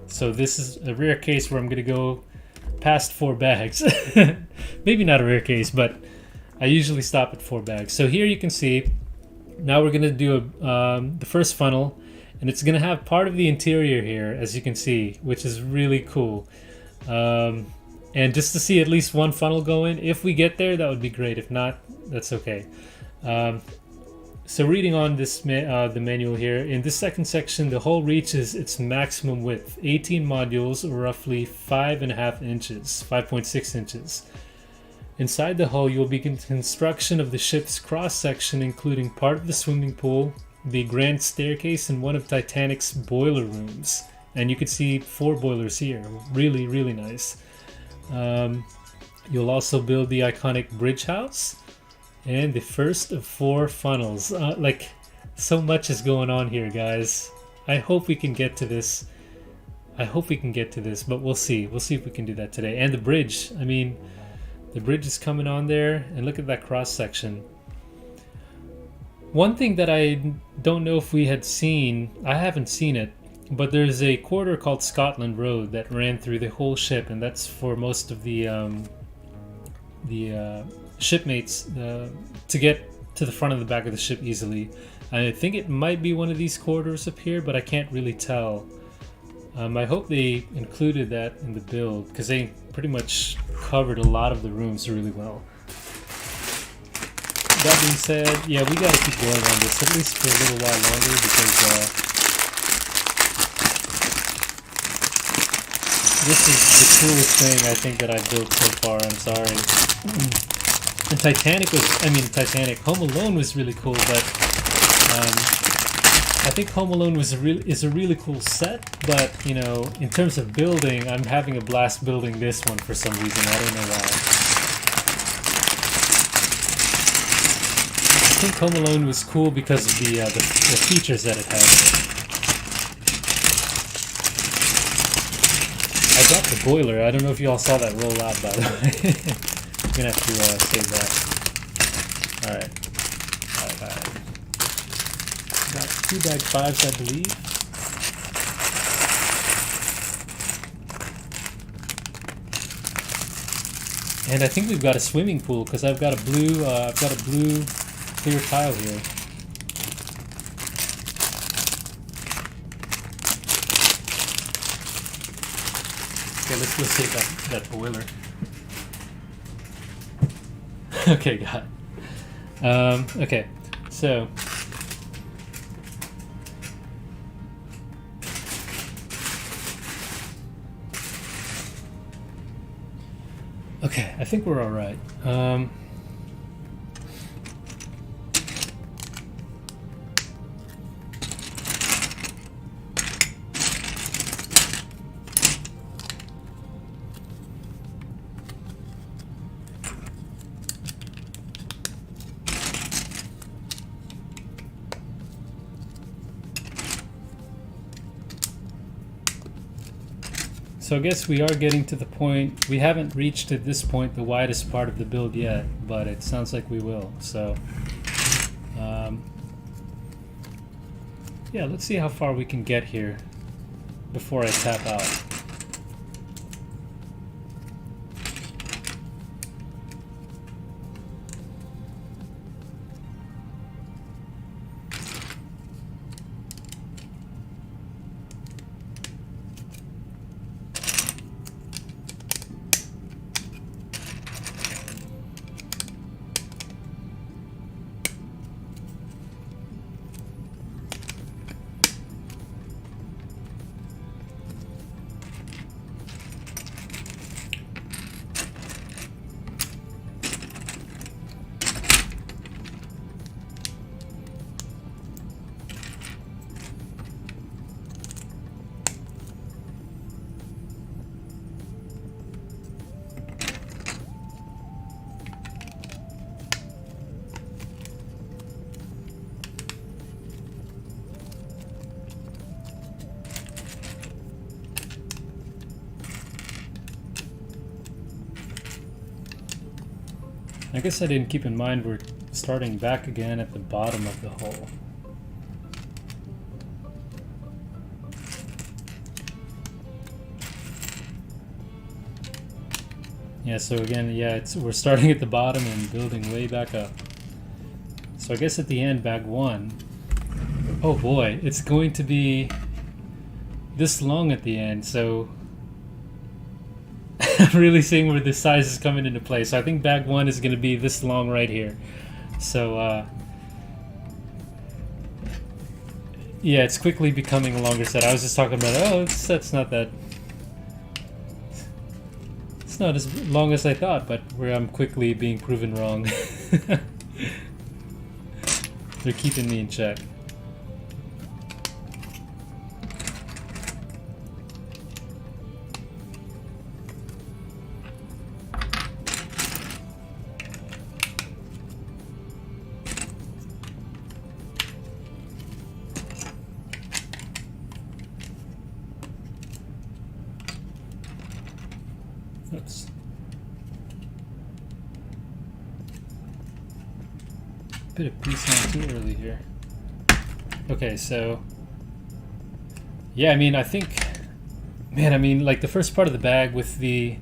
So this is a rare case where I'm going to go past 4 bags. Maybe not a rare case, but I usually stop at 4 bags. So here you can see Now we're gonna do the first funnel, and it's gonna have part of the interior here, as you can see, which is really cool. And just to see at least one funnel go in, if we get there, that would be great. If not, that's okay. So reading on this the manual here, in this second section, the hull reaches its maximum width, 18 modules, or roughly 5.5 inches, 5.6 inches. Inside the hull, you will begin construction of the ship's cross-section, including part of the swimming pool, the grand staircase, and one of Titanic's boiler rooms. And you can see 4 boilers here. Really, really nice. You'll also build the iconic bridge house and the first of 4 funnels. Like, so much is going on here, guys. I hope we can get to this. But we'll see. We'll see if we can do that today. And the bridge. I mean, the bridge is coming on there, and look at that cross section. One thing that I don't know if we had seen, I haven't seen it, but there's a corridor called Scotland Road that ran through the whole ship, and that's for most of the shipmates to get to the front and the back of the ship easily. I think it might be one of these corridors up here, but I can't really tell. I hope they included that in the build, because they pretty much covered a lot of the rooms really well. That being said, yeah, we gotta keep going on this, at least for a little while longer, because this is the coolest thing I think that I've built so far. I'm sorry. And Home Alone was really cool, but I think Home Alone is a really cool set. But you know, in terms of building, I'm having a blast building this one for some reason. I don't know why. I think Home Alone was cool because of the features that it had. I dropped the boiler. I don't know if you all saw that roll out, by the way. I'm gonna have to save that. Alright. Got 2 bag 5s, I believe. And I think we've got a swimming pool, because I've got a blue clear tile here. Okay, let's go save that boiler. Okay, got it. Okay, so okay, I think we're all right. So I guess we are getting to the point. We haven't reached at this point the widest part of the build yet, but it sounds like we will. So yeah, let's see how far we can get here before I tap out. I guess I didn't keep in mind we're starting back again at the bottom of the hole. Yeah, so again, yeah, we're starting at the bottom and building way back up. So I guess at the end, bag 1. Oh boy, it's going to be this long at the end, so I'm really seeing where the size is coming into play. So I think bag 1 is going to be this long right here. So yeah, it's quickly becoming a longer set. I was just talking about, oh, this set's not that... It's not as long as I thought, but where I'm quickly being proven wrong. They're keeping me in check. Oops. Bit of peace on too early here. Okay, so yeah, I mean, I think, man, I mean, like the first part of the bag with the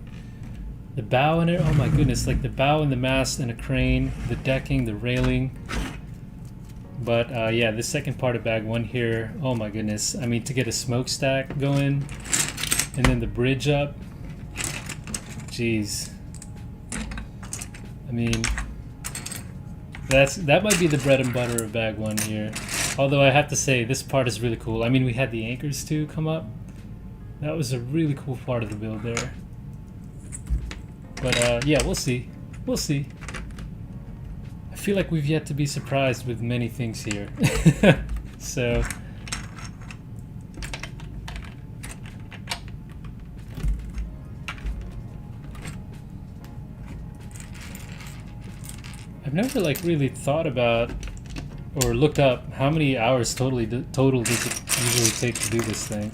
bow in it. Oh my goodness, like the bow and the mast and a crane, the decking, the railing. But yeah, the second part of bag 1 here. Oh my goodness, I mean, to get a smokestack going, and then the bridge up. Jeez. I mean, that might be the bread and butter of bag 1 here. Although I have to say, this part is really cool. I mean, we had the anchors too come up. That was a really cool part of the build there. But yeah, we'll see. We'll see. I feel like we've yet to be surprised with many things here. So... I've never like really thought about or looked up how many hours total does it usually take to do this thing.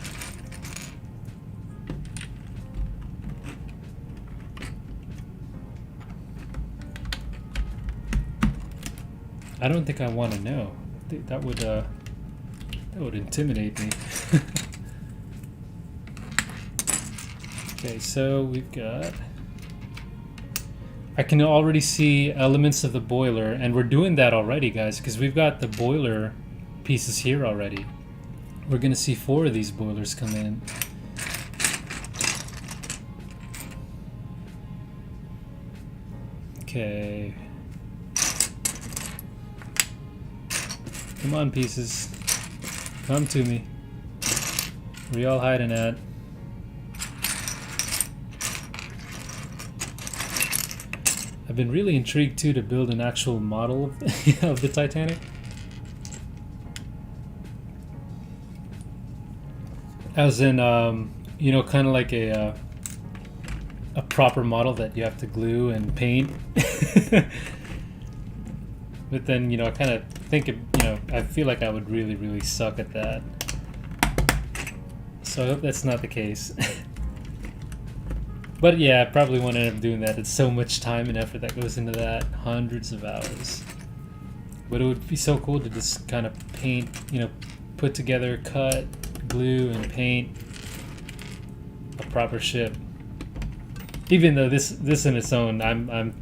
I don't think I want to know. I think that would intimidate me. Okay, so we've got... I can already see elements of the boiler, and we're doing that already, guys, because we've got the boiler pieces here already. We're gonna see 4 of these boilers come in. Okay. Come on, pieces. Come to me. Where y'all hiding at? I've been really intrigued too to build an actual model of the Titanic. As in, you know, kind of like a proper model that you have to glue and paint. But then, you know, I kind of think, you know, I feel like I would really, really suck at that. So I hope that's not the case. But yeah, I probably won't end up doing that. It's so much time and effort that goes into that. Hundreds of hours. But it would be so cool to just kind of paint, you know, put together, cut, glue, and paint a proper ship. Even though this in its own, I'm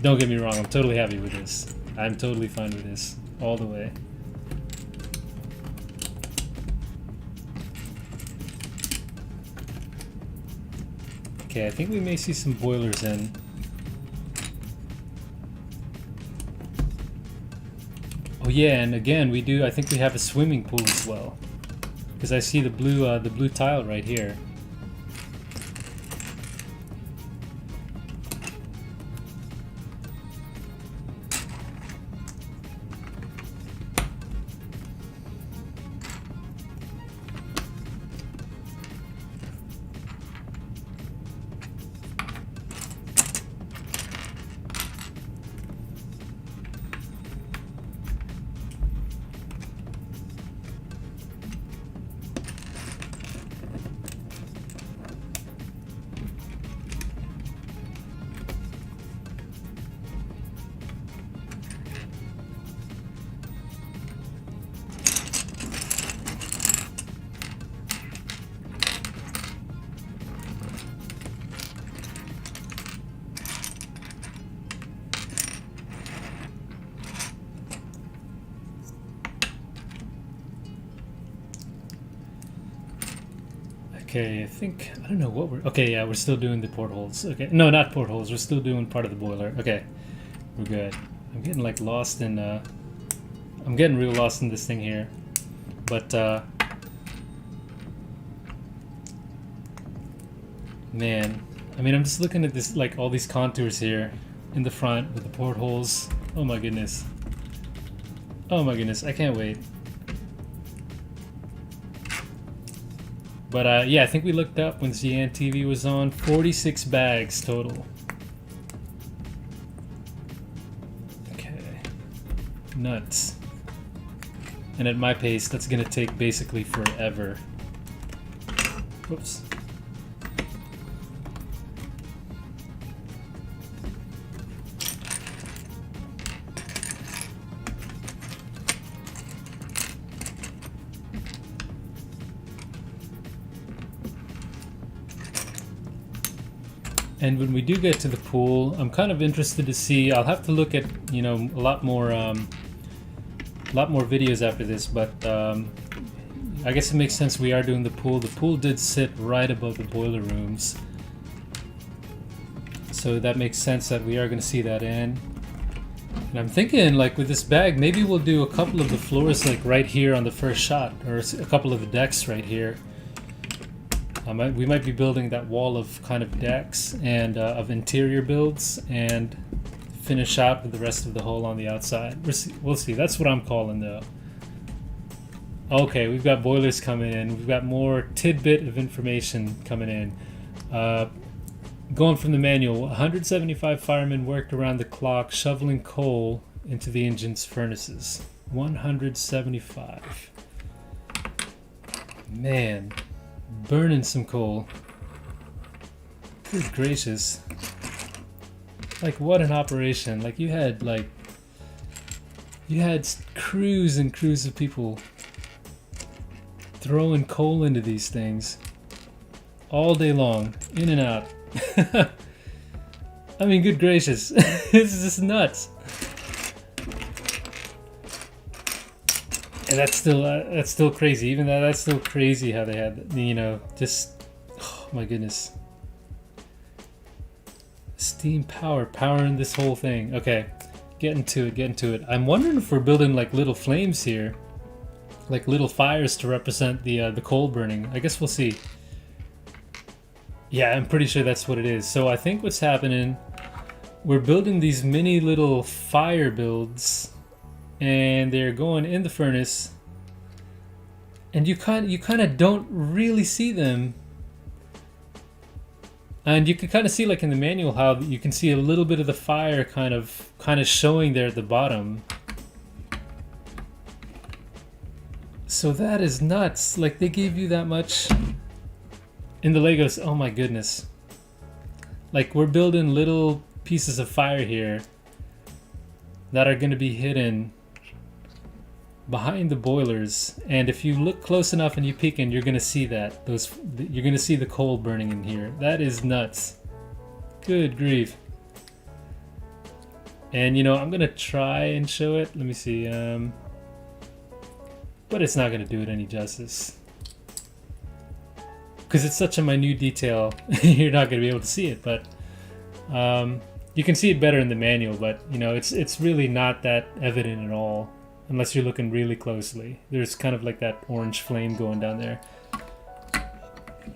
don't get me wrong, I'm totally happy with this. I'm totally fine with this, all the way. Okay, I think we may see some boilers in. Oh yeah, and again, we do. I think we have a swimming pool as well, because I see the blue tile right here. Okay, I think, I don't know what we're, okay, yeah, we're still doing the portholes. Okay, no, not portholes, we're still doing part of the boiler. Okay, we're good. I'm getting like lost in, I'm getting real lost in this thing here. But, man, I mean, I'm just looking at this, like, all these contours here in the front with the portholes. Oh my goodness. Oh my goodness, I can't wait. But yeah, I think we looked up when Zian TV was on. 46 bags total. Okay. Nuts. And at my pace, that's gonna take basically forever. Whoops. And when we do get to the pool, I'm kind of interested to see. I'll have to look at, you know, a lot more videos after this. But I guess it makes sense we are doing the pool. The pool did sit right above the boiler rooms, so that makes sense that we are going to see that in. And I'm thinking, like, with this bag, maybe we'll do a couple of the floors, like right here on the first shot, or a couple of the decks right here. We might be building that wall of kind of decks and of interior builds and finish out with the rest of the hull on the outside. We'll see. That's what I'm calling though. Okay, we've got boilers coming in. We've got more tidbit of information coming in. Going from the manual, 175 firemen worked around the clock shoveling coal into the engine's furnaces. 175. Man. Burning some coal. Good gracious. Like, what an operation. Like, you had crews and crews of people throwing coal into these things all day long, in and out. I mean, good gracious. This is just nuts. And that's still crazy. Even that's still crazy how they had, you know, just, oh my goodness. Steam power, powering this whole thing. Okay, getting to it. I'm wondering if we're building like little flames here, like little fires to represent the coal burning. I guess we'll see. Yeah, I'm pretty sure that's what it is. So I think what's happening, we're building these mini little fire builds. And they're going in the furnace, and you kind of don't really see them. And you can kind of see, like in the manual, how you can see a little bit of the fire kind of showing there at the bottom. So that is nuts. Like, they gave you that much in the Legos. Oh my goodness. Like, we're building little pieces of fire here that are going to be hidden behind the boilers, and if you look close enough and you peek in, you're gonna see that you're gonna see the coal burning in here. That is nuts. Good grief. And you know, I'm gonna try and show it. Let me see. But it's not gonna do it any justice because it's such a minute detail. You're not gonna be able to see it, but you can see it better in the manual. But you know, it's really not that evident at all. Unless you're looking really closely. There's kind of like that orange flame going down there.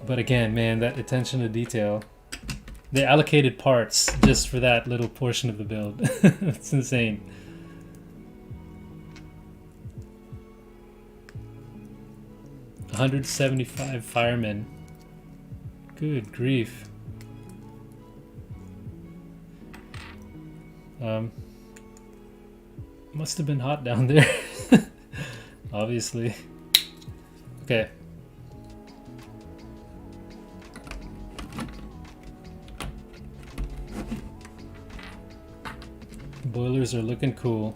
But again, man, that attention to detail. They allocated parts just for that little portion of the build. It's insane. $175 firemen. Good grief. Must have been hot down there. Obviously. Okay. Boilers are looking cool.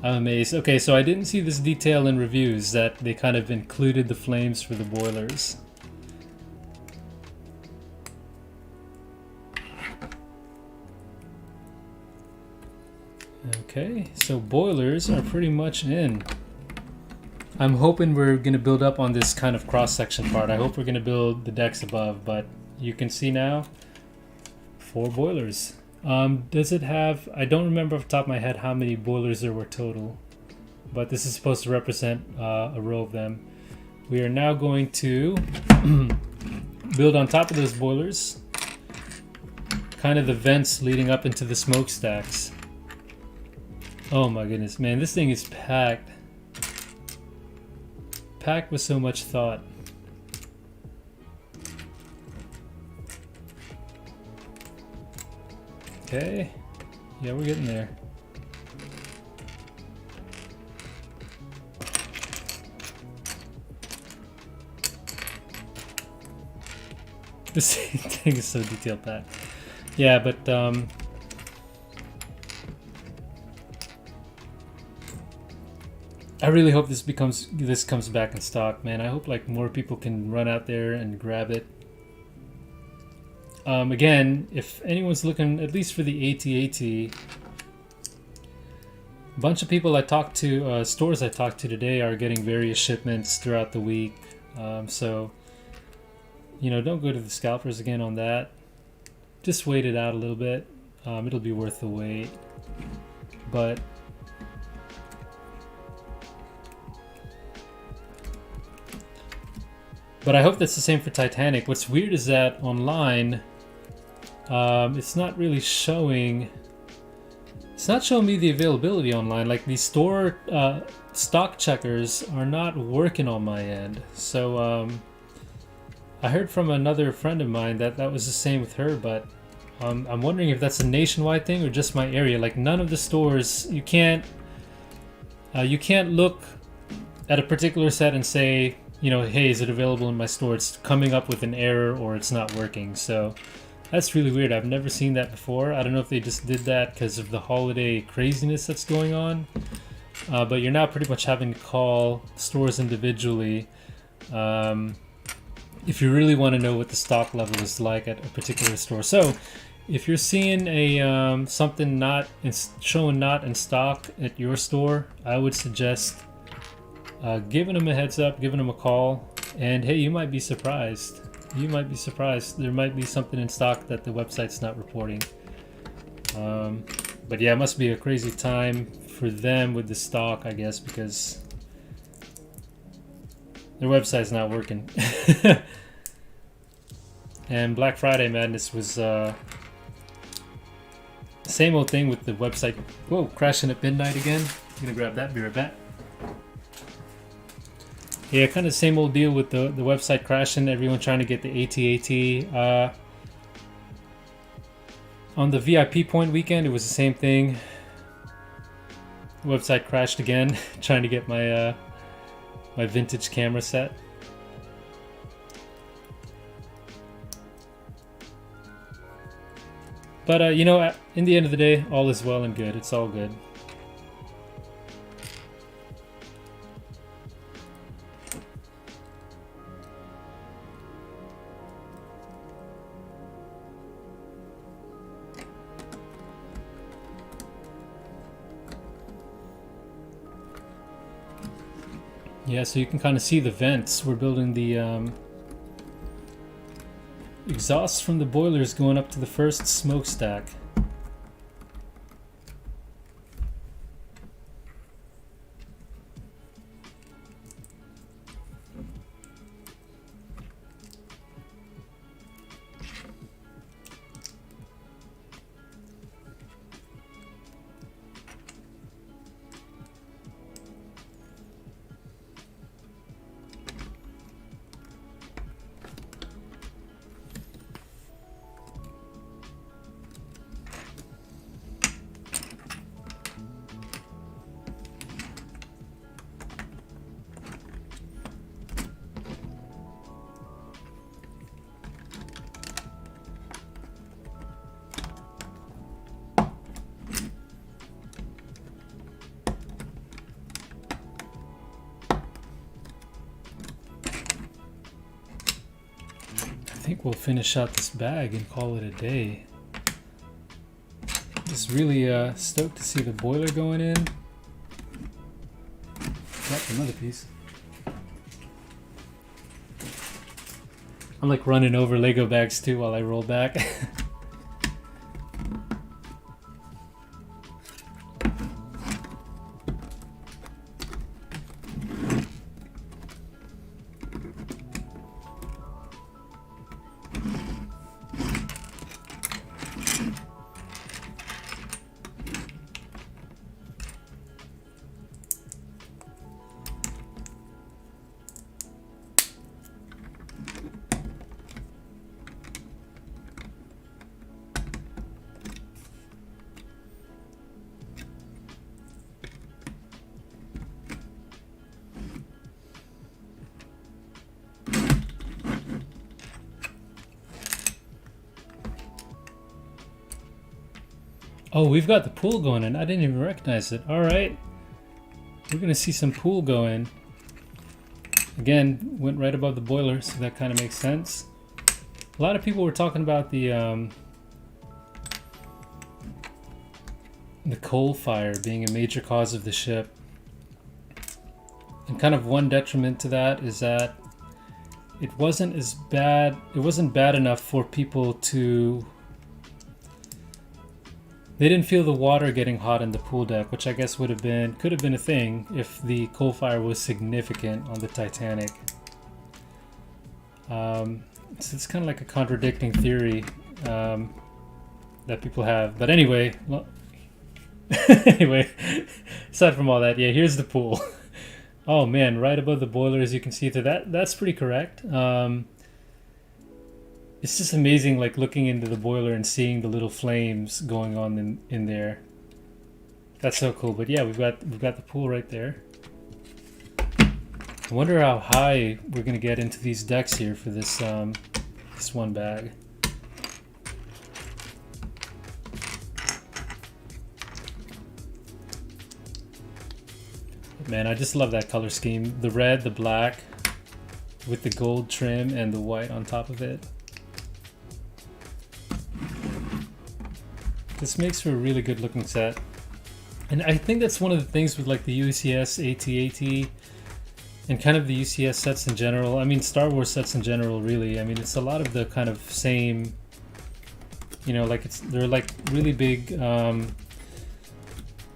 I'm amazed. Okay, so I didn't see this detail in reviews that they kind of included the flames for the boilers. Okay, so boilers are pretty much in. I'm hoping we're going to build up on this kind of cross-section part. I hope we're going to build the decks above, but you can see now 4 boilers. Does it have... I don't remember off the top of my head how many boilers there were total, but this is supposed to represent a row of them. We are now going to build on top of those boilers, kind of the vents leading up into the smokestacks. Oh my goodness, man, this thing is packed. Packed with so much thought. Okay, yeah, we're getting there. This thing is so detailed, Pat. Yeah, but I really hope this comes back in stock, man. I hope like more people can run out there and grab it. Again, if anyone's looking at least for the AT-AT, a bunch of people I talked to, stores I talked to today are getting various shipments throughout the week. So, you know, don't go to the scalpers again on that. Just wait it out a little bit. It'll be worth the wait. But I hope that's the same for Titanic. What's weird is that online, it's not really showing. It's not showing me the availability online. Like the store stock checkers are not working on my end. So I heard from another friend of mine that was the same with her. But I'm wondering if that's a nationwide thing or just my area. Like none of the stores, you can't look at a particular set and say, you know, hey, is it available in my store? It's coming up with an error or it's not working. So that's really weird. I've never seen that before. I don't know if they just did that because of the holiday craziness that's going on. But you're now pretty much having to call stores individually if you really want to know what the stock level is like at a particular store. So if you're seeing a something showing not in stock at your store, I would suggest giving them a heads up, giving them a call, and hey, you might be surprised. You might be surprised. There might be something in stock that the website's not reporting. But yeah, it must be a crazy time for them with the stock, I guess, because their website's not working. And Black Friday Madness was same old thing with the website. Whoa, crashing at midnight again. I'm gonna grab that, be right back. Yeah, kind of same old deal with the website crashing, everyone trying to get the AT-AT. On the VIP point weekend, it was the same thing. The website crashed again, trying to get my my vintage camera set. But you know, in the end of the day, all is well and good. It's all good. Yeah, so you can kind of see the vents. We're building the exhaust from the boilers going up to the first smokestack. I think we'll finish out this bag and call it a day. Just really stoked to see the boiler going in. Got another piece. I'm like running over Lego bags too while I roll back. Oh, we've got the pool going in. I didn't even recognize it. All right. We're going to see some pool going. Again, went right above the boiler, so that kind of makes sense. A lot of people were talking about the coal fire being a major cause of the ship. And kind of one detriment to that is that it wasn't as bad. It wasn't bad enough for people to... They didn't feel the water getting hot in the pool deck, which I guess could have been a thing if the coal fire was significant on the Titanic. So it's kind of like a contradicting theory that people have. But anyway, anyway, aside from all that, yeah, here's the pool. Oh man, right above the boiler, as you can see through that. That's pretty correct. It's just amazing, like looking into the boiler and seeing the little flames going on in there. That's so cool. But yeah, we've got the pool right there. I wonder how high we're gonna get into these decks here for this this one bag. Man, I just love that color scheme. The red, the black, with the gold trim and the white on top of it. This makes for a really good looking set. And I think that's one of the things with like the UCS AT-AT and kind of the UCS sets in general. I mean, Star Wars sets in general, really. I mean, it's a lot of the kind of same, you know, like they're like really big, you know,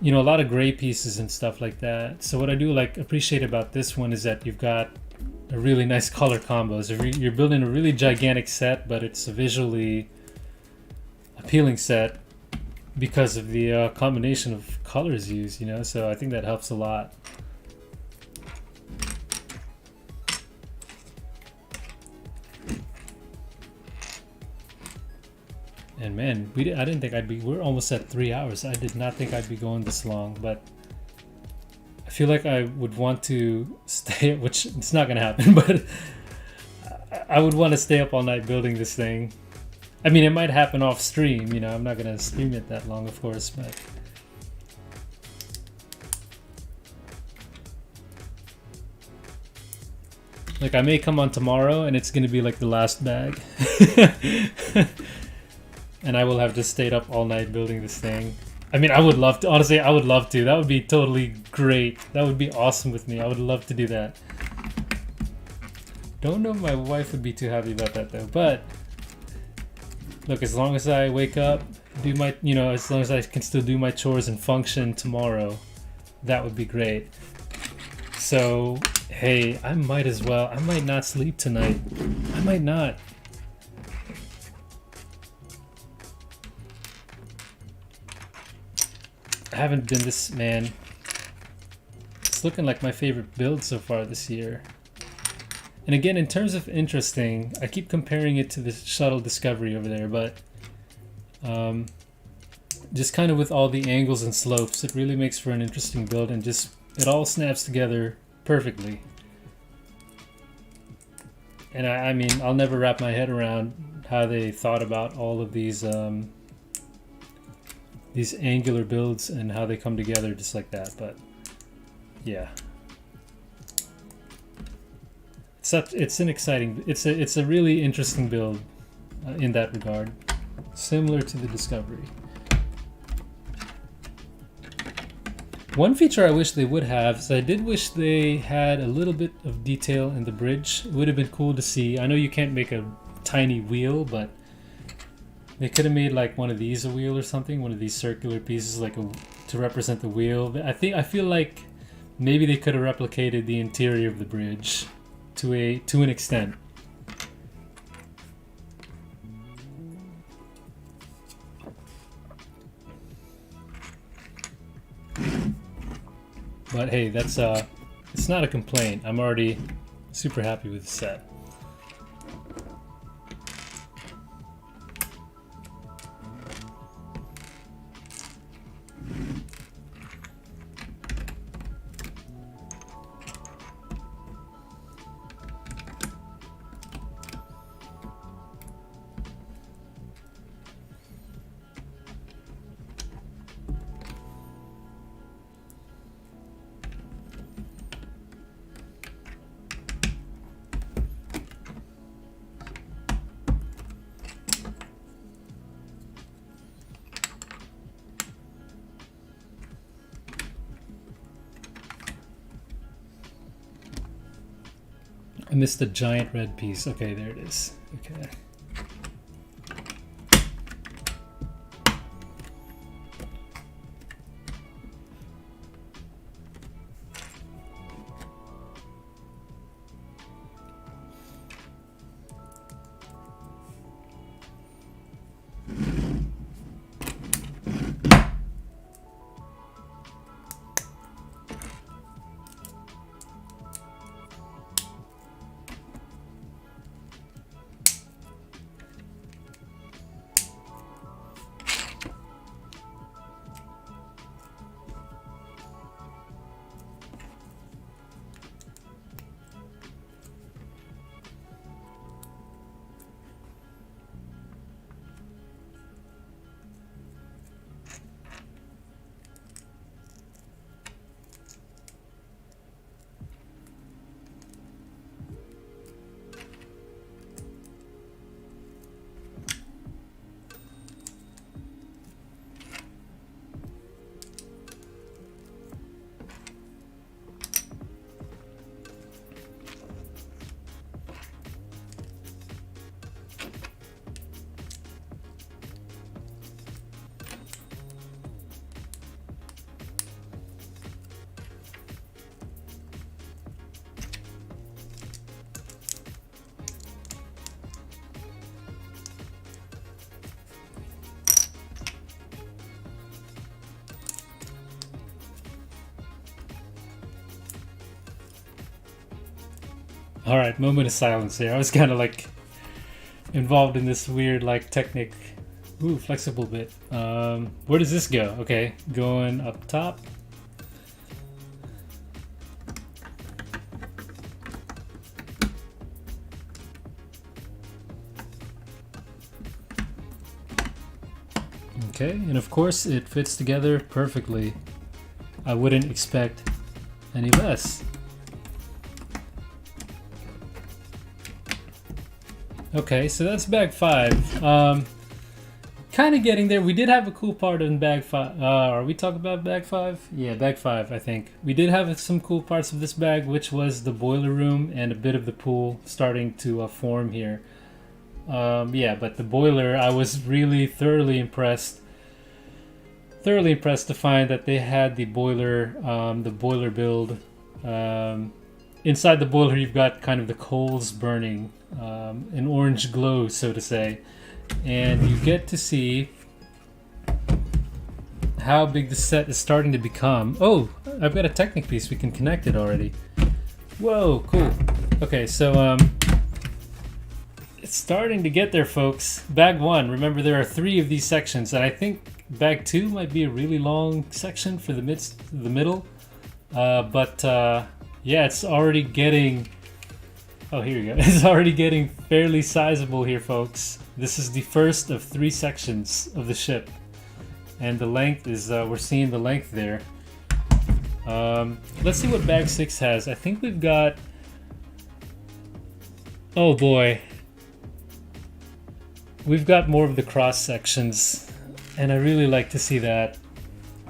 a lot of gray pieces and stuff like that. So what I do like appreciate about this one is that you've got a really nice color combos. You're building a really gigantic set, but it's a visually appealing set because of the combination of colors used, you know, so I think that helps a lot. And man, I didn't think we're almost at 3 hours. I did not think I'd be going this long, but I feel like I would want to stay, which it's not gonna happen, but I would want to stay up all night building this thing. I mean, it might happen off stream, you know, I'm not gonna stream it that long, of course, but... Like, I may come on tomorrow and it's gonna be like the last bag. And I will have just stayed up all night building this thing. I mean, I would love to, honestly, I would love to. That would be totally great. That would be awesome with me. I would love to do that. Don't know if my wife would be too happy about that though, but... Look, as long as I wake up, do my, you know, as long as I can still do my chores and function tomorrow, that would be great. So, hey, I might as well. I might not sleep tonight. I might not. I haven't been this, man. It's looking like my favorite build so far this year. And again, in terms of interesting, I keep comparing it to the shuttle Discovery over there, but just kind of with all the angles and slopes, it really makes for an interesting build, and just it all snaps together perfectly. And I mean, I'll never wrap my head around how they thought about all of these angular builds and how they come together just like that, but yeah. It's an exciting, it's a really interesting build in that regard, similar to the Discovery. One feature I wish they would have is I did wish they had a little bit of detail in the bridge. It would have been cool to see. I know you can't make a tiny wheel, but they could have made like one of these a wheel or something, one of these circular pieces like to represent the wheel. I feel like maybe they could have replicated the interior of the bridge to an extent. But hey, that's it's not a complaint. I'm already super happy with the set. I missed the giant red piece. Okay, there it is. Okay. All right, moment of silence here. I was kind of like involved in this weird like technique. Ooh, flexible bit. Where does this go? Okay, going up top. Okay, and of course it fits together perfectly. I wouldn't expect any less. Okay, so that's bag 5. Kind of getting there. We did have a cool part in bag 5. Are we talking about bag 5? Yeah, bag 5, I think. We did have some cool parts of this bag, which was the boiler room and a bit of the pool starting to form here. Yeah, but the boiler, I was really thoroughly impressed to find that they had the boiler build. Inside the boiler, you've got kind of the coals burning, an orange glow, so to say, and you get to see how big the set is starting to become. Oh, I've got a Technic piece. We can connect it already. Whoa, cool. Okay, so it's starting to get there, folks. Bag 1. Remember, there are 3 of these sections, and I think bag 2 might be a really long section for the middle. Yeah, it's already getting... Oh, here we go. It's already getting fairly sizable here, folks. This is the first of 3 sections of the ship. And the length is... we're seeing the length there. Let's see what bag 6 has. I think we've got... Oh, boy. We've got more of the cross sections. And I really like to see that.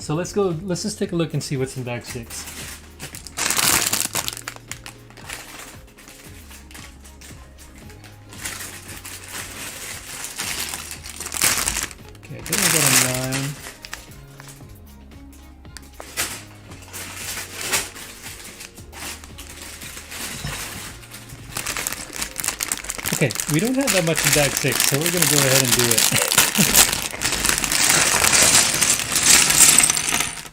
So let's go. Let's just take a look and see what's in bag 6. Okay, then we got a 9. Okay, we don't have that much in bag 6, so we're gonna go ahead and do it.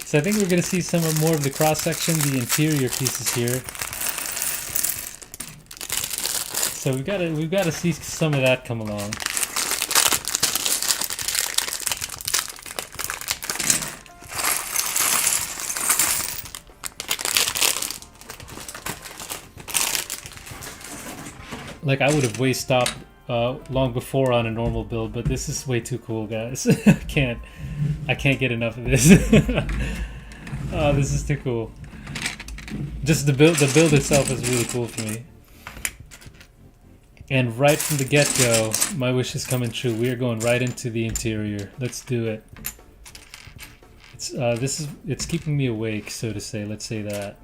So I think we're gonna see some more of the cross section, the interior pieces here. So we've gotta see some of that come along. Like I would have way stopped long before on a normal build, but this is way too cool, guys. I can't get enough of this. Oh, this is too cool. Just the build itself is really cool for me. And right from the get-go, my wish is coming true. We are going right into the interior. Let's do it. It's keeping me awake, so to say. Let's say that.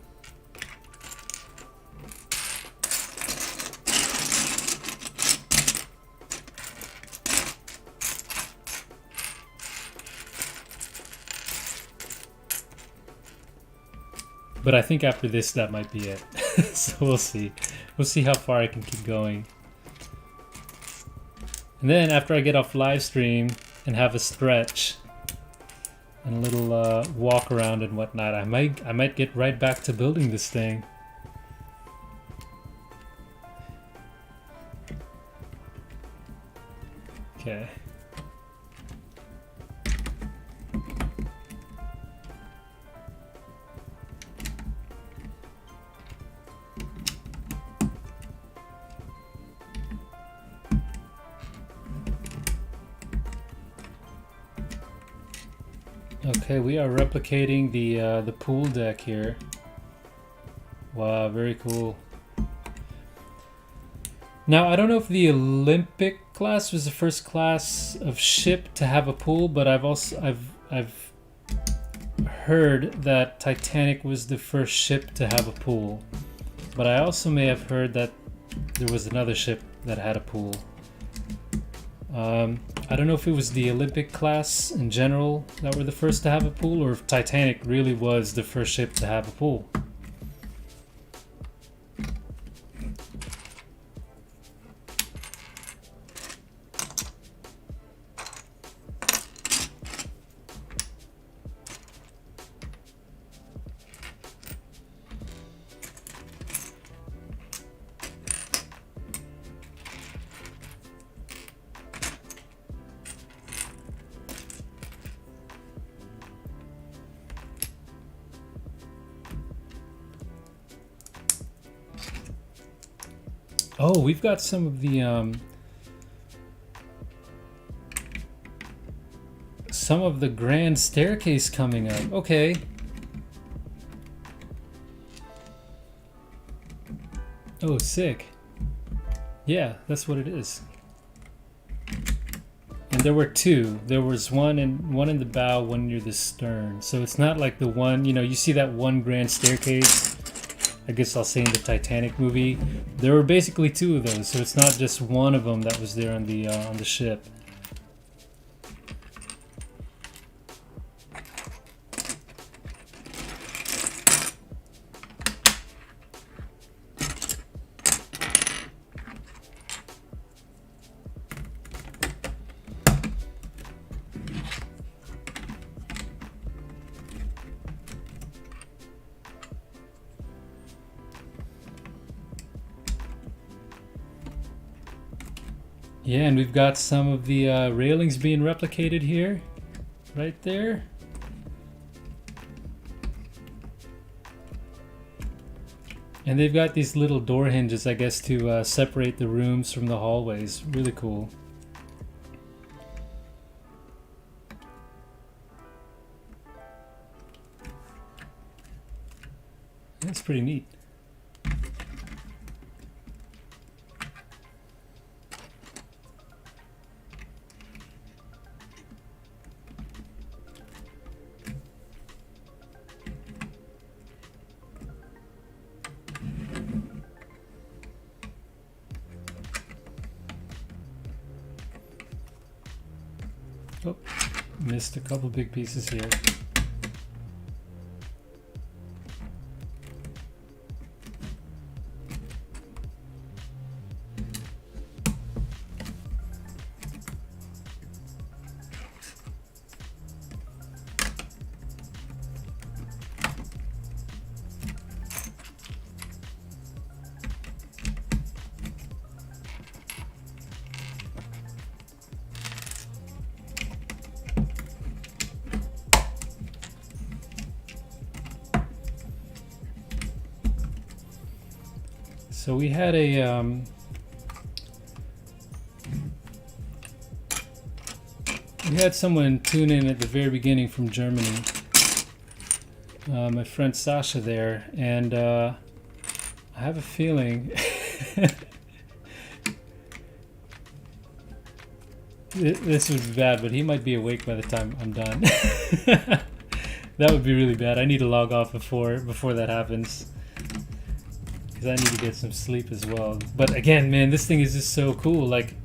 But I think after this, that might be it. So we'll see. We'll see how far I can keep going. And then after I get off live stream and have a stretch and a little walk around and whatnot, I might get right back to building this thing. Okay. Okay, we are replicating the pool deck here. Wow, very cool. Now I don't know if the Olympic class was the first class of ship to have a pool, but I've heard that Titanic was the first ship to have a pool. But I also may have heard that there was another ship that had a pool. I don't know if it was the Olympic class in general that were the first to have a pool, or if Titanic really was the first ship to have a pool. Oh, we've got some of the grand staircase coming up. Okay. Oh, sick. Yeah, that's what it is. And there were two. There was one in the bow, one near the stern. So it's not like the one, you see that one grand staircase, I guess I'll say in the Titanic movie. There were basically two of those, so it's not just one of them that was there on the ship. Yeah, and we've got some of the railings being replicated here, right there. And they've got these little door hinges, I guess, to separate the rooms from the hallways. Really cool. That's pretty neat. Oh, missed a couple big pieces here. So we had someone tune in at the very beginning from Germany. My friend Sasha there, and I have a feeling this would be bad, but he might be awake by the time I'm done. That would be really bad. I need to log off before that happens, because I need to get some sleep as well. But again, man, this thing is just so cool. Like,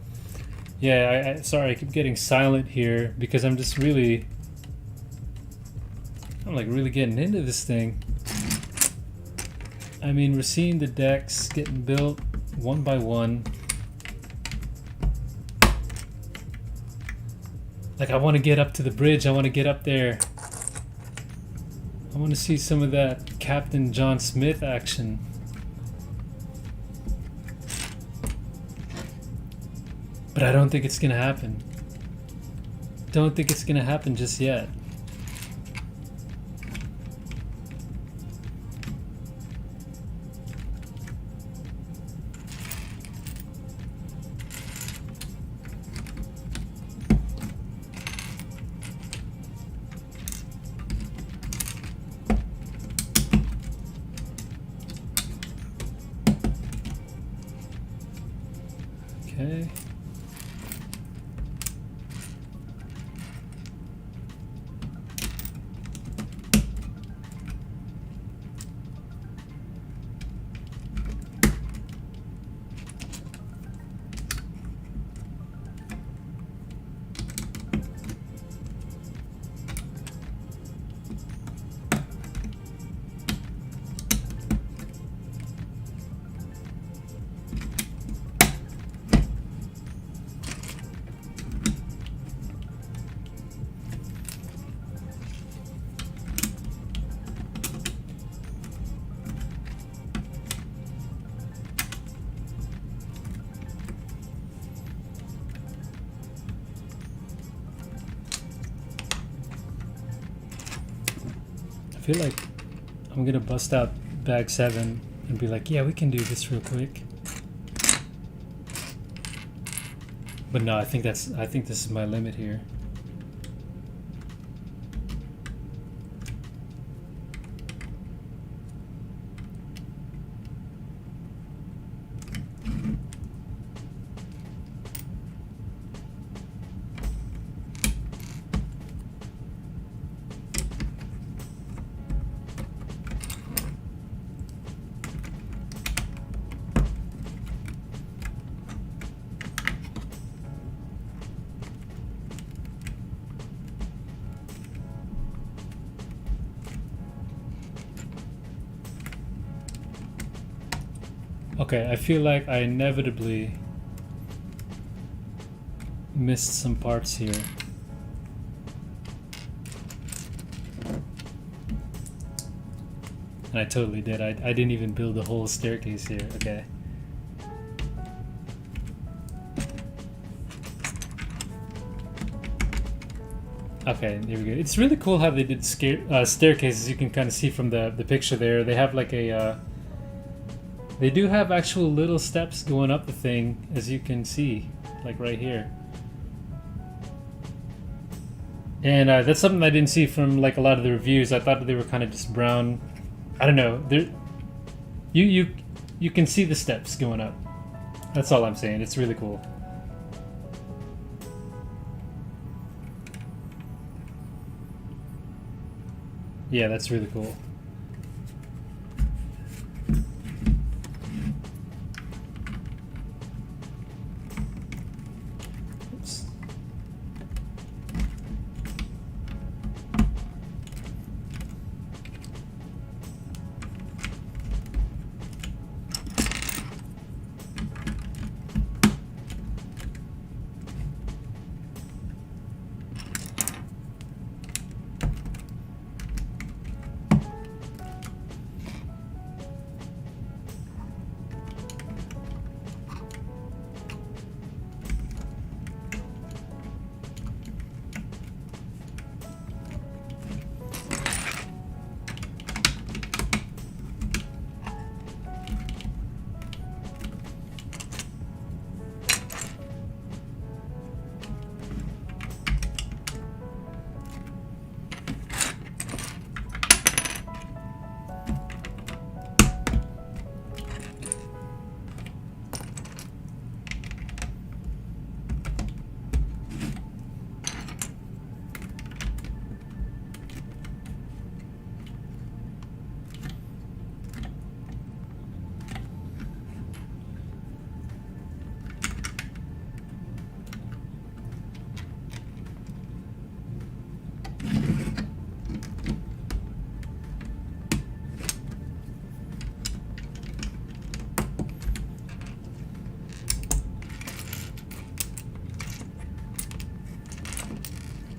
yeah, sorry, I keep getting silent here because I'm just really, I'm like really getting into this thing. I mean, we're seeing the decks getting built one by one. Like, I want to get up to the bridge. I want to get up there. I want to see some of that Captain John Smith action. But I don't think it's gonna happen. Don't think it's gonna happen just yet. Okay. I feel like I'm gonna bust out bag 7 and be like, yeah, we can do this real quick. But no, I think this is my limit here. Okay, I feel like I inevitably missed some parts here. And I totally did. I didn't even build a whole staircase here. Okay. Okay, here we go. It's really cool how they did staircases. You can kind of see from the picture there. They have like a... they do have actual little steps going up the thing, as you can see, like right here. And that's something I didn't see from like a lot of the reviews. I thought they were kind of just brown. I don't know. You can see the steps going up. That's all I'm saying. It's really cool. Yeah, that's really cool. Oops.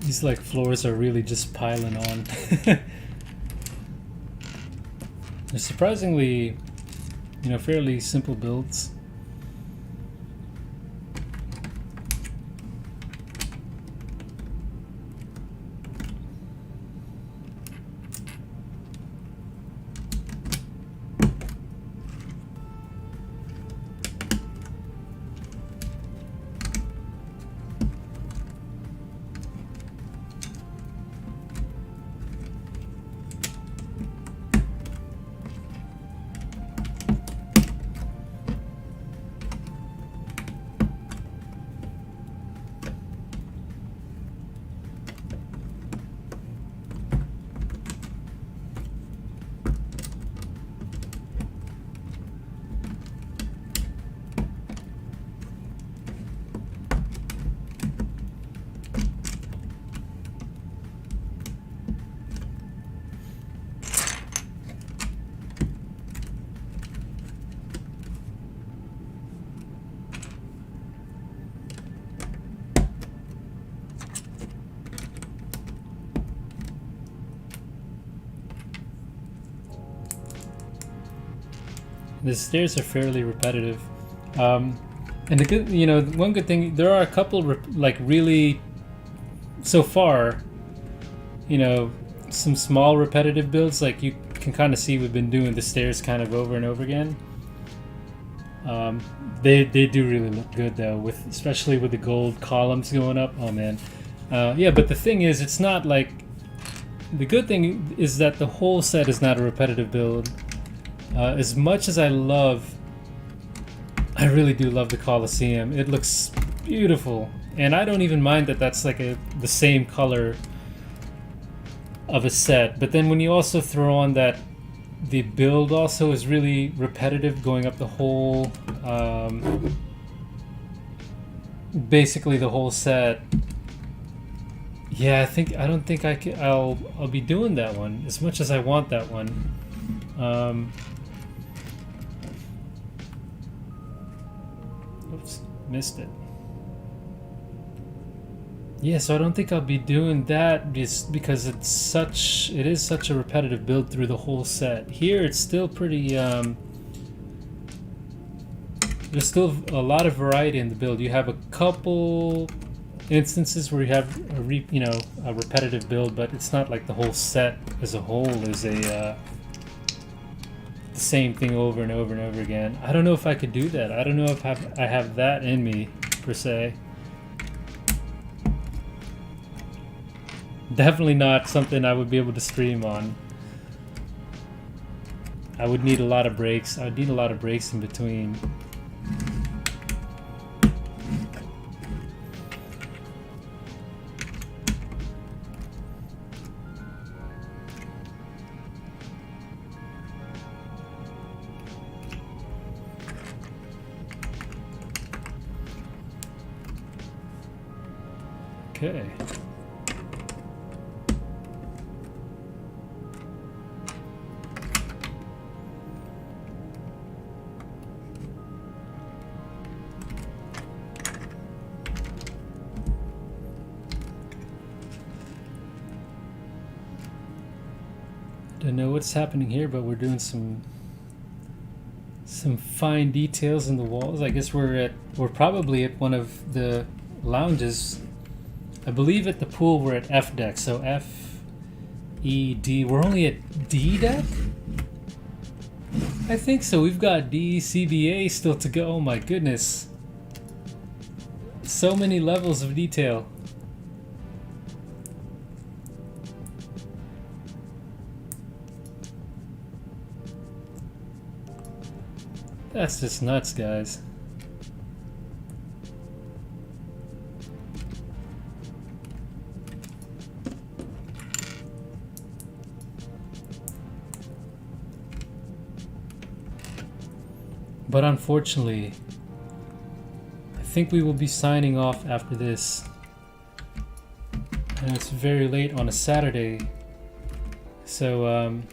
These like floors are really just piling on. They're surprisingly, you know, fairly simple builds. The stairs are fairly repetitive, and the good, you know, one good thing, there are a couple like really, so far, you know, some small repetitive builds. Like you can kind of see we've been doing the stairs kind of over and over again. They do really look good though, with especially with the gold columns going up. Oh man, yeah. But the thing is, it's not like, the good thing is that the whole set is not a repetitive build. As much as I really do love the Colosseum. It looks beautiful, and I don't even mind that that's like the same color of a set. But then when you also throw on that the build also is really repetitive, going up the whole, basically the whole set. Yeah, I don't think I'll be doing that one as much as I want that one. Oops, missed it. Yeah, so I don't think I'll be doing that just because it is such a repetitive build through the whole set. Here it's still pretty, there's still a lot of variety in the build. You have a couple instances where you have a repetitive build, but it's not like the whole set as a whole is the same thing over and over and over again. I don't know if I could do that. I don't know if I have that in me per se. Definitely not something I would be able to stream on. I would need a lot of breaks. I would need a lot of breaks in between. Okay. Don't know what's happening here, but we're doing some fine details in the walls. I guess we're probably at one of the lounges. I believe at the pool we're at F deck, so F, E, D. We're only at D deck? I think so. We've got D, C, B, A still to go. Oh my goodness. So many levels of detail. That's just nuts, guys. But unfortunately, I think we will be signing off after this. And it's very late on a Saturday. So,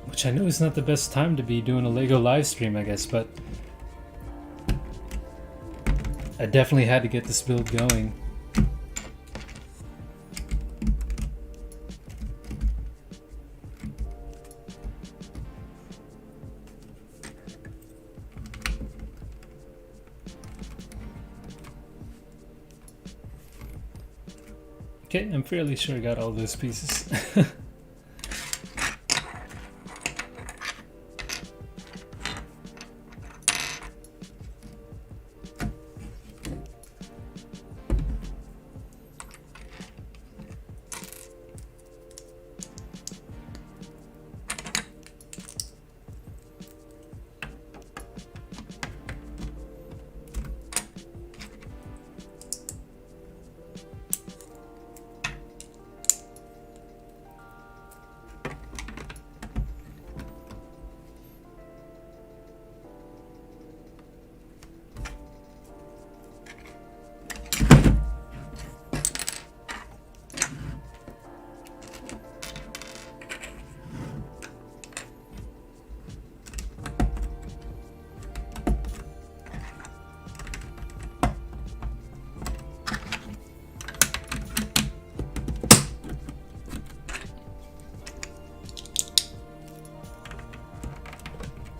which I know is not the best time to be doing a LEGO live stream, I guess, but I definitely had to get this build going. Okay, I'm fairly sure I got all those pieces.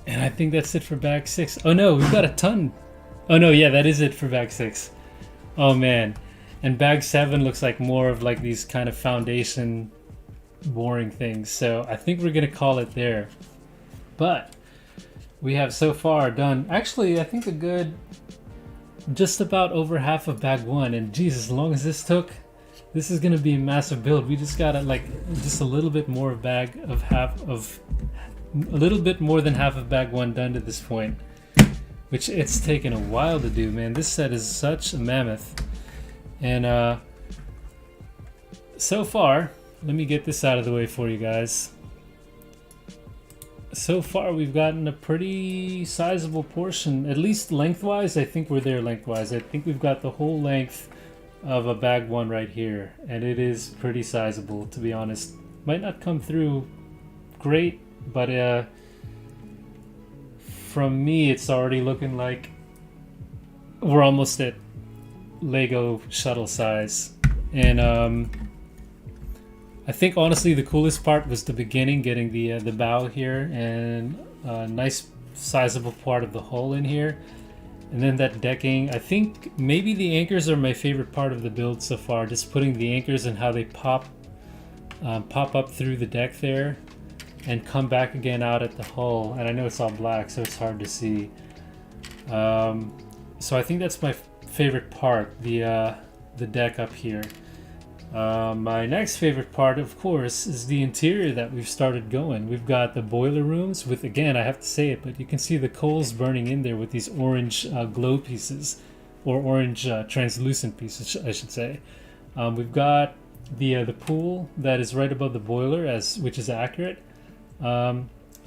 And I think that's it for bag 6. Oh no, we've got a ton. Oh no, yeah, that is it for bag 6. Oh man. And bag 7 looks like more of like these kind of foundation boring things. So I think we're gonna call it there. But we have so far done, actually I think a good, just about over half of bag 1. And geez, as long as this took, this is gonna be a massive build. We just got like just a little bit more of a little bit more than half of bag 1 done to this point, which it's taken a while to do, man. This set is such a mammoth. And so far, let me get this out of the way for you guys. So far we've gotten a pretty sizable portion, at least lengthwise. I think we're there lengthwise. I think we've got the whole length of a bag 1 right here, and it is pretty sizable, to be honest. Might not come through great, but from me it's already looking like we're almost at Lego shuttle size. And I think honestly the coolest part was the beginning, getting the bow here and a nice sizable part of the hull in here, and then that decking. I think maybe the anchors are my favorite part of the build so far, just putting the anchors and how they pop up through the deck there and come back again out at the hull. And I know it's all black, so it's hard to see. So I think that's my favorite part, the deck up here. My next favorite part, of course, is the interior that we've started going. We've got the boiler rooms with, again, I have to say it, but you can see the coals burning in there with these orange glow pieces, or orange translucent pieces, I should say. We've got the pool that is right above the boiler, which is accurate.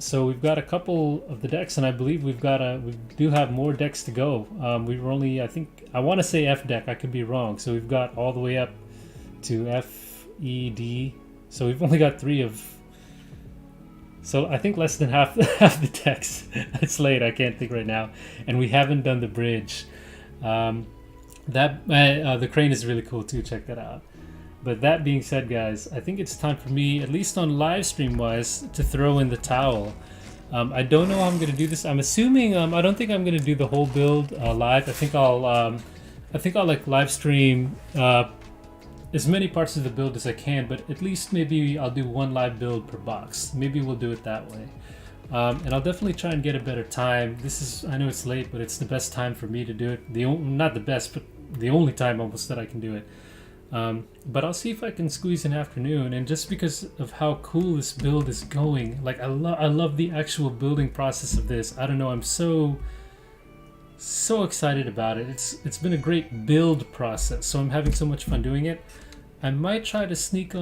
So we've got a couple of the decks, and I believe we do have more decks to go. We were only, I want to say F deck, I could be wrong. So we've got all the way up to F, E, D. So we've only got 3 of, so I think less than half the decks. It's late, I can't think right now. And we haven't done the bridge. The crane is really cool too, check that out. But that being said, guys, I think it's time for me, at least on live stream wise, to throw in the towel. I don't know how I'm gonna do this. I'm assuming I don't think I'm gonna do the whole build live. I think I'll like live stream as many parts of the build as I can, but at least maybe I'll do 1 live build per box. Maybe we'll do it that way. And I'll definitely try and get a better time. I know it's late, but it's the best time for me to do it. Not the best, but the only time almost that I can do it. But I'll see if I can squeeze an afternoon. And just because of how cool this build is going, like I love the actual building process of this. I don't know, I'm so excited about it. It's been a great build process, so I'm having so much fun doing it. I might try and sneak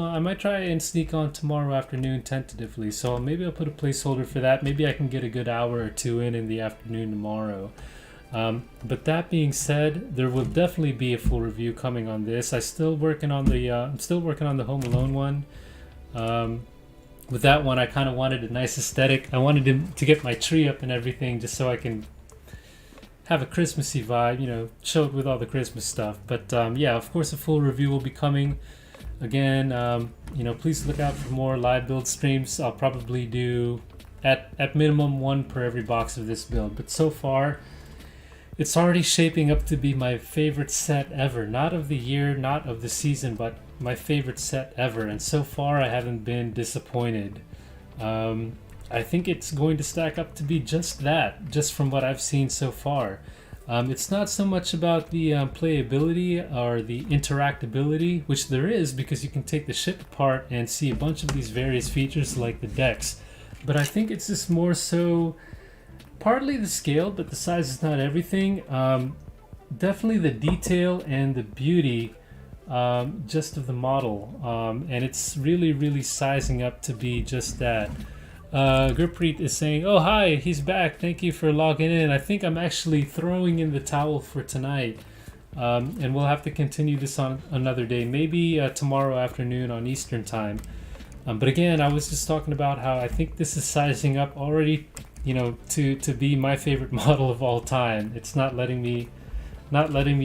on tomorrow afternoon tentatively, so maybe I'll put a placeholder for that. Maybe I can get a good hour or 2 in the afternoon tomorrow. But that being said, there will definitely be a full review coming on this. I'm still working on the Home Alone one. With that one, I kind of wanted a nice aesthetic. I wanted to get my tree up and everything, just so I can have a Christmassy vibe, you know, show it with all the Christmas stuff. But yeah, of course, a full review will be coming. Again, you know, please look out for more live build streams. I'll probably do at minimum one per every box of this build. But so far, it's already shaping up to be my favorite set ever. Not of the year, not of the season, but my favorite set ever. And so far, I haven't been disappointed. I think it's going to stack up to be just that, just from what I've seen so far. It's not so much about the playability or the interactability, which there is because you can take the ship apart and see a bunch of these various features like the decks. But I think it's just more so partly the scale, but the size is not everything. Definitely the detail and the beauty just of the model. And it's really sizing up to be just that. Gurpreet is saying, oh hi, he's back, thank you for logging in. I think I'm actually throwing in the towel for tonight, and we'll have to continue this on another day, maybe tomorrow afternoon on Eastern time. But again, I was just talking about how I think this is sizing up already, you know, to be my favorite model of all time. It's not letting me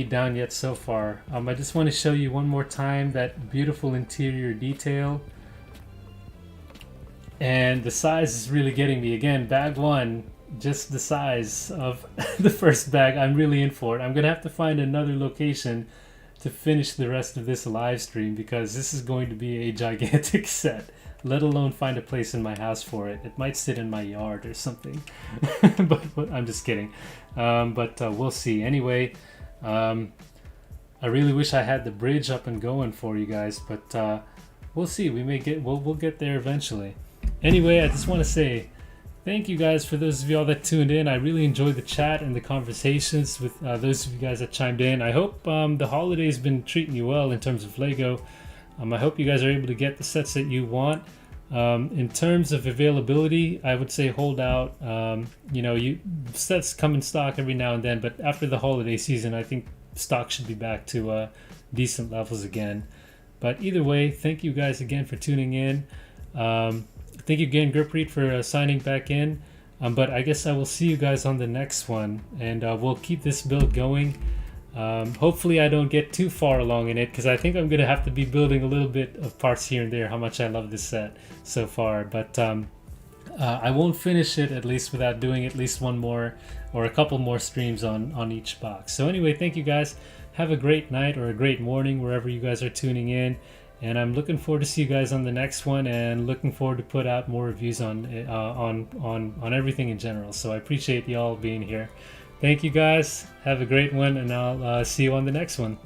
down yet so far. I just want to show you one more time that beautiful interior detail. And the size is really getting me. Again, bag one, just the size of the first bag. I'm really in for it. I'm going to have to find another location to finish the rest of this live stream because this is going to be a gigantic set, let alone find a place in my house for it. It might sit in my yard or something, but I'm just kidding. But we'll see. Anyway, I really wish I had the bridge up and going for you guys, but we'll see. We'll get there eventually. Anyway, I just want to say thank you guys for those of y'all that tuned in. I really enjoyed the chat and the conversations with those of you guys that chimed in. I hope the holiday's been treating you well in terms of LEGO. I hope you guys are able to get the sets that you want. In terms of availability, I would say hold out. You know, sets come in stock every now and then, but after the holiday season, I think stock should be back to decent levels again. But either way, thank you guys again for tuning in. Thank you again, Gurpreet, for signing back in. But I guess I will see you guys on the next one, and we'll keep this build going. Hopefully I don't get too far along in it, because I think I'm going to have to be building a little bit of parts here and there, how much I love this set so far. But I won't finish it, at least, without doing at least one more or a couple more streams on each box. So anyway, thank you guys. Have a great night or a great morning wherever you guys are tuning in. And I'm looking forward to see you guys on the next one, and looking forward to put out more reviews on everything in general. So I appreciate y'all being here. Thank you guys. Have a great one, and I'll see you on the next one.